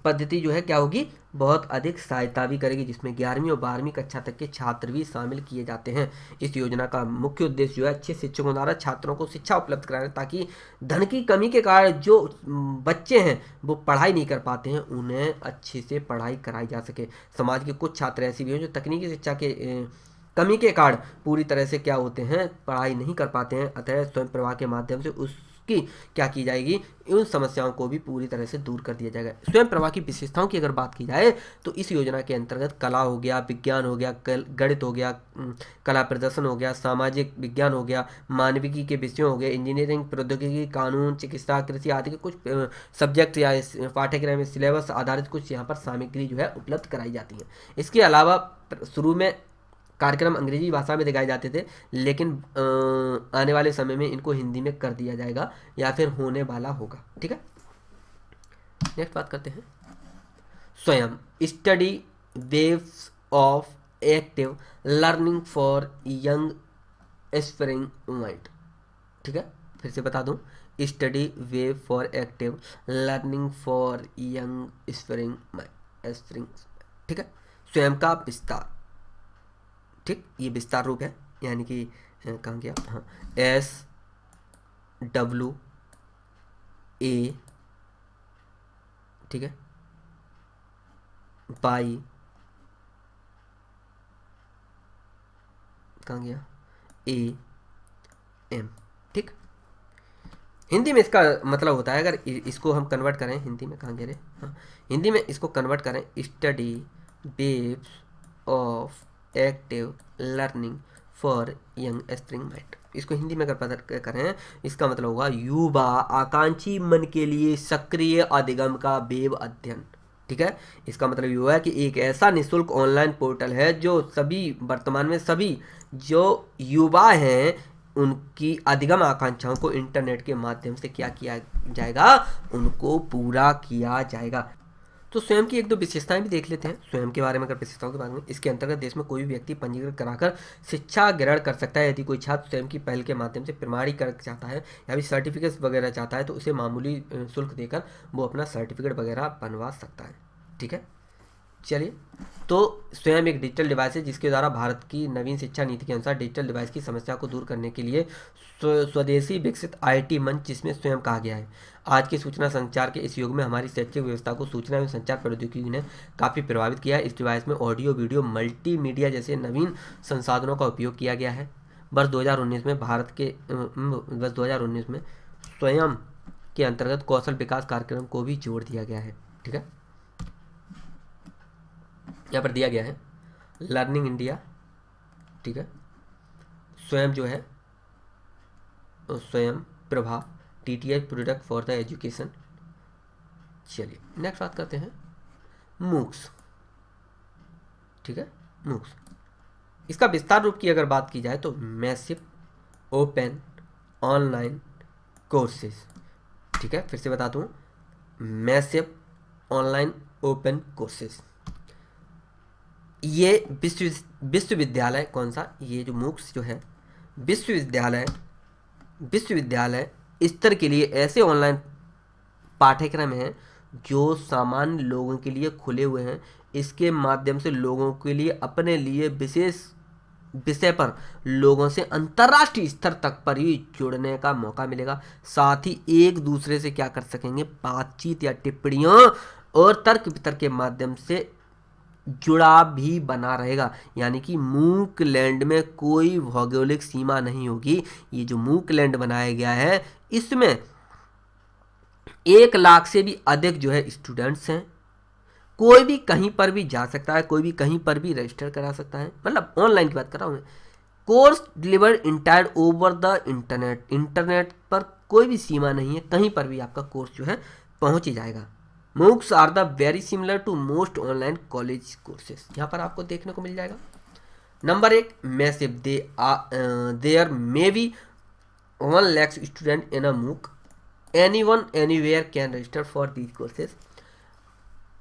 पद्धति जो है क्या होगी, बहुत अधिक सहायता भी करेगी, जिसमें 11वीं और 12वीं कक्षा तक के छात्र भी शामिल किए जाते हैं। इस योजना का मुख्य उद्देश्य जो है अच्छे शिक्षकों द्वारा छात्रों को शिक्षा उपलब्ध कराना, ताकि धन की कमी के कारण जो बच्चे हैं वो पढ़ाई नहीं कर पाते हैं, उन्हें अच्छे से पढ़ाई कराई जा सके। समाज के कुछ छात्र ऐसे भी हैं जो तकनीकी शिक्षा के कमी के कारण पूरी तरह से क्या होते हैं, पढ़ाई नहीं कर पाते हैं। अतः स्वयं प्रभा के माध्यम से उसकी क्या की जाएगी, उन समस्याओं को भी पूरी तरह से दूर कर दिया जाएगा। स्वयं प्रभा की विशेषताओं की अगर बात की जाए तो इस योजना के अंतर्गत कला हो गया, विज्ञान हो गया, गणित हो गया, कला प्रदर्शन हो गया, सामाजिक विज्ञान हो गया, मानविकी के विषयों हो गए, इंजीनियरिंग, प्रौद्योगिकी, कानून, चिकित्सा, कृषि आदि के कुछ सब्जेक्ट या पाठ्यक्रम सिलेबस आधारित कुछ यहाँ पर सामग्री जो है उपलब्ध कराई जाती है। इसके अलावा शुरू में कार्यक्रम अंग्रेजी भाषा में दिखाए जाते थे, लेकिन आने वाले समय में इनको हिंदी में कर दिया जाएगा या फिर होने वाला होगा। ठीक है, नेक्स्ट बात करते हैं Swayam study waves of active learning for young aspiring mind. ठीक है, फिर से बता दूं, study wave for active learning for young aspiring mind. String, ठीक है। स्वयं का विस्तार, ठीक, ये विस्तार रूप है, यानी कि कहाँ गया, हाँ, SWA, ठीक है, बाई, कहाँ गया, AM, ठीक। हिंदी में इसका मतलब होता है, अगर इसको हम कन्वर्ट करें हिंदी में, कहाँ गए रे, हाँ, हिंदी में इसको कन्वर्ट करें, study webs of active learning for young string mind. इसको हिंदी में अगर पता करें, इसका मतलब होगा युवा आकांक्षी मन के लिए सक्रिय अधिगम का वेब अध्ययन, ठीक है। इसका मतलब ये है कि एक ऐसा निःशुल्क ऑनलाइन पोर्टल है जो सभी, वर्तमान में सभी जो युवा हैं उनकी अधिगम आकांक्षाओं को इंटरनेट के माध्यम से क्या किया जाएगा, उनको पूरा किया जाएगा। तो स्वयं की एक दो विशेषताएं भी देख लेते हैं स्वयं के बारे में। अगर विशेषताओं के बारे में, इसके अंतर्गत देश में कोई भी व्यक्ति पंजीकृत कराकर शिक्षा ग्रहण कर सकता है। यदि कोई छात्र स्वयं की पहल के माध्यम से प्रमाणीकरण चाहता है या भी सर्टिफिकेट वगैरह चाहता है तो उसे मामूली शुल्क देकर वो अपना सर्टिफिकेट वगैरह बनवा सकता है, ठीक है। चलिए, तो स्वयं एक डिजिटल डिवाइस है जिसके द्वारा भारत की नवीन शिक्षा नीति के अनुसार डिजिटल डिवाइस की समस्या को दूर करने के लिए स्वदेशी विकसित IIT मंच, जिसमें स्वयं कहा गया है। आज के सूचना संचार के इस युग में हमारी शैक्षिक व्यवस्था को सूचना एवं संचार प्रौद्योगिकी ने काफ़ी प्रभावित किया है। इस डिवाइस में ऑडियो, वीडियो, मल्टीमीडिया जैसे नवीन संसाधनों का उपयोग किया गया है। वर्ष 2019 में वर्ष 2019 में स्वयं के अंतर्गत कौशल विकास कार्यक्रम को भी जोड़ दिया गया है, ठीक है। यहाँ पर दिया गया है लर्निंग इंडिया, ठीक है, स्वयं जो है स्वयं Prabha, TTI product for the education. चलिए नेक्स्ट बात करते हैं मूक्स, ठीक है, मूक्स। इसका विस्तार रूप की अगर बात की जाए तो मैसिव ओपन ऑनलाइन कोर्सेज, ठीक है, फिर से बता दूं, मैसिव ऑनलाइन ओपन कोर्सेज। ये विश्वविद्यालय, कौन सा, ये जो मूक्स जो है विश्वविद्यालय स्तर के लिए ऐसे ऑनलाइन पाठ्यक्रम हैं जो सामान्य लोगों के लिए खुले हुए हैं। इसके माध्यम से लोगों के लिए अपने लिए विशेष विषय पर लोगों से अंतर्राष्ट्रीय स्तर तक पर ही जुड़ने का मौका मिलेगा। साथ ही एक दूसरे से क्या कर सकेंगे, बातचीत या टिप्पणियों और तर्क वितर्क के माध्यम से जुड़ाव भी बना रहेगा। यानी कि मूक लैंड में कोई भौगोलिक सीमा नहीं होगी। ये जो मूक लैंड बनाया गया है इसमें 1 लाख से भी अधिक जो है स्टूडेंट्स हैं। कोई भी कहीं पर भी जा सकता है, कोई भी कहीं पर भी रजिस्टर करा सकता है, मतलब ऑनलाइन की बात कर रहा हूँ मैं। Course delivered entire over the internet, internet पर कोई भी सीमा नहीं है, कहीं पर भी आपका कोर्स जो है पहुंच ही जाएगा। MOOCs are the very similar to most online college courses, यहाँ पर आपको देखने को मिल जाएगा। Number 1 massive, there may be 1 lakh student in a MOOC, anyone anywhere can register for these courses.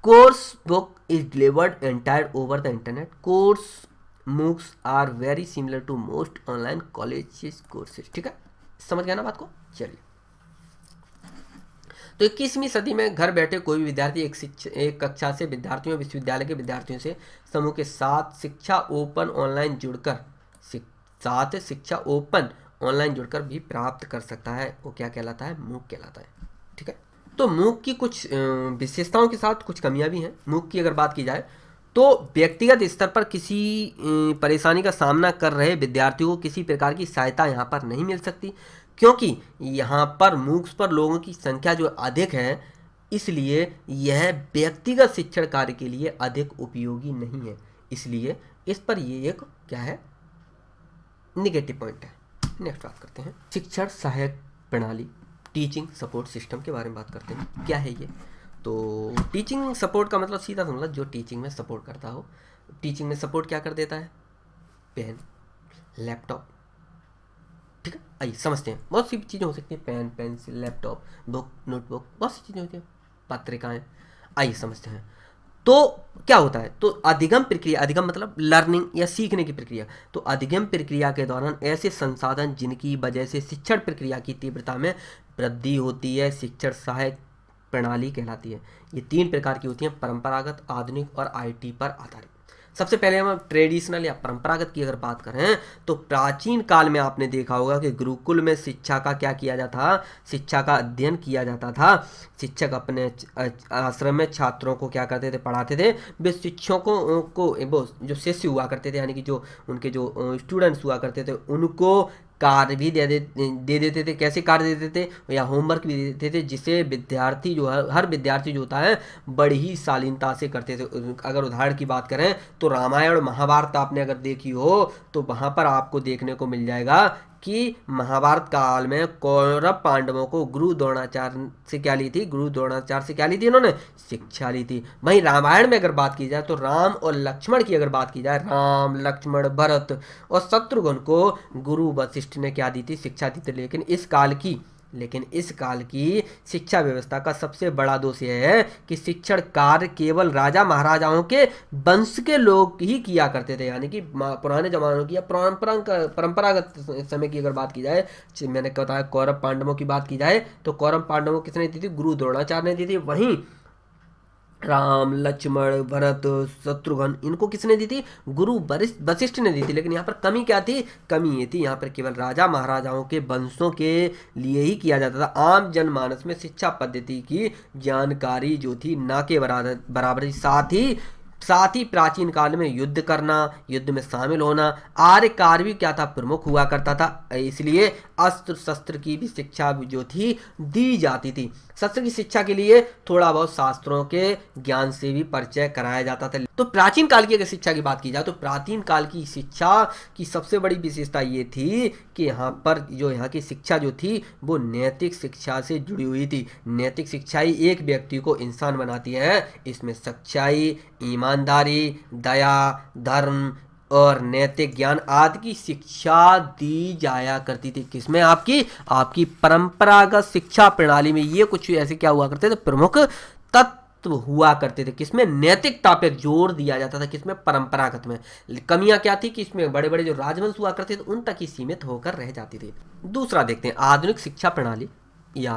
Course book is delivered entire over the internet. Course MOOCs are very similar to most online colleges courses, ठीक है, समझ गया ना बात को। चलिए, तो 21वीं सदी में घर बैठे कोई भी विद्यार्थी एक कक्षा से विद्यार्थियों, विश्वविद्यालय के विद्यार्थियों से समूह के साथ शिक्षा ओपन ऑनलाइन जुड़कर भी प्राप्त कर सकता है। वो क्या कहलाता है, मूक कहलाता है, ठीक है। तो मूक की कुछ विशेषताओं के साथ कुछ कमियां भी हैं। मूक की अगर बात की जाए तो व्यक्तिगत स्तर पर किसी परेशानी का सामना कर रहे विद्यार्थियों को किसी प्रकार की सहायता यहाँ पर नहीं मिल सकती, क्योंकि यहाँ पर मूक्स पर लोगों की संख्या जो अधिक है, इसलिए यह व्यक्तिगत शिक्षण कार्य के लिए अधिक उपयोगी नहीं है। इसलिए इस पर ये एक क्या है, निगेटिव पॉइंट है। नेक्स्ट बात करते हैं शिक्षण सहायक प्रणाली, टीचिंग सपोर्ट सिस्टम के बारे में बात करते हैं। क्या है ये, तो टीचिंग सपोर्ट का मतलब सीधा समझ, जो टीचिंग में सपोर्ट करता हो। टीचिंग में सपोर्ट क्या कर देता है, पेन, लैपटॉप, ठीक है। आइए समझते हैं, बहुत सी चीज़ें हो सकती हैं, pen, pencil, laptop, book, notebook, बहुत सी चीज़ें होती हैं, पत्रिकाएँ। आइए समझते हैं। तो क्या होता है, तो अधिगम प्रक्रिया, अधिगम मतलब लर्निंग या सीखने की प्रक्रिया। तो अधिगम प्रक्रिया के दौरान ऐसे संसाधन जिनकी वजह से शिक्षण प्रक्रिया की तीव्रता में वृद्धि होती है, शिक्षण सहायक प्रणाली कहलाती है। ये 3 प्रकार की होती हैं, परंपरागत, आधुनिक और आईटी पर आधारित। सबसे पहले हम ट्रेडिशनल या परंपरागत की अगर बात करें तो प्राचीन काल में आपने देखा होगा कि गुरुकुल में शिक्षा का क्या किया जाता था, शिक्षा का अध्ययन किया जाता था। शिक्षक अपने आश्रम में छात्रों को क्या करते थे, पढ़ाते थे। वे शिक्षकों को वो जो शिष्य हुआ करते थे, यानी कि जो उनके जो स्टूडेंट्स हुआ करते थे, उनको कार्य भी दे देते थे। कैसे कार्य दे देते थे, या होमवर्क भी दे देते थे, जिसे विद्यार्थी जो है, हर विद्यार्थी जो होता है बड़ी ही शालीनता से करते थे। अगर उदाहरण की बात करें तो रामायण और महाभारत आपने अगर देखी हो तो वहाँ पर आपको देखने को मिल जाएगा कि महाभारत काल में कौरव पांडवों को गुरु द्रोणाचार्य से क्या ली थी, गुरु द्रोणाचार्य से क्या ली थी, उन्होंने शिक्षा ली थी। वहीं रामायण में अगर बात की जाए तो राम और लक्ष्मण की अगर बात की जाए, राम, लक्ष्मण, भरत और शत्रुघ्न को गुरु वशिष्ठ ने क्या दी थी, शिक्षा दी थी। लेकिन इस काल की शिक्षा व्यवस्था का सबसे बड़ा दोष यह है कि शिक्षण कार्य केवल राजा महाराजाओं के वंश के लोग ही किया करते थे। यानी कि पुराने जमानों की या परंपरागत समय की अगर बात की जाए, मैंने बताया कौरव पांडवों की बात की जाए तो कौरव पांडवों किसने दी थी, गुरु द्रोणाचार्य ने दी थी। वहीं राम, लक्ष्मण, भरत, शत्रुघ्न इनको किसने दी थी, गुरु वशिष्ठ ने दी थी। लेकिन यहाँ पर कमी क्या थी, कमी ये थी यहाँ पर केवल राजा महाराजाओं के वंशों के लिए ही किया जाता था। आम जनमानस में शिक्षा पद्धति की जानकारी जो थी ना के बराबर। साथ ही प्राचीन काल में युद्ध करना, युद्ध में शामिल होना, आर्य कार्य भी क्या था, प्रमुख हुआ करता था। इसलिए अस्त्र शस्त्र की भी शिक्षा जो थी दी जाती थी। शस्त्र की शिक्षा के लिए थोड़ा बहुत शास्त्रों के ज्ञान से भी परिचय कराया जाता था। तो प्राचीन काल की अगर शिक्षा की बात की जाए तो प्राचीन काल की शिक्षा की सबसे बड़ी विशेषता ये थी कि यहाँ पर जो यहाँ की शिक्षा जो थी वो नैतिक शिक्षा से जुड़ी हुई थी। नैतिक शिक्षा ही एक व्यक्ति को इंसान बनाती है। इसमें सच्चाई, ईमानदारी, दया, धर्म और नैतिक ज्ञान आदि की शिक्षा दी जाया करती थी। किसमें, आपकी परंपरागत शिक्षा प्रणाली में ये कुछ ऐसे क्या हुआ करते थे, प्रमुख तत्व हुआ करते थे। किसमें, नैतिकता पर जोर दिया जाता था। किसमें, परंपरागत में। कमियां क्या थी कि इसमें बड़े बड़े जो राजवंश हुआ करते थे उन तक ही सीमित होकर रह जाती थी। दूसरा देखते हैं आधुनिक शिक्षा प्रणाली या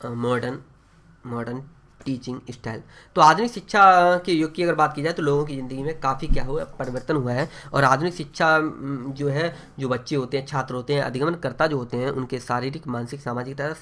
मॉडर्न टीचिंग स्टाइल। तो आधुनिक शिक्षा के युग की अगर बात की जाए तो लोगों की ज़िंदगी में काफ़ी क्या हुआ, परिवर्तन हुआ है। और आधुनिक शिक्षा जो है, जो बच्चे होते हैं, छात्र होते हैं, अधिगमनकर्ता जो होते हैं, उनके शारीरिक, मानसिक, सामाजिक तथा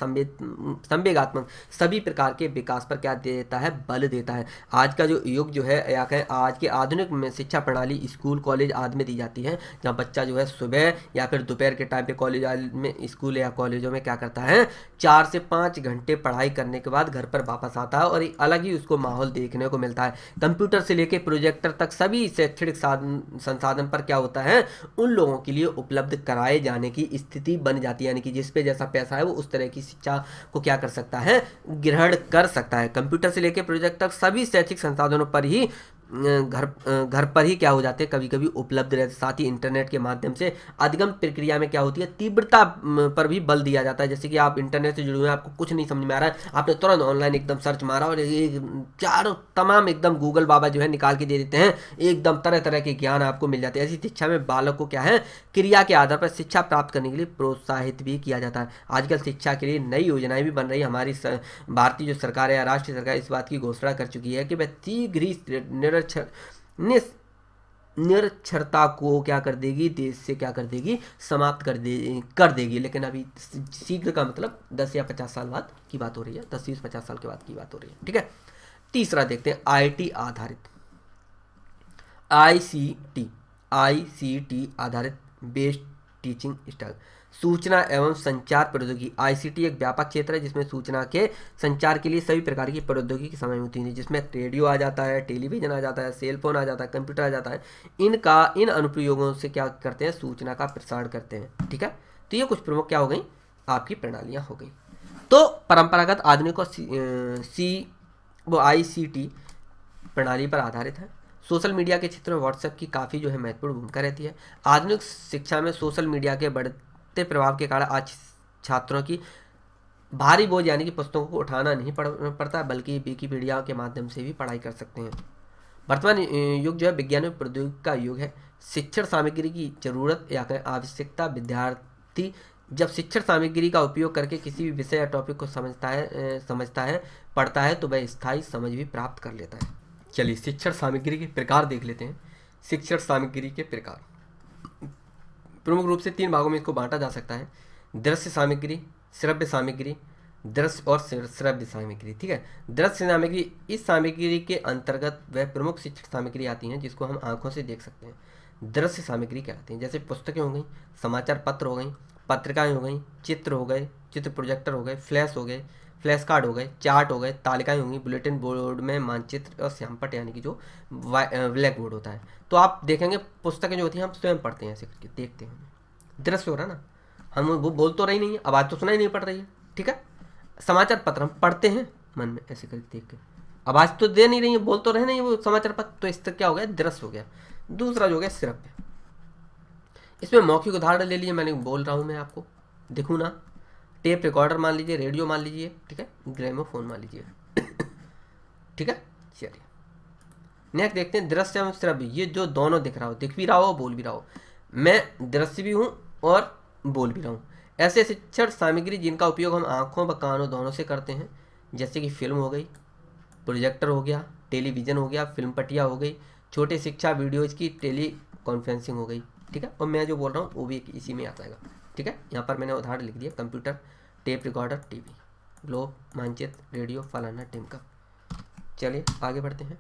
संवेगात्मक सभी प्रकार के विकास पर क्या देता है, बल देता है। आज का जो युग जो है, या कहें आज के आधुनिक में शिक्षा प्रणाली स्कूल, कॉलेज आदि में दी जाती है, जहाँ बच्चा जो है सुबह या फिर दोपहर के टाइम पे कॉलेज में, स्कूल या कॉलेजों में क्या करता है, 4 से 5 घंटे पढ़ाई करने के बाद घर पर वापस आता है और एक अलग ही उसको माहौल देखने को मिलता है। कंप्यूटर से लेकर प्रोजेक्टर तक सभी शैक्षणिक संसाधन पर क्या होता है, उन लोगों के लिए उपलब्ध कराए जाने की स्थिति बन जाती है। यानी कि जिस पे जैसा पैसा है वो उस तरह की शिक्षा को क्या कर सकता है, ग्रहण कर सकता है। कंप्यूटर से लेकर प्रोजेक्ट तक सभी शैक्षिक संसाधनों पर ही घर पर ही क्या हो जाते हैं, कभी कभी उपलब्ध रहते। साथ ही इंटरनेट के माध्यम से अधिगम प्रक्रिया में क्या होती है, तीव्रता पर भी बल दिया जाता है। जैसे कि आप इंटरनेट से जुड़े हुए हैं, आपको कुछ नहीं समझ में आ रहा है, आपने तुरंत ऑनलाइन एकदम सर्च मारा और चारों तमाम एकदम गूगल बाबा जो है निकाल के दे देते हैं, एकदम तरह तरह के ज्ञान आपको मिल जाते हैं। ऐसी शिक्षा में बालक को क्या है, क्रिया के आधार पर शिक्षा प्राप्त करने के लिए प्रोत्साहित भी किया जाता है। आजकल शिक्षा के लिए नई योजनाएं भी बन रही है। हमारी भारतीय जो सरकार है या राष्ट्रीय सरकार इस बात की घोषणा कर चुकी है कि वह शीघ्र ही निरक्षरता को क्या कर देगी, देश से क्या कर देगी, समाप्त कर देगी। लेकिन अभी शीघ्र का मतलब 10 या 50 साल बाद की बात हो रही है, 10-20-50 साल के बाद की बात हो रही है। ठीक है। तीसरा देखते हैं आईटी आधारित, आईसीटी आधारित बेस्ड टीचिंग स्टाइल। सूचना एवं संचार प्रौद्योगिकी, आईसीटी एक व्यापक क्षेत्र है जिसमें सूचना के संचार के लिए सभी प्रकार की प्रौद्योगिकी समाई होती है, जिसमें रेडियो आ जाता है, टेलीविजन आ जाता है, सेल फोन आ जाता है, कंप्यूटर आ जाता है। इन अनुप्रयोगों से क्या करते हैं, सूचना का प्रसारण करते हैं। ठीक है। तो ये कुछ प्रमुख क्या हो गई, आपकी प्रणालियाँ हो गई। तो परंपरागत, आधुनिक और आईसीटी प्रणाली पर आधारित है। सोशल मीडिया के क्षेत्र में व्हाट्सएप की काफ़ी जो है महत्वपूर्ण भूमिका रहती है। आधुनिक शिक्षा में सोशल मीडिया के बढ़ते प्रभाव के कारण आज छात्रों की भारी बोझ यानी कि पुस्तकों को उठाना नहीं पड़ता, बल्कि विकिपीडिया के माध्यम से भी पढ़ाई कर सकते हैं। वर्तमान युग जो है विज्ञान और प्रौद्योगिकी का युग है। शिक्षण सामग्री की जरूरत या आवश्यकता विद्यार्थी जब शिक्षण सामग्री का उपयोग करके किसी भी विषय या टॉपिक को समझता है पढ़ता है तो वह स्थायी समझ भी प्राप्त कर लेता है। चलिए शिक्षण सामग्री के प्रकार देख लेते हैं। शिक्षण सामग्री के प्रकार प्रमुख रूप से 3 भागों में इसको बांटा जा सकता है। दृश्य सामग्री, श्रव्य सामग्री, दृश्य और श्रव्य सामग्री। ठीक है, दृश्य सामग्री, इस सामग्री के अंतर्गत वह प्रमुख शिक्षण सामग्री आती हैं जिसको हम आंखों से देख सकते हैं। दृश्य सामग्री कहलाती हैं, जैसे पुस्तकें हो गई, समाचार पत्र हो गई, पत्रिकाएं हो गई, चित्र हो गए, चित्र प्रोजेक्टर हो गए, फ्लैश हो गए, फ्लैश कार्ड हो गए, चार्ट हो गए, तालिकाएं होंगी, बुलेटिन बोर्ड में मानचित्र और श्यामपट्ट यानी कि जो ब्लैक बोर्ड होता है। तो आप देखेंगे पुस्तकें जो होती हैं हम स्वयं पढ़ते हैं, ऐसे करके देखते हैं, दृश्य हो रहा है ना, हम वो बोल तो रही नहीं है, आवाज़ तो सुनाई नहीं पड़ रही है। ठीक है, समाचार पत्र हम पढ़ते हैं मन में ऐसे करके देख के, आवाज़ तो दे नहीं रही है, बोल तो रहे नहीं वो समाचार पत्र, तो इससे क्या हो गया, दृश्य हो गया। दूसरा जो हो गया श्रव्य, इसमें मौखिक उदाहरण ले लीजिए, मैंने बोल रहा हूँ मैं आपको, देखूँ ना, टेप रिकॉर्डर मान लीजिए, रेडियो मान लीजिए, ठीक है, ग्रामोफोन मान लीजिए। ठीक है, चलिए नेक्स्ट देखते हैं दृश्य एवं श्रव्य। ये जो दोनों दिख रहा हो, दिख भी रहा हो, बोल भी रहा हो, मैं दृश्य भी हूँ और बोल भी रहा हूँ। ऐसे शिक्षण सामग्री जिनका उपयोग हम आँखों व कानों दोनों से करते हैं, जैसे कि फिल्म हो गई, प्रोजेक्टर हो गया, टेलीविज़न हो गया, फिल्म पट्टियाँ हो गई, छोटे शिक्षा वीडियोज़ की टेली कॉन्फ्रेंसिंग हो गई। ठीक है, और मैं जो बोल रहा हूँ वो भी इसी में आ जाएगा। ठीक है, यहाँ पर मैंने उदाहरण लिख दिया, computer, tape recorder, TV, globe, मानचित्र, रेडियो, फलाना टिमका। चलिए आगे बढ़ते हैं।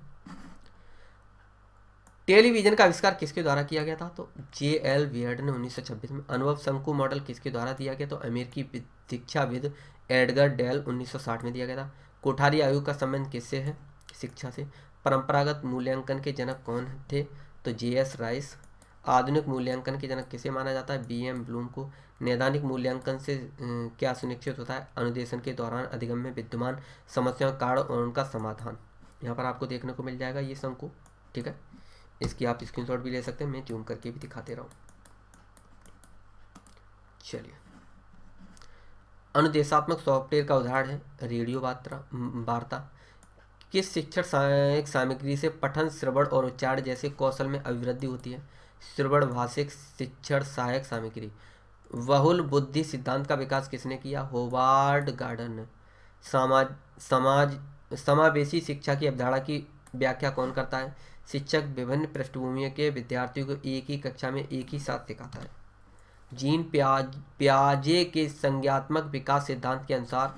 टेलीविज़न का आविष्कार किसके द्वारा किया गया था, तो J.L. बियर्ड ने 1926 में। अनुभव शंकु मॉडल किसके द्वारा दिया गया, तो अमेरिकी शिक्षाविद एडगर डेल 1960 में दिया गया था। कोठारी आयु का संबंध किससे है, शिक्षा से। परंपरागत मूल्यांकन के जनक कौन थे, तो J.S. राइस। आधुनिक मूल्यांकन के जनक किसे माना जाता है, B.M. ब्लूम को। नैदानिक मूल्यांकन से क्या सुनिश्चित होता है, अनुदेशन के दौरान अधिगम में विद्यमान समस्याओं कारण और उनका समाधान। यहाँ पर आपको देखने को मिल जाएगा ये शंकु। ठीक है, इसकी आप स्क्रीनशॉट भी ले सकते हैं, मैं जूम करके भी दिखाते रहा हूँ। चलिए, अनुदेशात्मक सॉफ्टवेयर का उदाहरण है रेडियो वार्ता। किस शिक्षण सहायक सामग्री से पठन, श्रवण और उच्चारण जैसे कौशल में अभिवृद्धि होती है, श्रवण भाषिक शिक्षण सहायक सामग्री। बहुल बुद्धि सिद्धांत का विकास किसने किया, होवार्ड गार्डन ने। समावेशी शिक्षा की अवधारणा की व्याख्या कौन करता है, शिक्षक विभिन्न पृष्ठभूमि के विद्यार्थियों को एक ही कक्षा में एक ही साथ सिखाता है। जीन पियाजे के संज्ञात्मक विकास सिद्धांत के अनुसार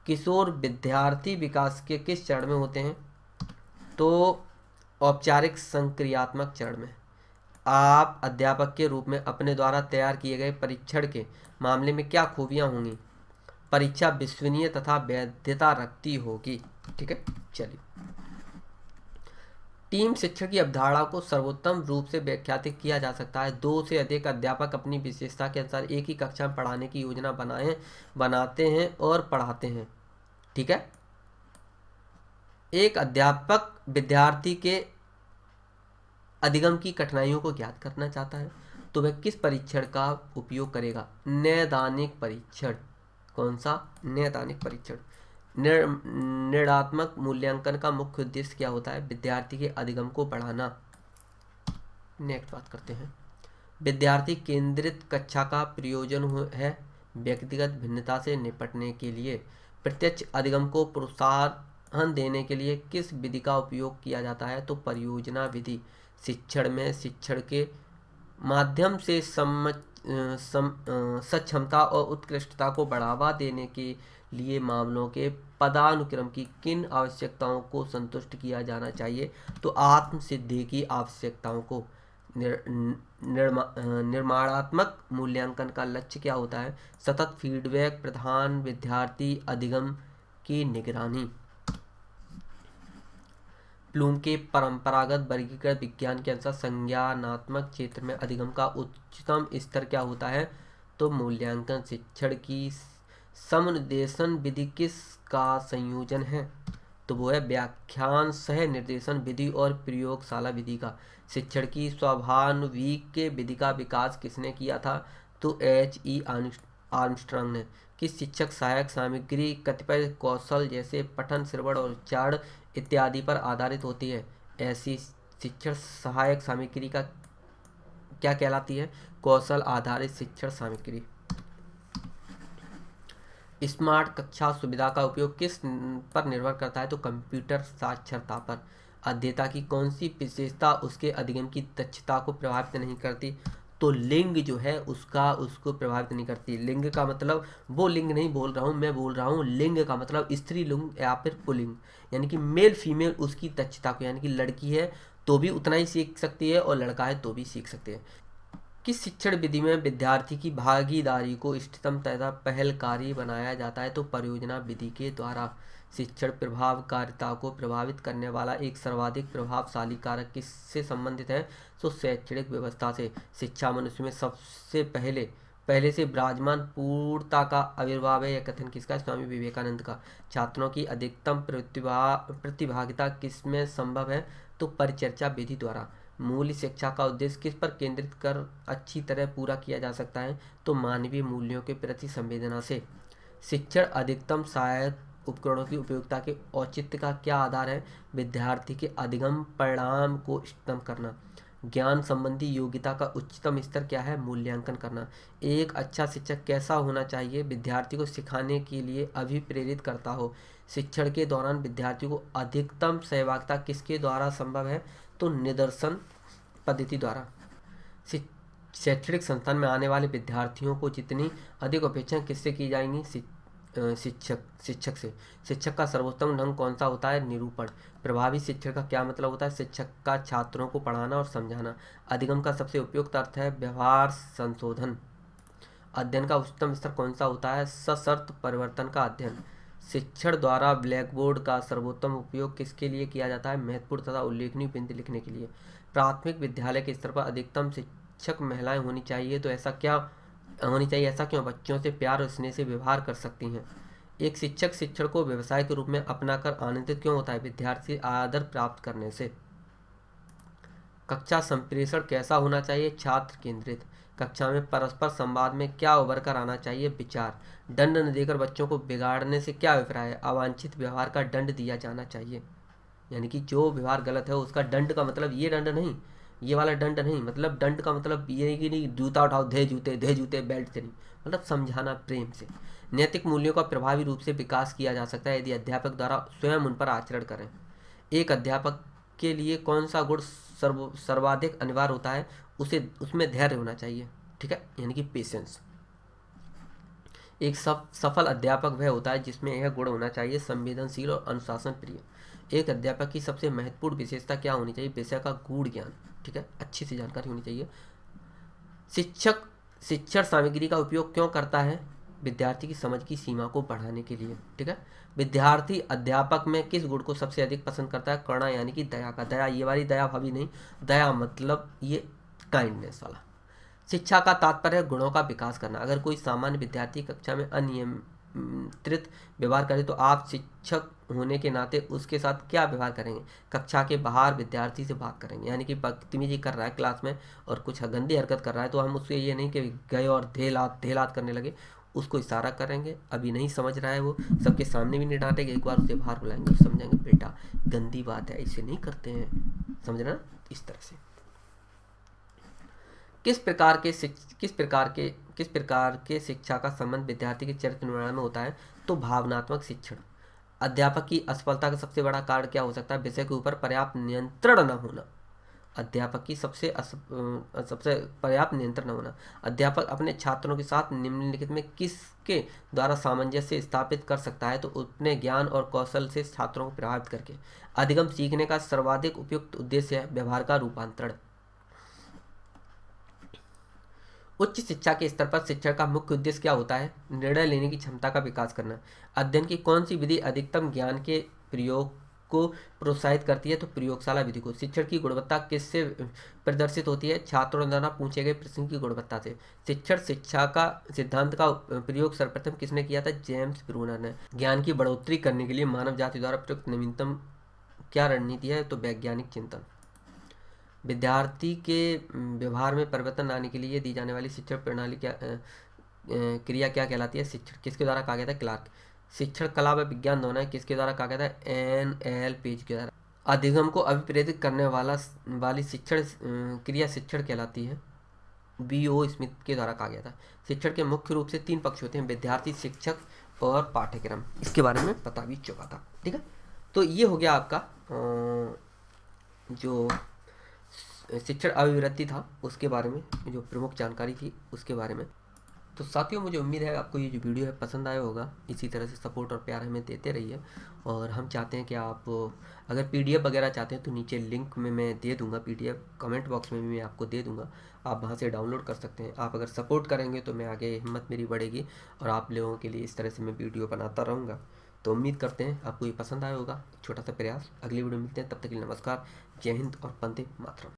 किशोर विद्यार्थी विकास के किस चरण में होते हैं, तो औपचारिक संक्रियात्मक चरण में। आप अध्यापक के रूप में अपने द्वारा तैयार किए गए परीक्षण के मामले में क्या खूबियां होंगी, परीक्षा विश्वसनीय तथा वैधता रखती होगी। ठीक है, चलिए, टीम शिक्षण की अवधारणा को सर्वोत्तम रूप से व्याख्यात किया जा सकता है। 2 से अधिक अध्यापक अपनी विशेषता के अनुसार एक ही कक्षा में पढ़ाने की योजना बनाते हैं और पढ़ाते हैं। ठीक है, एक अध्यापक विद्यार्थी के अधिगम की कठिनाइयों को ज्ञात करना चाहता है तो वह किस परीक्षण का उपयोग करेगा, नैदानिक परीक्षण। कौन सा, नैदानिक परीक्षण। निर्णयात्मक मूल्यांकन का मुख्य उद्देश्य क्या होता है, विद्यार्थी के अधिगम को बढ़ाना। नेक्स्ट बात करते हैं, विद्यार्थी केंद्रित कक्षा का प्रयोजन है व्यक्तिगत भिन्नता से निपटने के लिए। प्रत्यक्ष अधिगम को प्रोत्साहन देने के लिए किस विधि का उपयोग किया जाता है, तो परियोजना विधि। शिक्षण में शिक्षण के माध्यम से सक्षमता और उत्कृष्टता को बढ़ावा देने के लिए मामलों के पदानुक्रम की किन आवश्यकताओं को संतुष्ट किया जाना चाहिए, तो आत्म सिद्धि की आवश्यकताओं को। निर्माणात्मक मूल्यांकन का लक्ष्य क्या होता है, सतत फीडबैक प्रदान, विद्यार्थी अधिगम की निगरानी। ब्लूम के परंपरागत वर्गीकृत विज्ञान के अनुसार संज्ञानात्मक क्षेत्र में अधिगम का उच्चतम स्तर क्या होता है, तो मूल्यांकन। शिक्षण की समनिर्देशन विधि किसका संयोजन है, तो वो है व्याख्यान सह निर्देशन विधि और प्रयोगशाला विधि का। शिक्षण की स्वाभाविक विधि का विकास किसने किया था, तो H.E. आर्मस्ट्रांग ने। कि शिक्षक सहायक सामग्री कतिपय कौशल जैसे पठन, श्रवण और उच्चारण इत्यादि पर आधारित होती है, ऐसी शिक्षण सहायक सामग्री का क्या कहलाती है, कौशल आधारित शिक्षण सामग्री। स्मार्ट कक्षा सुविधा का उपयोग किस पर निर्भर करता है? तो कंप्यूटर साक्षरता पर। अध्येता की कौन सी विशेषता उसके अधिगम की दक्षता को प्रभावित नहीं करती? तो लिंग जो है उसको प्रभावित नहीं करती। लिंग का मतलब वो लिंग नहीं बोल रहा हूँ, मैं बोल रहा हूँ लिंग का मतलब स्त्री लिंग या फिर पुल्लिंग, यानी कि मेल फीमेल उसकी दक्षता को, यानी कि लड़की है तो भी उतना ही सीख सकती है और लड़का है तो भी सीख सकते हैं। किस शिक्षण विधि में विद्यार्थी की भागीदारी को इष्टतम तथा पहलकारी बनाया जाता है? तो परियोजना विधि के द्वारा। शिक्षण प्रभावकारिता को प्रभावित करने वाला एक सर्वाधिक प्रभावशाली कारक किससे संबंधित है? तो शैक्षणिक व्यवस्था से। शिक्षा मनुष्य में सबसे पहले से विराजमान पूर्णता का आविर्भाव है। यह कथन किसका? स्वामी विवेकानंद का। छात्रों की अधिकतम प्रतिभागिता किसमें संभव है? तो परिचर्चा विधि द्वारा। मूल्य शिक्षा का उद्देश्य किस पर केंद्रित कर अच्छी तरह पूरा किया जा सकता है? तो मानवीय मूल्यों के प्रति संवेदना से। शिक्षण अधिकतम सहायक उपकरणों की उपयोगिता के औचित्य का क्या आधार है? विद्यार्थी के अधिगम परिणाम को इष्टतम करना। ज्ञान संबंधी योग्यता का उच्चतम स्तर क्या है? मूल्यांकन करना। एक अच्छा शिक्षक कैसा होना चाहिए? विद्यार्थी को सिखाने के लिए अभिप्रेरित करता हो। शिक्षण के दौरान विद्यार्थी को अधिकतम सहभागिता किसके द्वारा संभव है? तो निदर्शन पद्धति द्वारा। शैक्षणिक संस्थान में आने वाले विद्यार्थियों को जितनी अधिक अपेक्षाएं किससे की जाएंगी? शिक्षक से। शिक्षक का सर्वोत्तम ढंग कौन सा होता है? निरूपण। प्रभावी शिक्षण का क्या मतलब होता है? शिक्षक का छात्रों को पढ़ाना और समझाना। अधिगम का सबसे उपयुक्त अर्थ है व्यवहार संशोधन। अध्ययन का उच्चतम स्तर कौन सा होता है? सशर्त परिवर्तन का अध्ययन। शिक्षण द्वारा ब्लैक बोर्ड का सर्वोत्तम उपयोग किसके लिए किया जाता है? महत्वपूर्ण तथा उल्लेखनीय बिंदु लिखने के लिए। प्राथमिक विद्यालय के स्तर पर अधिकतम शिक्षक महिलाएं होनी चाहिए, तो ऐसा क्या होनी चाहिए? ऐसा क्यों? बच्चों से प्यार और स्नेह से व्यवहार कर सकती हैं। एक शिक्षक शिक्षण को व्यवसाय के रूप में अपनाकर आनंदित क्यों होता है? विद्यार्थी आदर प्राप्त करने से। कक्षा संप्रेषण कैसा होना चाहिए? छात्र केंद्रित। कक्षा में परस्पर संवाद में क्या उभर कर आना चाहिए? विचार। दंड न देकर बच्चों को बिगाड़ने से क्या अभिप्राय है? अवांछित व्यवहार का दंड दिया जाना चाहिए, यानी कि जो व्यवहार गलत है उसका दंड का मतलब ये दंड नहीं, ये वाला दंड नहीं, मतलब दंड का मतलब ये कि नहीं जूता उठाओ दे जूते बेल्ट से नहीं, मतलब समझाना प्रेम से। नैतिक मूल्यों का प्रभावी रूप से विकास किया जा सकता है यदि अध्यापक द्वारा स्वयं उन पर आचरण करें। एक अध्यापक के लिए कौन सा गुण सर्वाधिक अनिवार्य होता है? उसमें धैर्य होना चाहिए, ठीक है, यानी कि पेशेंस। एक सफल अध्यापक वह होता है जिसमें यह गुण होना चाहिए: संवेदनशील और अनुशासन प्रिय। एक अध्यापक की सबसे महत्वपूर्ण विशेषता क्या होनी चाहिए? विषय का गूढ़ ज्ञान, ठीक है, अच्छी सी जानकारी होनी चाहिए। शिक्षक शिक्षण सामग्री का उपयोग क्यों करता है? विद्यार्थी की समझ की सीमा को बढ़ाने के लिए, ठीक है। विद्यार्थी अध्यापक में किस गुण को सबसे अधिक पसंद करता है? करुणा, यानी कि दया का। दया ये वाली दया भाभी नहीं, दया मतलब ये काइंडनेस वाला। शिक्षा का तात्पर्य गुणों का विकास करना। अगर कोई सामान्य विद्यार्थी कक्षा में अनियंत्रित व्यवहार करे तो आप शिक्षक होने के नाते उसके साथ क्या व्यवहार करेंगे? कक्षा के बाहर विद्यार्थी से बात करेंगे, यानी कि बदतमीजी कर रहा है क्लास में और कुछ गंदी हरकत कर रहा है तो हम उसके ये नहीं कि गए और धेलात करने लगे, उसको इशारा करेंगे, अभी नहीं समझ रहा है वो, सबके सामने भी नहीं डांटेंगे, एक बार उसे बाहर बुलाएंगे और समझाएंगे बेटा गंदी बात है, इसे नहीं करते हैं, समझ रहे ना, इस तरह से। किस प्रकार के शिक्षा का संबंध विद्यार्थी के चरित्र निर्माण में होता है? तो भावनात्मक शिक्षण। अध्यापक की असफलता का सबसे बड़ा कारण क्या हो सकता है? विषय के ऊपर पर्याप्त नियंत्रण न होना। अध्यापक की सबसे पर्याप्त नियंत्रण न होना। अध्यापक अपने छात्रों के साथ निम्नलिखित में किसके द्वारा सामंजस्य स्थापित कर सकता है? तो अपने ज्ञान और कौशल से छात्रों को प्रभावित करके। अधिगम सीखने का सर्वाधिक उपयुक्त उद्देश्य है व्यवहार का रूपांतरण। उच्च शिक्षा के स्तर पर शिक्षण का मुख्य उद्देश्य क्या होता है? निर्णय लेने की क्षमता का विकास करना। अध्ययन की कौन सी विधि अधिकतम ज्ञान के प्रयोग को प्रोत्साहित करती है? तो प्रयोगशाला विधि को। शिक्षण की गुणवत्ता किससे प्रदर्शित होती है? छात्रों द्वारा पूछे गए प्रश्न की गुणवत्ता से। शिक्षा का सिद्धांत का प्रयोग सर्वप्रथम किसने किया था? जेम्स ब्रूनर ने। ज्ञान की बढ़ोतरी करने के लिए मानव जाति द्वारा प्रयुक्त नवीनतम क्या रणनीति है? तो वैज्ञानिक चिंतन। विद्यार्थी के व्यवहार में परिवर्तन लाने के लिए दी जाने वाली शिक्षण प्रणाली क्रिया क्या कहलाती है? शिक्षण किसके द्वारा कहा गया था? क्लार्क। शिक्षण कला व विज्ञान दोनों है, किसके द्वारा कहा गया था? NL पेज के द्वारा। अधिगम को अभिप्रेरित करने वाली शिक्षण क्रिया शिक्षण कहलाती है, BO स्मिथ के द्वारा कहा गया था। शिक्षण के मुख्य रूप से 3 पक्ष होते हैं: विद्यार्थी, शिक्षक और पाठ्यक्रम इसके बारे में बता भी चुका था। ठीक है, तो ये हो गया आपका जो शिक्षण अभिवृत्ति था उसके बारे में, जो प्रमुख जानकारी थी उसके बारे में। तो साथियों, मुझे उम्मीद है आपको ये जो वीडियो है पसंद आया होगा। इसी तरह से सपोर्ट और प्यार हमें देते रहिए। और हम चाहते हैं कि आप अगर पीडीएफ वगैरह चाहते हैं तो नीचे लिंक में मैं दे दूंगा, पीडीएफ कमेंट बॉक्स में भी मैं आपको दे दूंगा, आप वहाँ से डाउनलोड कर सकते हैं। आप अगर सपोर्ट करेंगे तो मैं आगे हिम्मत मेरी बढ़ेगी और आप लोगों के लिए इस तरह से मैं वीडियो बनाता रहूँगा। तो उम्मीद करते हैं आपको ये पसंद आया होगा। छोटा सा प्रयास, अगली वीडियो मिलते हैं, तब तक के लिए नमस्कार, जय हिंद और वंदे मातरम।